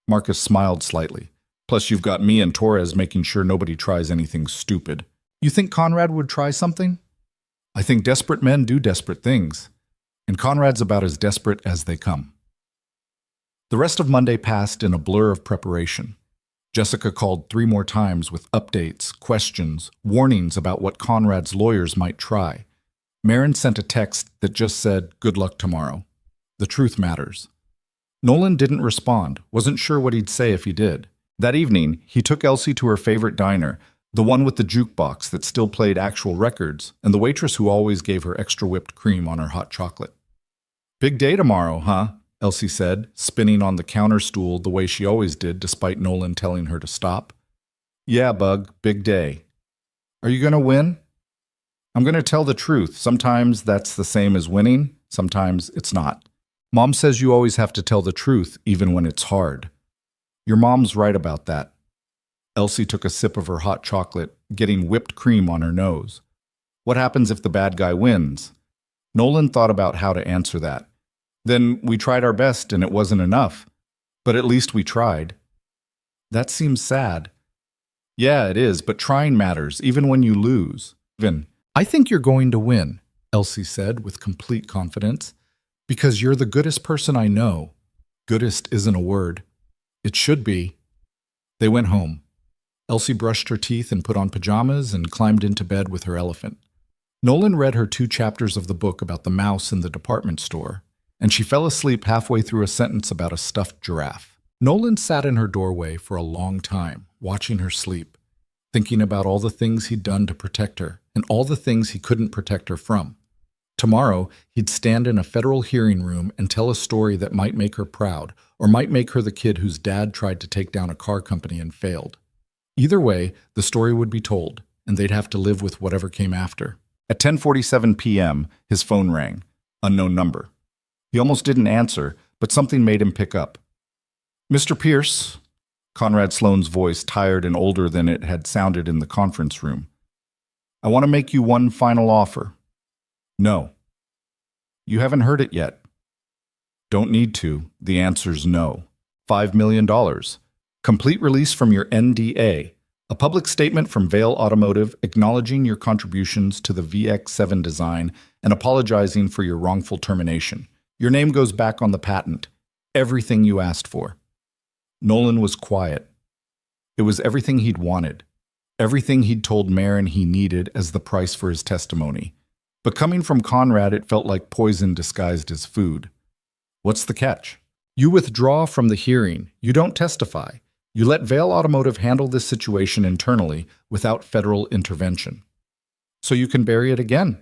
S1: Marcus smiled slightly. Plus, you've got me and Torres making sure nobody tries anything stupid. You think Conrad would try something? I think desperate men do desperate things. And Conrad's about as desperate as they come. The rest of Monday passed in a blur of preparation. Jessica called 3 more times with updates, questions, warnings about what Conrad's lawyers might try. Marin sent a text that just said, "Good luck tomorrow. The truth matters." Nolan didn't respond, wasn't sure what he'd say if he did. That evening, he took Elsie to her favorite diner, the one with the jukebox that still played actual records, and the waitress who always gave her extra whipped cream on her hot chocolate. Big day tomorrow, huh? Elsie said, spinning on the counter stool the way she always did despite Nolan telling her to stop. Yeah, Bug, big day. Are you going to win? I'm going to tell the truth. Sometimes that's the same as winning, sometimes it's not. Mom says you always have to tell the truth, even when it's hard. Your mom's right about that. Elsie took a sip of her hot chocolate, getting whipped cream on her nose. What happens if the bad guy wins? Nolan thought about how to answer that. Then we tried our best and it wasn't enough. But at least we tried. That seems sad. Yeah, it is, but trying matters, even when you lose. I think you're going to win, Elsie said with complete confidence, because you're the goodest person I know. Goodest isn't a word. It should be. They went home. Elsie brushed her teeth and put on pajamas and climbed into bed with her elephant. Nolan read her 2 chapters of the book about the mouse in the department store, and she fell asleep halfway through a sentence about a stuffed giraffe. Nolan sat in her doorway for a long time, watching her sleep, thinking about all the things he'd done to protect her and all the things he couldn't protect her from. Tomorrow, he'd stand in a federal hearing room and tell a story that might make her proud or might make her the kid whose dad tried to take down a car company and failed. Either way, the story would be told, and they'd have to live with whatever came after. At 10:47 p.m., his phone rang. Unknown number. He almost didn't answer, but something made him pick up. Mr. Pierce, Conrad Sloane's voice tired and older than it had sounded in the conference room. I want to make you one final offer. No. You haven't heard it yet. Don't need to. The answer's no. $5 million. Complete release from your NDA. A public statement from Vail Automotive acknowledging your contributions to the VX7 design and apologizing for your wrongful termination. Your name goes back on the patent. Everything you asked for. Nolan was quiet. It was everything he'd wanted. Everything he'd told Marin he needed as the price for his testimony. But coming from Conrad, it felt like poison disguised as food. What's the catch? You withdraw from the hearing. You don't testify. You let Vail Automotive handle this situation internally without federal intervention. So you can bury it again.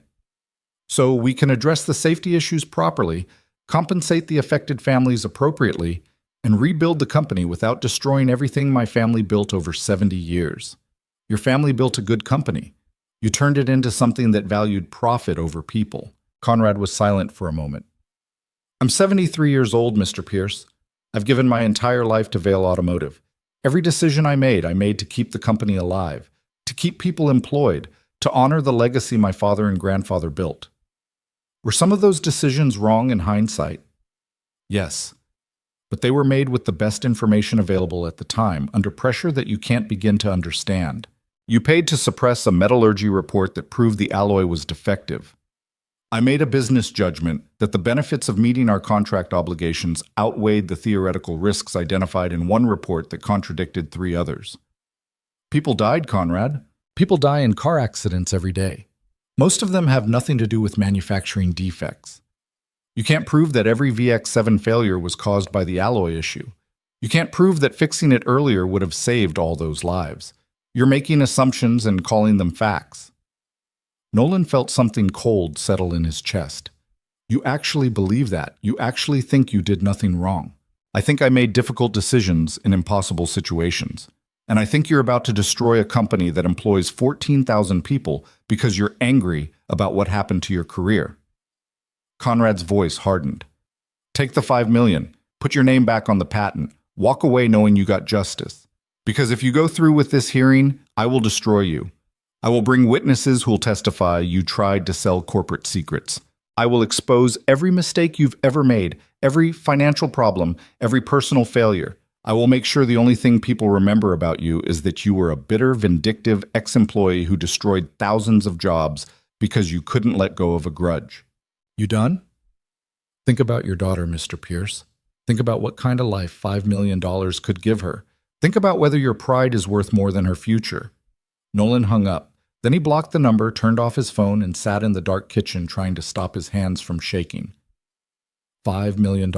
S1: So we can address the safety issues properly, compensate the affected families appropriately, and rebuild the company without destroying everything my family built over 70 years. Your family built a good company. You turned it into something that valued profit over people. Conrad was silent for a moment. I'm 73 years old, Mr. Pierce. I've given my entire life to Vail Automotive. Every decision I made to keep the company alive, to keep people employed, to honor the legacy my father and grandfather built. Were some of those decisions wrong in hindsight? Yes. But they were made with the best information available at the time, under pressure that you can't begin to understand. You paid to suppress a metallurgy report that proved the alloy was defective. I made a business judgment that the benefits of meeting our contract obligations outweighed the theoretical risks identified in one report that contradicted 3 others. People died, Conrad. People die in car accidents every day. Most of them have nothing to do with manufacturing defects. You can't prove that every VX7 failure was caused by the alloy issue. You can't prove that fixing it earlier would have saved all those lives. You're making assumptions and calling them facts. Nolan felt something cold settle in his chest. You actually believe that. You actually think you did nothing wrong. I think I made difficult decisions in impossible situations. And I think you're about to destroy a company that employs 14,000 people because you're angry about what happened to your career. Conrad's voice hardened. Take the $5 million. Put your name back on the patent. Walk away knowing you got justice. Because if you go through with this hearing, I will destroy you. I will bring witnesses who will testify you tried to sell corporate secrets. I will expose every mistake you've ever made, every financial problem, every personal failure. I will make sure the only thing people remember about you is that you were a bitter, vindictive ex-employee who destroyed thousands of jobs because you couldn't let go of a grudge. You done? Think about your daughter, Mr. Pierce. Think about what kind of life $5 million could give her. Think about whether your pride is worth more than her future. Nolan hung up. Then he blocked the number, turned off his phone, and sat in the dark kitchen trying to stop his hands from shaking. $5 million.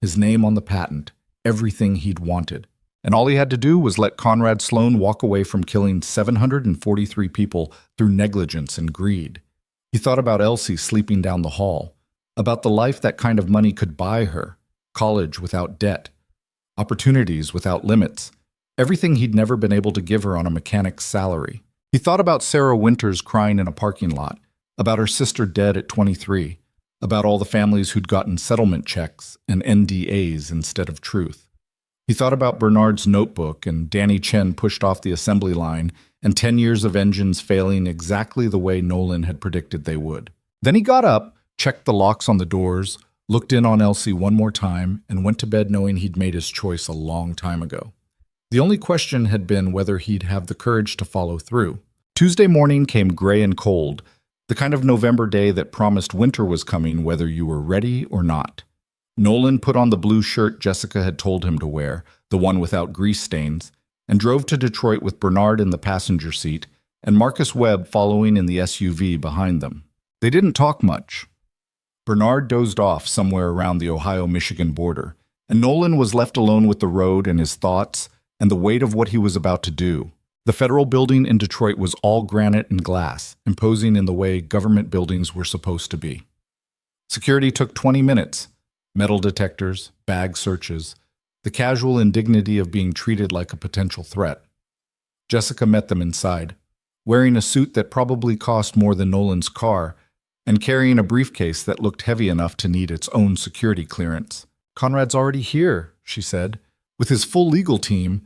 S1: His name on the patent. Everything he'd wanted. And all he had to do was let Conrad Sloane walk away from killing 743 people through negligence and greed. He thought about Elsie sleeping down the hall, about the life that kind of money could buy her, college without debt, opportunities without limits, everything he'd never been able to give her on a mechanic's salary. He thought about Sarah Winters crying in a parking lot, about her sister dead at 23, about all the families who'd gotten settlement checks and NDAs instead of truth. He thought about Bernard's notebook and Danny Chen pushed off the assembly line and 10 years of engines failing exactly the way Nolan had predicted they would. Then he got up, checked the locks on the doors, looked in on Elsie one more time, and went to bed knowing he'd made his choice a long time ago. The only question had been whether he'd have the courage to follow through. Tuesday morning came gray and cold, the kind of November day that promised winter was coming whether you were ready or not. Nolan put on the blue shirt Jessica had told him to wear, the one without grease stains, and drove to Detroit with Bernard in the passenger seat and Marcus Webb following in the SUV behind them. They didn't talk much. Bernard dozed off somewhere around the Ohio-Michigan border, and Nolan was left alone with the road and his thoughts and the weight of what he was about to do. The federal building in Detroit was all granite and glass, imposing in the way government buildings were supposed to be. Security took 20 minutes. Metal detectors, bag searches, the casual indignity of being treated like a potential threat. Jessica met them inside, wearing a suit that probably cost more than Nolan's car, and carrying a briefcase that looked heavy enough to need its own security clearance. "Conrad's already here," she said, "with his full legal team,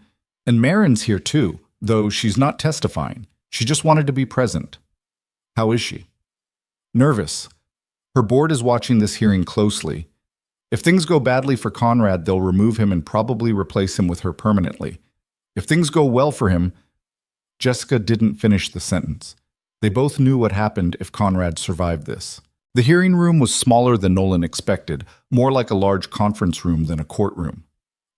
S1: and Marin's here too, though she's not testifying. She just wanted to be present." "How is she?" "Nervous. Her board is watching this hearing closely. If things go badly for Conrad, they'll remove him and probably replace him with her permanently. If things go well for him..." Jessica didn't finish the sentence. They both knew what happened if Conrad survived this. The hearing room was smaller than Nolan expected, more like a large conference room than a courtroom.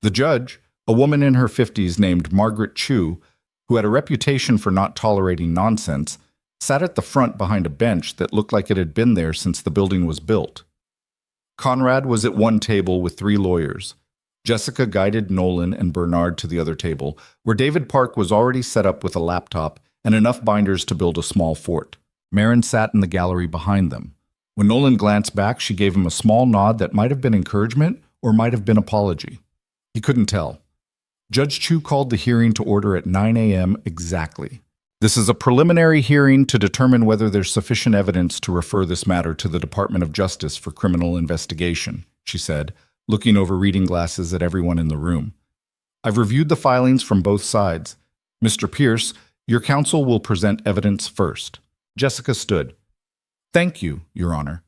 S1: The judge, a woman in her 50s named Margaret Chu, who had a reputation for not tolerating nonsense, sat at the front behind a bench that looked like it had been there since the building was built. Conrad was at one table with 3 lawyers. Jessica guided Nolan and Bernard to the other table, where David Park was already set up with a laptop and enough binders to build a small fort. Marin sat in the gallery behind them. When Nolan glanced back, she gave him a small nod that might have been encouragement or might have been apology. He couldn't tell. Judge Chu called the hearing to order at 9 a.m. exactly. "This is a preliminary hearing to determine whether there's sufficient evidence to refer this matter to the Department of Justice for criminal investigation," she said, looking over reading glasses at everyone in the room. "I've reviewed the filings from both sides. Mr. Pierce, your counsel will present evidence first." Jessica stood. "Thank you, Your Honor.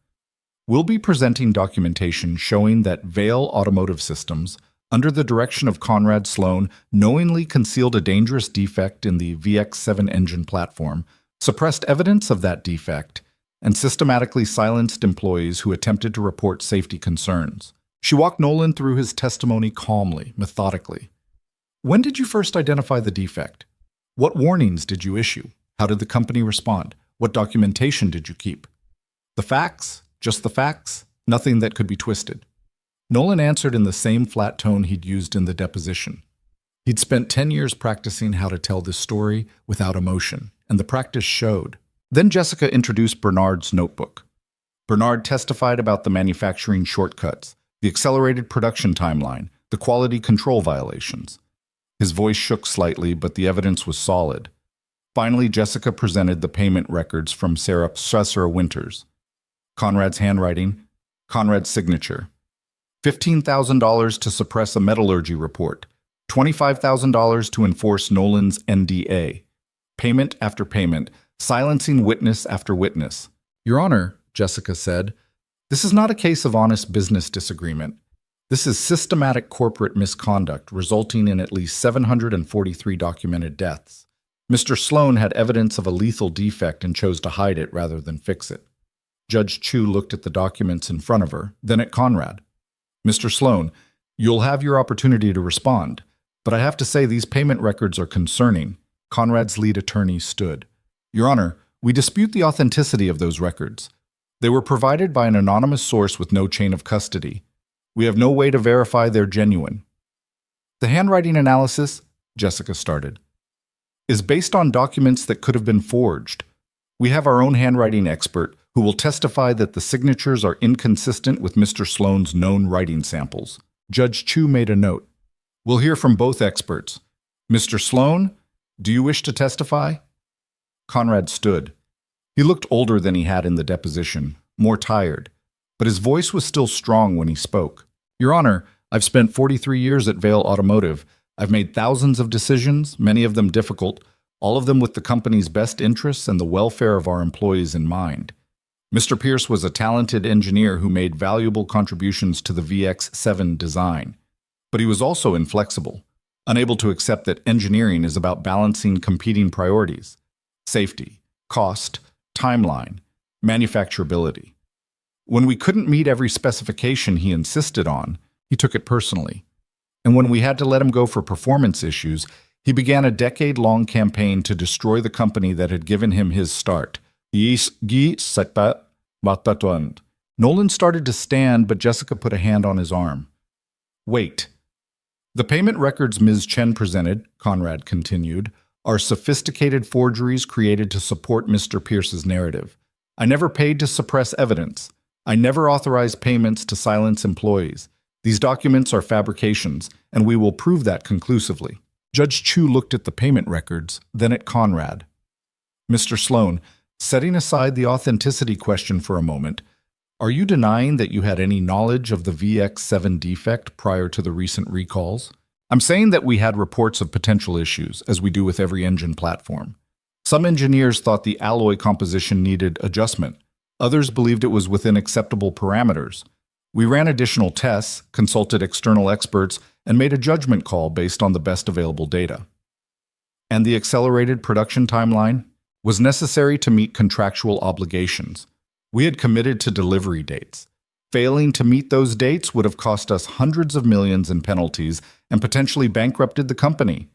S1: We'll be presenting documentation showing that Vale Automotive Systems, under the direction of Conrad Sloan, knowingly concealed a dangerous defect in the VX7 engine platform, suppressed evidence of that defect, and systematically silenced employees who attempted to report safety concerns." She walked Nolan through his testimony calmly, methodically. "When did you first identify the defect? What warnings did you issue? How did the company respond? What documentation did you keep?" "The facts, just the facts, nothing that could be twisted." Nolan answered in the same flat tone he'd used in the deposition. He'd spent 10 years practicing how to tell this story without emotion, and the practice showed. Then Jessica introduced Bernard's notebook. Bernard testified about the manufacturing shortcuts, the accelerated production timeline, the quality control violations. His voice shook slightly, but the evidence was solid. Finally, Jessica presented the payment records from Sarah Winters. Conrad's handwriting, Conrad's signature. $15,000 to suppress a metallurgy report, $25,000 to enforce Nolan's NDA. Payment after payment, silencing witness after witness. "Your Honor," Jessica said, "this is not a case of honest business disagreement. This is systematic corporate misconduct resulting in at least 743 documented deaths. Mr. Sloan had evidence of a lethal defect and chose to hide it rather than fix it." Judge Chu looked at the documents in front of her, then at Conrad. "Mr. Sloan, you'll have your opportunity to respond, but I have to say these payment records are concerning." Conrad's lead attorney stood. "Your Honor, we dispute the authenticity of those records. They were provided by an anonymous source with no chain of custody. We have no way to verify they're genuine." "The handwriting analysis," Jessica started, "is based on documents that could have been forged. We have our own handwriting expert who will testify that the signatures are inconsistent with Mr. Sloan's known writing samples." Judge Chu made a note. We'll hear from both experts. Mr. Sloan, do you wish to testify? Conrad stood. He looked older than he had in the deposition, more tired, but his voice was still strong when he spoke. Your Honor, I've spent 43 years at Vale Automotive. I've made thousands of decisions, many of them difficult, all of them with the company's best interests and the welfare of our employees in mind. Mr. Pierce was a talented engineer who made valuable contributions to the VX7 design. But he was also inflexible, unable to accept that engineering is about balancing competing priorities: safety, cost, timeline, manufacturability. When we couldn't meet every specification he insisted on, he took it personally. And when we had to let him go for performance issues, he began a decade-long campaign to destroy the company that had given him his start. Nolan started to stand, but Jessica put a hand on his arm. Wait. The payment records Ms. Chen presented, Conrad continued, are sophisticated forgeries created to support Mr. Pierce's narrative. I never paid to suppress evidence. I never authorized payments to silence employees. These documents are fabrications, and we will prove that conclusively. Judge Chu looked at the payment records, then at Conrad. Mr. Sloan, setting aside the authenticity question for a moment, are you denying that you had any knowledge of the VX7 defect prior to the recent recalls? I'm saying that we had reports of potential issues, as we do with every engine platform. Some engineers thought the alloy composition needed adjustment. Others believed it was within acceptable parameters. We ran additional tests, consulted external experts, and made a judgment call based on the best available data. And the accelerated production timeline was necessary to meet contractual obligations. We had committed to delivery dates. Failing to meet those dates would have cost us hundreds of millions in penalties and potentially bankrupted the company.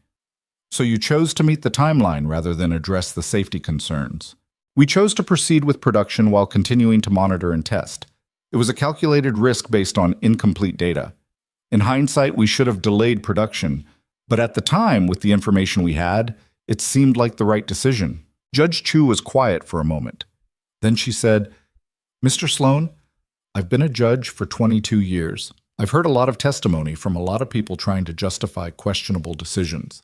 S1: So you chose to meet the timeline rather than address the safety concerns. We chose to proceed with production while continuing to monitor and test. It was a calculated risk based on incomplete data. In hindsight, we should have delayed production, but at the time, with the information we had, it seemed like the right decision. Judge Chu was quiet for a moment. Then she said, Mr. Sloan, I've been a judge for 22 years. I've heard a lot of testimony from a lot of people trying to justify questionable decisions.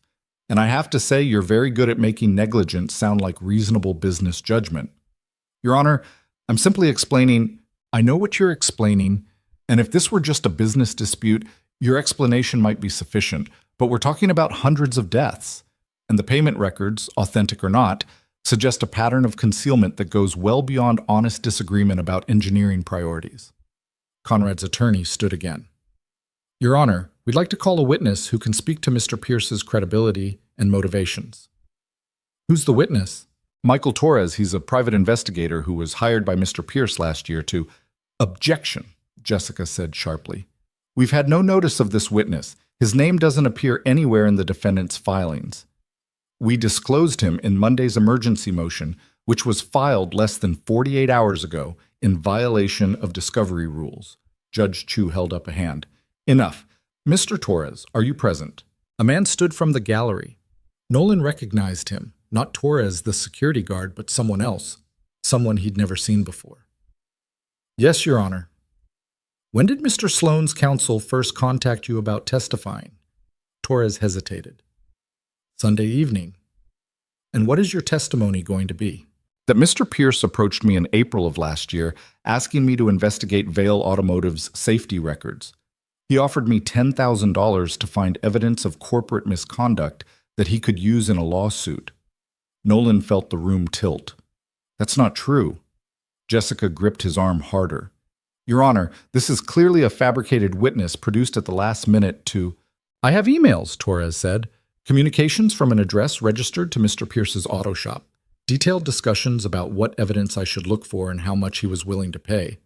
S1: And I have to say you're very good at making negligence sound like reasonable business judgment. Your Honor, I'm simply explaining, I know what you're explaining, and if this were just a business dispute, your explanation might be sufficient, but we're talking about hundreds of deaths, and the payment records, authentic or not, suggest a pattern of concealment that goes well beyond honest disagreement about engineering priorities. Conrad's attorney stood again. Your Honor, we'd like to call a witness who can speak to Mr. Pierce's credibility and motivations. Who's the witness? Michael Torres. He's a private investigator who was hired by Mr. Pierce last year to— Objection, Jessica said sharply. We've had no notice of this witness. His name doesn't appear anywhere in the defendant's filings. We disclosed him in Monday's emergency motion, which was filed less than 48 hours ago in violation of discovery rules. Judge Chu held up a hand. Enough. Mr. Torres, are you present? A man stood from the gallery. Nolan recognized him, not Torres, the security guard, but someone else, someone he'd never seen before. Yes, Your Honor. When did Mr. Sloan's counsel first contact you about testifying? Torres hesitated. Sunday evening. And what is your testimony going to be? That Mr. Pierce approached me in April of last year, asking me to investigate Vale Automotive's safety records. He offered me $10,000 to find evidence of corporate misconduct that he could use in a lawsuit. Nolan felt the room tilt. That's not true. Jessica gripped his arm harder. Your Honor, this is clearly a fabricated witness produced at the last minute to— I have emails, Torres said. Communications from an address registered to Mr. Pierce's auto shop. Detailed discussions about what evidence I should look for and how much he was willing to pay.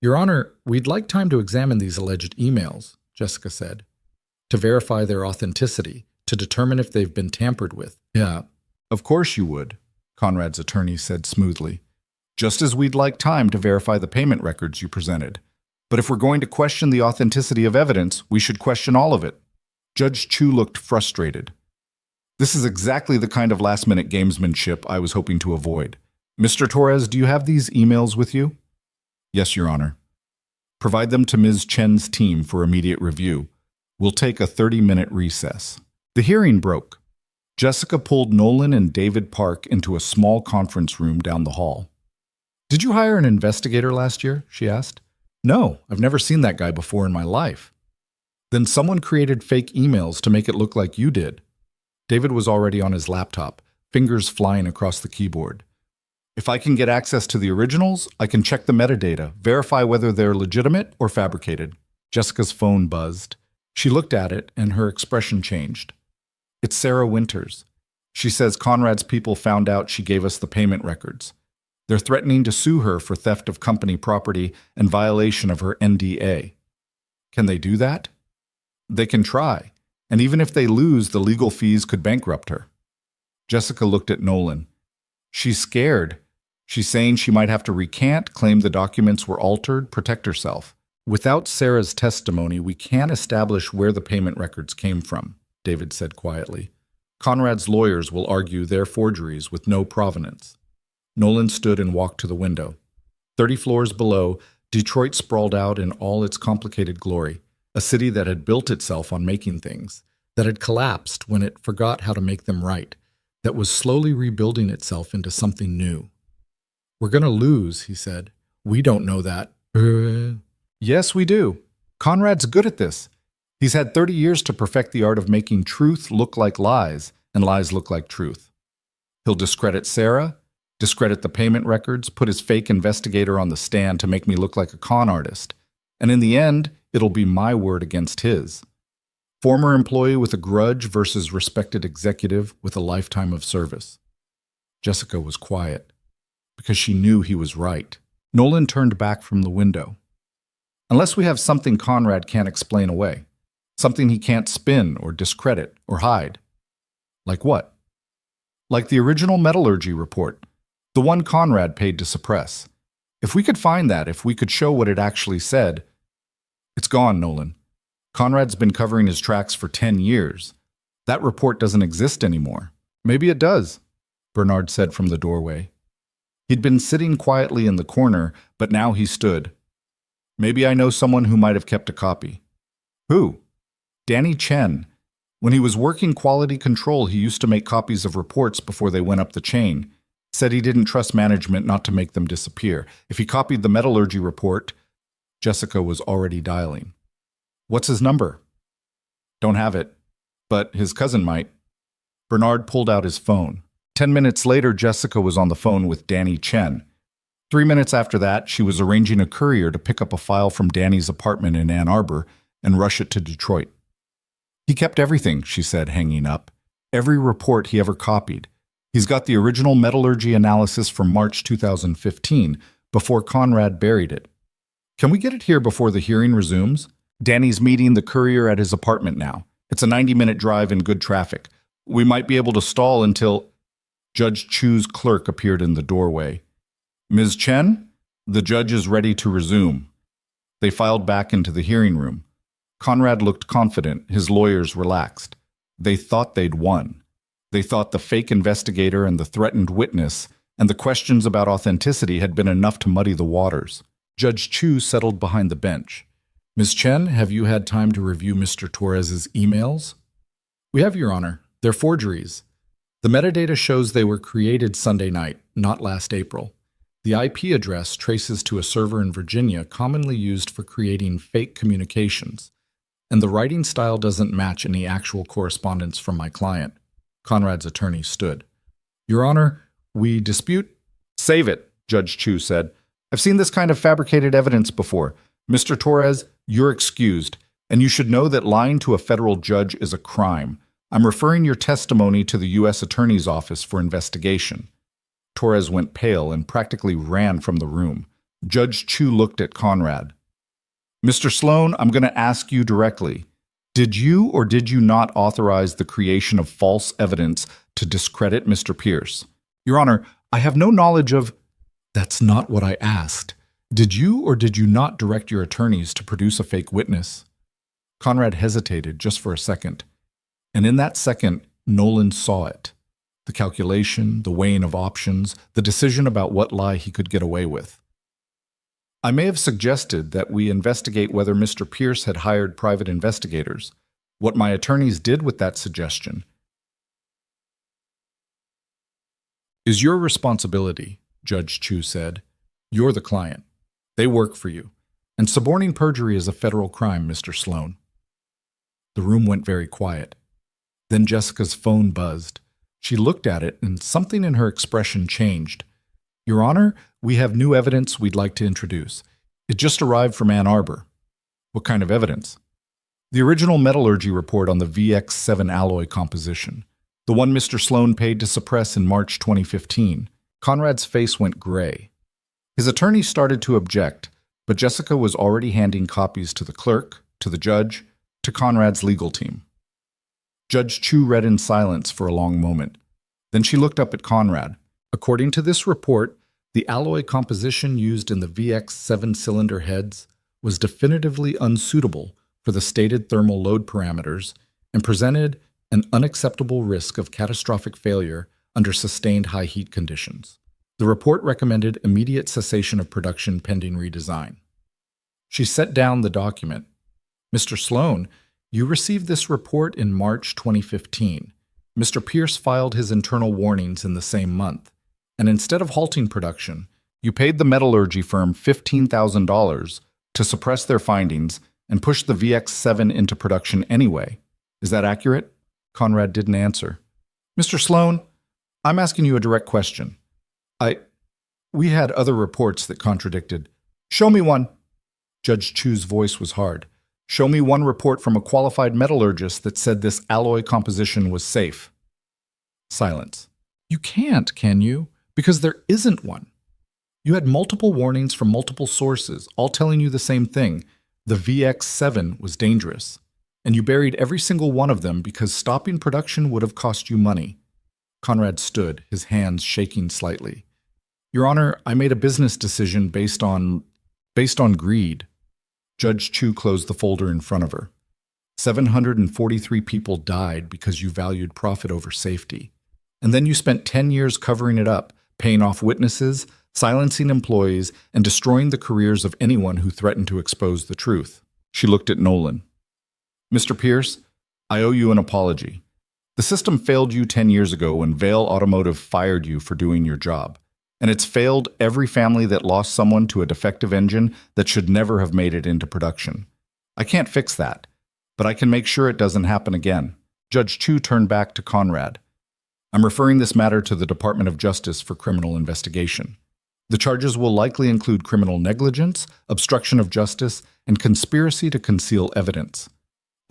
S1: Your Honor, we'd like time to examine these alleged emails, Jessica said, to verify their authenticity, to determine if they've been tampered with. Yeah, of course you would, Conrad's attorney said smoothly. Just as we'd like time to verify the payment records you presented. But if we're going to question the authenticity of evidence, we should question all of it. Judge Chu looked frustrated. This is exactly the kind of last-minute gamesmanship I was hoping to avoid. Mr. Torres, do you have these emails with you? Yes, Your Honor. Provide them to Ms. Chen's team for immediate review. We'll take a 30-minute recess. The hearing broke. Jessica pulled Nolan and David Park into a small conference room down the hall. Did you hire an investigator last year? She asked. No, I've never seen that guy before in my life. Then someone created fake emails to make it look like you did. David was already on his laptop, fingers flying across the keyboard. If I can get access to the originals, I can check the metadata, verify whether they're legitimate or fabricated. Jessica's phone buzzed. She looked at it, and her expression changed. It's Sarah Winters. She says Conrad's people found out she gave us the payment records. They're threatening to sue her for theft of company property and violation of her NDA. Can they do that? They can try, and even if they lose, the legal fees could bankrupt her. Jessica looked at Nolan. She's scared. She's saying she might have to recant, claim the documents were altered, protect herself. Without Sarah's testimony, we can't establish where the payment records came from, David said quietly. Conrad's lawyers will argue they're forgeries with no provenance. Nolan stood and walked to the window. 30 floors below, Detroit sprawled out in all its complicated glory, a city that had built itself on making things, that had collapsed when it forgot how to make them right, that was slowly rebuilding itself into something new. We're going to lose, he said. We don't know that. Yes, we do. Conrad's good at this. He's had 30 years to perfect the art of making truth look like lies and lies look like truth. He'll discredit Sarah, discredit the payment records, put his fake investigator on the stand to make me look like a con artist. And in the end, it'll be my word against his. Former employee with a grudge versus respected executive with a lifetime of service. Jessica was quiet, because she knew he was right. Nolan turned back from the window. Unless we have something Conrad can't explain away, something he can't spin or discredit or hide. Like what? Like the original metallurgy report, the one Conrad paid to suppress. If we could find that, if we could show what it actually said, it's gone, Nolan. Conrad's been covering his tracks for 10 years. That report doesn't exist anymore. Maybe it does, Bernard said from the doorway. He'd been sitting quietly in the corner, but now he stood. Maybe I know someone who might have kept a copy. Who? Danny Chen. When he was working quality control, he used to make copies of reports before they went up the chain. Said he didn't trust management not to make them disappear. If he copied the metallurgy report, Jessica was already dialing. What's his number? Don't have it, but his cousin might. Bernard pulled out his phone. 10 minutes later, Jessica was on the phone with Danny Chen. 3 minutes after that, she was arranging a courier to pick up a file from Danny's apartment in Ann Arbor and rush it to Detroit. He kept everything, she said, hanging up. Every report he ever copied. He's got the original metallurgy analysis from March 2015, before Conrad buried it. Can we get it here before the hearing resumes? Danny's meeting the courier at his apartment now. It's a 90-minute drive in good traffic. We might be able to stall until... Judge Chu's clerk appeared in the doorway. Ms. Chen, the judge is ready to resume. They filed back into the hearing room. Conrad looked confident, his lawyers relaxed. They thought they'd won. They thought the fake investigator and the threatened witness and the questions about authenticity had been enough to muddy the waters. Judge Chu settled behind the bench. Ms. Chen, have you had time to review Mr. Torres's emails? We have, Your Honor. They're forgeries. The metadata shows they were created Sunday night, not last April. The IP address traces to a server in Virginia commonly used for creating fake communications, and the writing style doesn't match any actual correspondence from my client. Conrad's attorney stood. Your Honor, we dispute... Save it, Judge Chu said. I've seen this kind of fabricated evidence before. Mr. Torres, you're excused, and you should know that lying to a federal judge is a crime. I'm referring your testimony to the U.S. Attorney's Office for investigation. Torres went pale and practically ran from the room. Judge Chu looked at Conrad. Mr. Sloan, I'm going to ask you directly. Did you or did you not authorize the creation of false evidence to discredit Mr. Pierce? Your Honor, I have no knowledge of... That's not what I asked. Did you or did you not direct your attorneys to produce a fake witness? Conrad hesitated just for a second. And in that second, Nolan saw it. The calculation, the weighing of options, the decision about what lie he could get away with. I may have suggested that we investigate whether Mr. Pierce had hired private investigators. What my attorneys did with that suggestion is your responsibility, Judge Chu said. You're the client. They work for you. And suborning perjury is a federal crime, Mr. Sloan. The room went very quiet. Then Jessica's phone buzzed. She looked at it, and something in her expression changed. Your Honor, we have new evidence we'd like to introduce. It just arrived from Ann Arbor. What kind of evidence? The original metallurgy report on the VX7 alloy composition. The one Mr. Sloan paid to suppress in March 2015. Conrad's face went gray. His attorney started to object, but Jessica was already handing copies to the clerk, to the judge, to Conrad's legal team. Judge Chu read in silence for a long moment. Then she looked up at Conrad. According to this report, the alloy composition used in the VX7 cylinder heads was definitively unsuitable for the stated thermal load parameters and presented an unacceptable risk of catastrophic failure under sustained high heat conditions. The report recommended immediate cessation of production pending redesign. She set down the document. Mr. Sloan, you received this report in March 2015. Mr. Pierce filed his internal warnings in the same month, and instead of halting production, you paid the metallurgy firm $15,000 to suppress their findings and push the VX7 into production anyway. Is that accurate? Conrad didn't answer. Mr. Sloan, I'm asking you a direct question. We had other reports that contradicted. Show me one. Judge Chu's voice was hard. Show me one report from a qualified metallurgist that said this alloy composition was safe. Silence. You can't, can you? Because there isn't one. You had multiple warnings from multiple sources, all telling you the same thing. The VX7 was dangerous. And you buried every single one of them because stopping production would have cost you money. Conrad stood, his hands shaking slightly. Your Honor, I made a business decision based on greed. Judge Chu closed the folder in front of her. 743 people died because you valued profit over safety. And then you spent 10 years covering it up, paying off witnesses, silencing employees, and destroying the careers of anyone who threatened to expose the truth. She looked at Nolan. Mr. Pierce, I owe you an apology. The system failed you 10 years ago when Vale Automotive fired you for doing your job. And it's failed every family that lost someone to a defective engine that should never have made it into production. I can't fix that, but I can make sure it doesn't happen again. Judge Chu turned back to Conrad. I'm referring this matter to the Department of Justice for criminal investigation. The charges will likely include criminal negligence, obstruction of justice, and conspiracy to conceal evidence.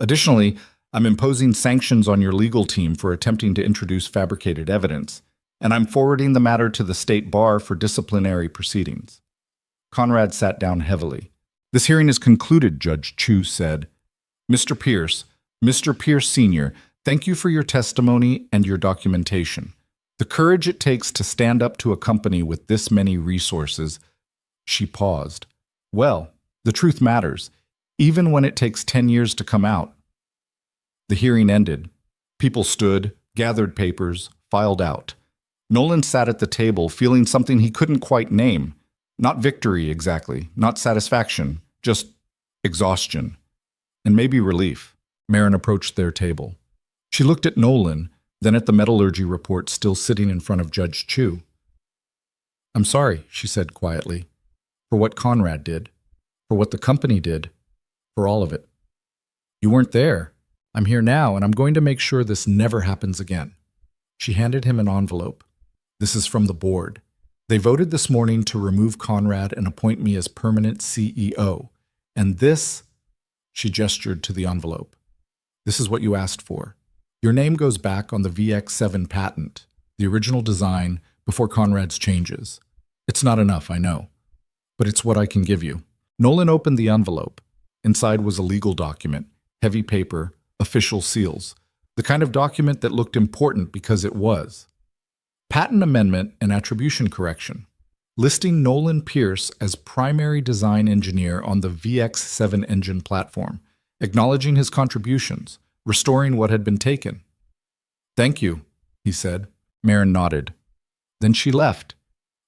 S1: Additionally, I'm imposing sanctions on your legal team for attempting to introduce fabricated evidence, and I'm forwarding the matter to the state bar for disciplinary proceedings. Conrad sat down heavily. This hearing is concluded, Judge Chu said. Mr. Pierce Sr., thank you for your testimony and your documentation. The courage it takes to stand up to a company with this many resources. She paused. Well, the truth matters, even when it takes 10 years to come out. The hearing ended. People stood, gathered papers, filed out. Nolan sat at the table, feeling something he couldn't quite name. Not victory, exactly. Not satisfaction. Just exhaustion. And maybe relief. Marin approached their table. She looked at Nolan, then at the metallurgy report still sitting in front of Judge Chu. I'm sorry, she said quietly, for what Conrad did, for what the company did, for all of it. You weren't there. I'm here now, and I'm going to make sure this never happens again. She handed him an envelope. This is from the board. They voted this morning to remove Conrad and appoint me as permanent CEO. And this, she gestured to the envelope. This is what you asked for. Your name goes back on the VX7 patent, the original design, before Conrad's changes. It's not enough, I know, but it's what I can give you. Nolan opened the envelope. Inside was a legal document, heavy paper, official seals, the kind of document that looked important because it was. Patent amendment and attribution correction, listing Nolan Pierce as primary design engineer on the VX7 engine platform, acknowledging his contributions, restoring what had been taken. Thank you, he said. Marin nodded. Then she left.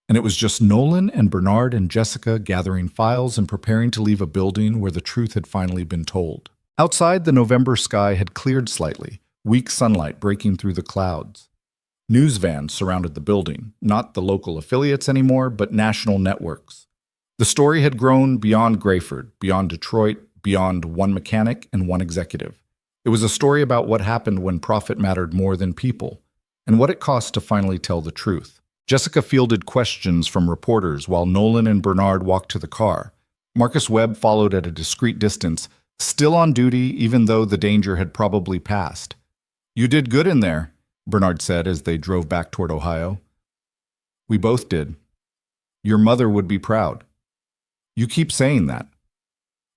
S1: And it was just Nolan and Bernard and Jessica gathering files and preparing to leave a building where the truth had finally been told. Outside, the November sky had cleared slightly, weak sunlight breaking through the clouds. News vans surrounded the building, not the local affiliates anymore, but national networks. The story had grown beyond Grayford, beyond Detroit, beyond one mechanic and one executive. It was a story about what happened when profit mattered more than people, and what it cost to finally tell the truth. Jessica fielded questions from reporters while Nolan and Bernard walked to the car. Marcus Webb followed at a discreet distance, still on duty even though the danger had probably passed. "You did good in there," Bernard said as they drove back toward Ohio. "We both did. Your mother would be proud." "You keep saying that."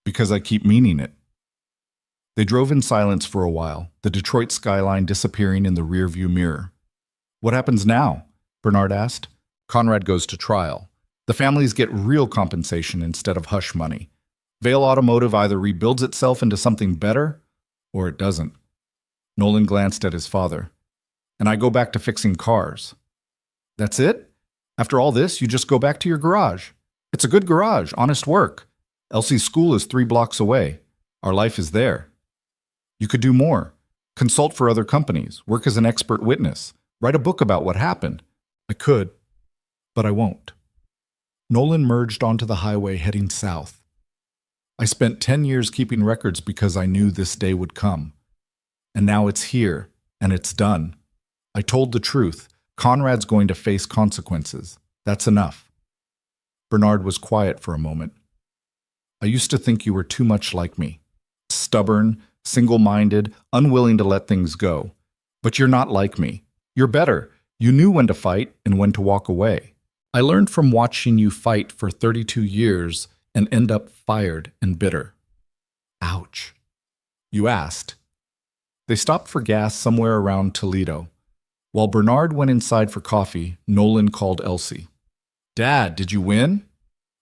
S1: "Because I keep meaning it." They drove in silence for a while, the Detroit skyline disappearing in the rearview mirror. "What happens now?" Bernard asked. "Conrad goes to trial. The families get real compensation instead of hush money. Vale Automotive either rebuilds itself into something better, or it doesn't." Nolan glanced at his father. "And I go back to fixing cars." "That's it? After all this, you just go back to your garage? It's a good garage, honest work. Elsie's school is 3 blocks away. Our life is there. You could do more. Consult for other companies, work as an expert witness, write a book about what happened." "I could, but I won't." Nolan merged onto the highway heading south. "I spent 10 years keeping records because I knew this day would come. And now it's here, and it's done. I told the truth. Conrad's going to face consequences. That's enough." Bernard was quiet for a moment. "I used to think you were too much like me. Stubborn, single-minded, unwilling to let things go. But you're not like me. You're better. You knew when to fight and when to walk away. I learned from watching you fight for 32 years and end up fired and bitter." Ouch. "You asked." They stopped for gas somewhere around Toledo. While Bernard went inside for coffee, Nolan called Elsie. "Dad, did you win?"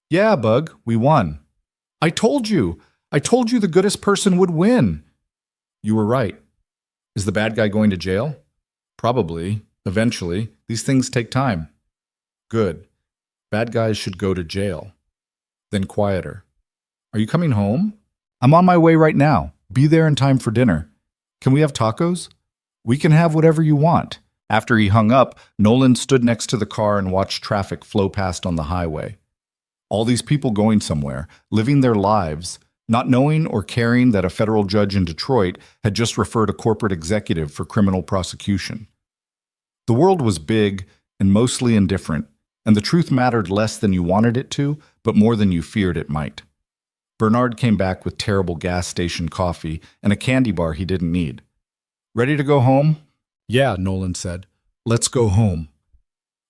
S1: "Yeah, Bug, we won." I told you the goodest person would win." "You were right. Is the bad guy going to jail?" "Probably. Eventually. These things take time." "Good. Bad guys should go to jail." Then quieter. "Are you coming home?" "I'm on my way right now. Be there in time for dinner. Can we have tacos?" "We can have whatever you want." After he hung up, Nolan stood next to the car and watched traffic flow past on the highway. All these people going somewhere, living their lives, not knowing or caring that a federal judge in Detroit had just referred a corporate executive for criminal prosecution. The world was big and mostly indifferent, and the truth mattered less than you wanted it to, but more than you feared it might. Bernard came back with terrible gas station coffee and a candy bar he didn't need. "Ready to go home?" "Yeah," Nolan said. "Let's go home."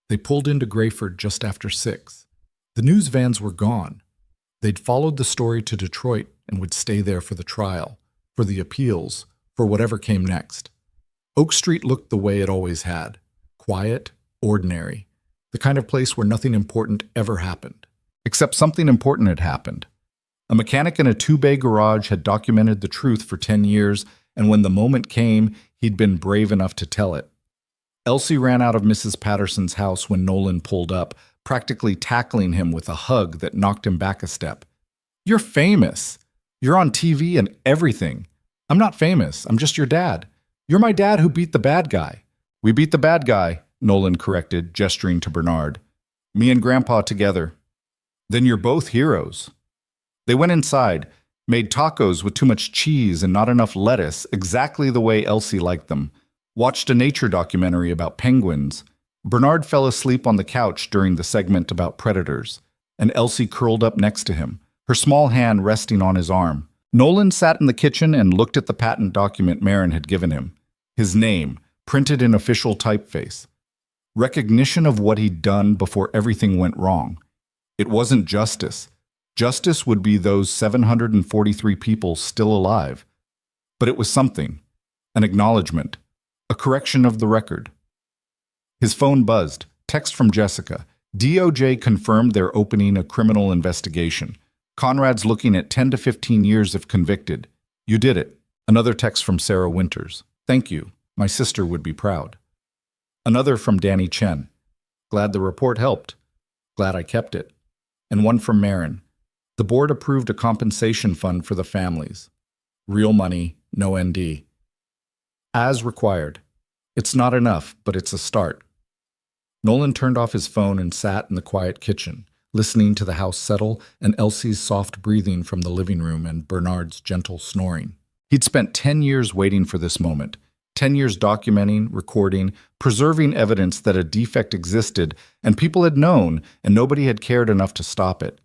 S1: They pulled into Grayford just after 6. The news vans were gone. They'd followed the story to Detroit and would stay there for the trial, for the appeals, for whatever came next. Oak Street looked the way it always had. Quiet, ordinary. The kind of place where nothing important ever happened. Except something important had happened. A mechanic in a 2-bay garage had documented the truth for 10 years, and when the moment came, he'd been brave enough to tell it. Elsie ran out of Mrs. Patterson's house when Nolan pulled up, practically tackling him with a hug that knocked him back a step. "You're famous. You're on TV and everything." "I'm not famous. I'm just your dad. You're my dad who beat the bad guy." "We beat the bad guy," Nolan corrected, gesturing to Bernard. "Me and Grandpa together." "Then you're both heroes." They went inside, made tacos with too much cheese and not enough lettuce, exactly the way Elsie liked them, watched a nature documentary about penguins. Bernard fell asleep on the couch during the segment about predators, and Elsie curled up next to him, her small hand resting on his arm. Nolan sat in the kitchen and looked at the patent document Marin had given him. His name, printed in official typeface. Recognition of what he'd done before everything went wrong. It wasn't justice. Justice would be those 743 people still alive. But it was something. An acknowledgement. A correction of the record. His phone buzzed. Text from Jessica. DOJ confirmed they're opening a criminal investigation. Conrad's looking at 10 to 15 years if convicted. You did it. Another text from Sarah Winters. Thank you. My sister would be proud. Another from Danny Chen. Glad the report helped. Glad I kept it. And one from Marin. The board approved a compensation fund for the families. Real money, no ND. As required. It's not enough, but it's a start. Nolan turned off his phone and sat in the quiet kitchen, listening to the house settle and Elsie's soft breathing from the living room and Bernard's gentle snoring. He'd spent 10 years waiting for this moment, 10 years documenting, recording, preserving evidence that a defect existed and people had known and nobody had cared enough to stop it.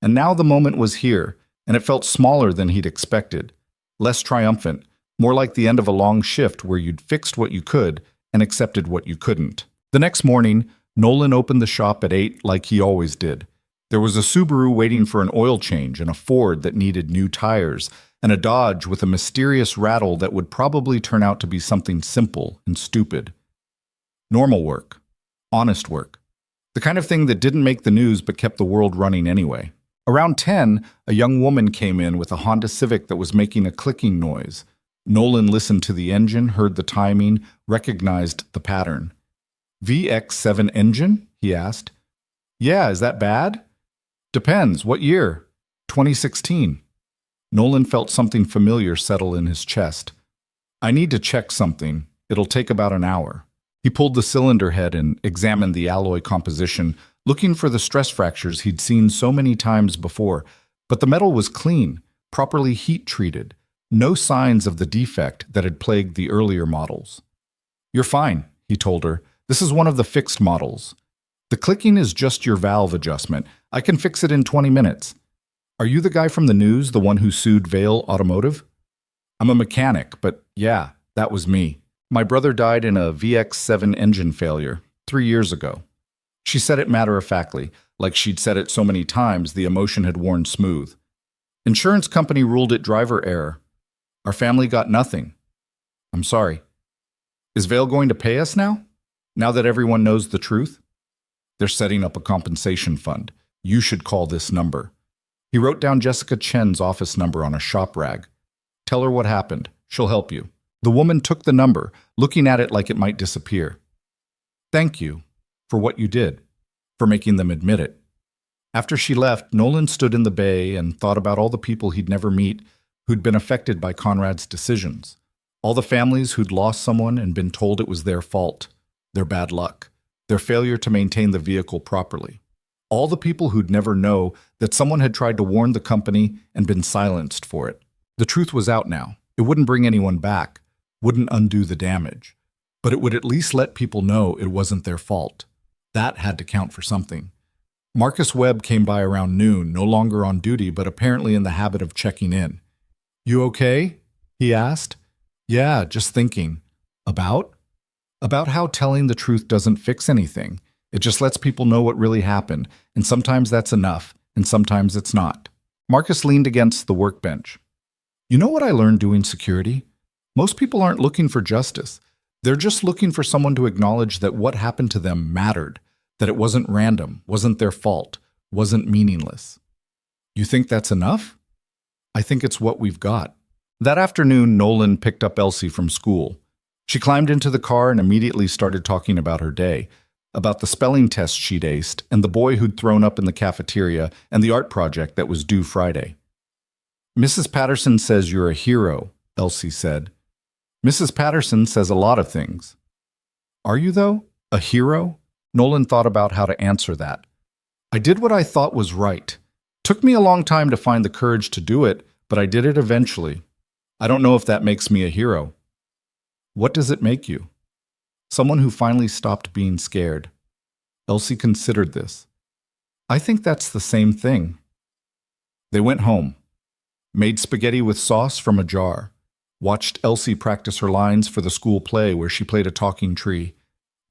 S1: And now the moment was here, and it felt smaller than he'd expected, less triumphant, more like the end of a long shift where you'd fixed what you could and accepted what you couldn't. The next morning, Nolan opened the shop at 8 like he always did. There was a Subaru waiting for an oil change and a Ford that needed new tires, and a Dodge with a mysterious rattle that would probably turn out to be something simple and stupid. Normal work. Honest work. The kind of thing that didn't make the news but kept the world running anyway. Around 10, a young woman came in with a Honda Civic that was making a clicking noise. Nolan listened to the engine, heard the timing, recognized the pattern. VX7 engine? He asked. Yeah, is that bad? Depends. What year? 2016. Nolan felt something familiar settle in his chest. I need to check something. It'll take about an hour. He pulled the cylinder head and examined the alloy composition, looking for the stress fractures he'd seen so many times before. But the metal was clean, properly heat-treated. No signs of the defect that had plagued the earlier models. You're fine, he told her. This is one of the fixed models. The clicking is just your valve adjustment. I can fix it in 20 minutes. Are you the guy from the news, the one who sued Vale Automotive? I'm a mechanic, but yeah, that was me. My brother died in a VX7 engine failure 3 years ago. She said it matter-of-factly, like she'd said it so many times the emotion had worn smooth. Insurance company ruled it driver error. Our family got nothing. I'm sorry. Is Vale going to pay us now? Now that everyone knows the truth? They're setting up a compensation fund. You should call this number. He wrote down Jessica Chen's office number on a shop rag. Tell her what happened. She'll help you. The woman took the number, looking at it like it might disappear. Thank you for what you did, for making them admit it. After she left, Nolan stood in the bay and thought about all the people he'd never meet who'd been affected by Conrad's decisions. All the families who'd lost someone and been told it was their fault, their bad luck, their failure to maintain the vehicle properly. All the people who'd never know that someone had tried to warn the company and been silenced for it. The truth was out now. It wouldn't bring anyone back, wouldn't undo the damage, but it would at least let people know it wasn't their fault. That had to count for something. Marcus Webb came by around noon, no longer on duty, but apparently in the habit of checking in. You okay? He asked. Yeah, just thinking. About? About how telling the truth doesn't fix anything. It just lets people know what really happened, and sometimes that's enough, and sometimes it's not. Marcus leaned against the workbench. You know what I learned doing security? Most people aren't looking for justice. They're just looking for someone to acknowledge that what happened to them mattered, that it wasn't random, wasn't their fault, wasn't meaningless. You think that's enough? I think it's what we've got. That afternoon, Nolan picked up Elsie from school. She climbed into the car and immediately started talking about her day, about the spelling test she'd aced and the boy who'd thrown up in the cafeteria and the art project that was due Friday. Mrs. Patterson says you're a hero, Elsie said. Mrs. Patterson says a lot of things. Are you, though? A hero? Nolan thought about how to answer that. I did what I thought was right. Took me a long time to find the courage to do it, but I did it eventually. I don't know if that makes me a hero. What does it make you? Someone who finally stopped being scared. Elsie considered this. I think that's the same thing. They went home, made spaghetti with sauce from a jar, watched Elsie practice her lines for the school play where she played a talking tree.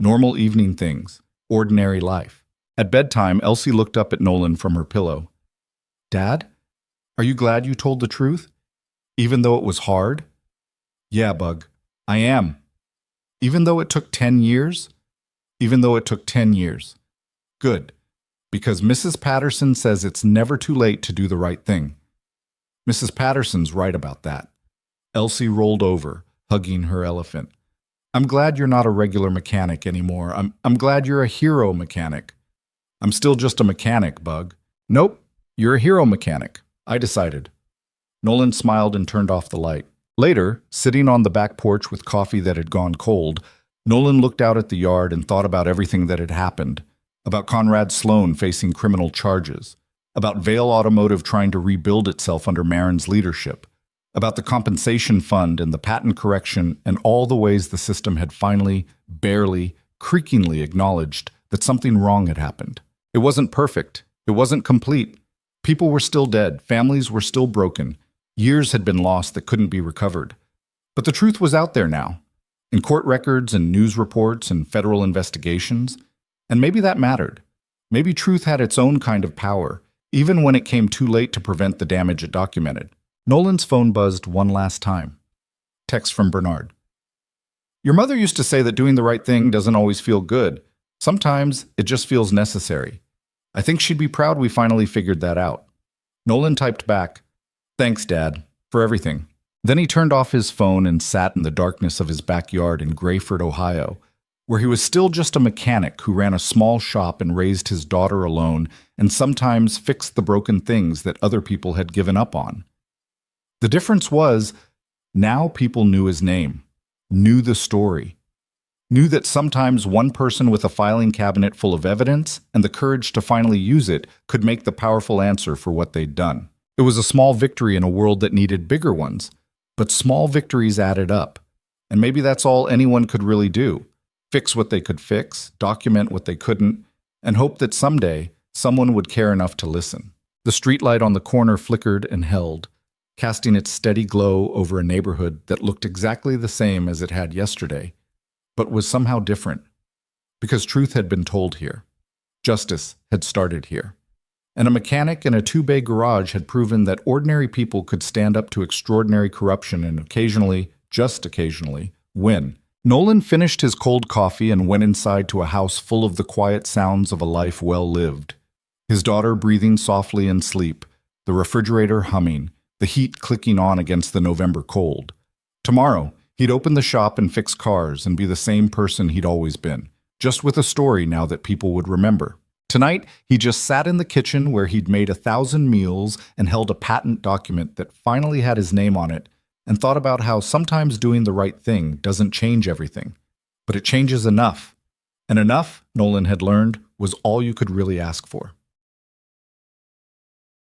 S1: Normal evening things, ordinary life. At bedtime, Elsie looked up at Nolan from her pillow. Dad, are you glad you told the truth? Even though it was hard? Yeah, Bug, I am. Even though it took 10 years? Even though it took 10 years. Good, because Mrs. Patterson says it's never too late to do the right thing. Mrs. Patterson's right about that. Elsie rolled over, hugging her elephant. I'm glad you're not a regular mechanic anymore. I'm glad you're a hero mechanic. I'm still just a mechanic, Bug. Nope, you're a hero mechanic. I decided. Nolan smiled and turned off the light. Later, sitting on the back porch with coffee that had gone cold, Nolan looked out at the yard and thought about everything that had happened. About Conrad Sloan facing criminal charges. About Vale Automotive trying to rebuild itself under Marin's leadership. About the compensation fund and the patent correction and all the ways the system had finally, barely, creakingly acknowledged that something wrong had happened. It wasn't perfect. It wasn't complete. People were still dead. Families were still broken. Years had been lost that couldn't be recovered. But the truth was out there now, in court records and news reports and federal investigations. And maybe that mattered. Maybe truth had its own kind of power, even when it came too late to prevent the damage it documented. Nolan's phone buzzed one last time. Text from Bernard. Your mother used to say that doing the right thing doesn't always feel good. Sometimes it just feels necessary. I think she'd be proud we finally figured that out. Nolan typed back, "Thanks, Dad, for everything." Then he turned off his phone and sat in the darkness of his backyard in Grayford, Ohio, where he was still just a mechanic who ran a small shop and raised his daughter alone and sometimes fixed the broken things that other people had given up on. The difference was, now people knew his name, knew the story, knew that sometimes one person with a filing cabinet full of evidence and the courage to finally use it could make the powerful answer for what they'd done. It was a small victory in a world that needed bigger ones, but small victories added up. And maybe that's all anyone could really do. Fix what they could fix, document what they couldn't, and hope that someday someone would care enough to listen. The streetlight on the corner flickered and held, casting its steady glow over a neighborhood that looked exactly the same as it had yesterday, but was somehow different. Because truth had been told here. Justice had started here. And a mechanic in a two-bay garage had proven that ordinary people could stand up to extraordinary corruption and occasionally, just occasionally, win. Nolan finished his cold coffee and went inside to a house full of the quiet sounds of a life well lived. His daughter breathing softly in sleep, the refrigerator humming, the heat clicking on against the November cold. Tomorrow, he'd open the shop and fix cars and be the same person he'd always been, just with a story now that people would remember. Tonight, he just sat in the kitchen where he'd made 1,000 meals and held a patent document that finally had his name on it, and thought about how sometimes doing the right thing doesn't change everything, but it changes enough. And enough, Nolan had learned, was all you could really ask for.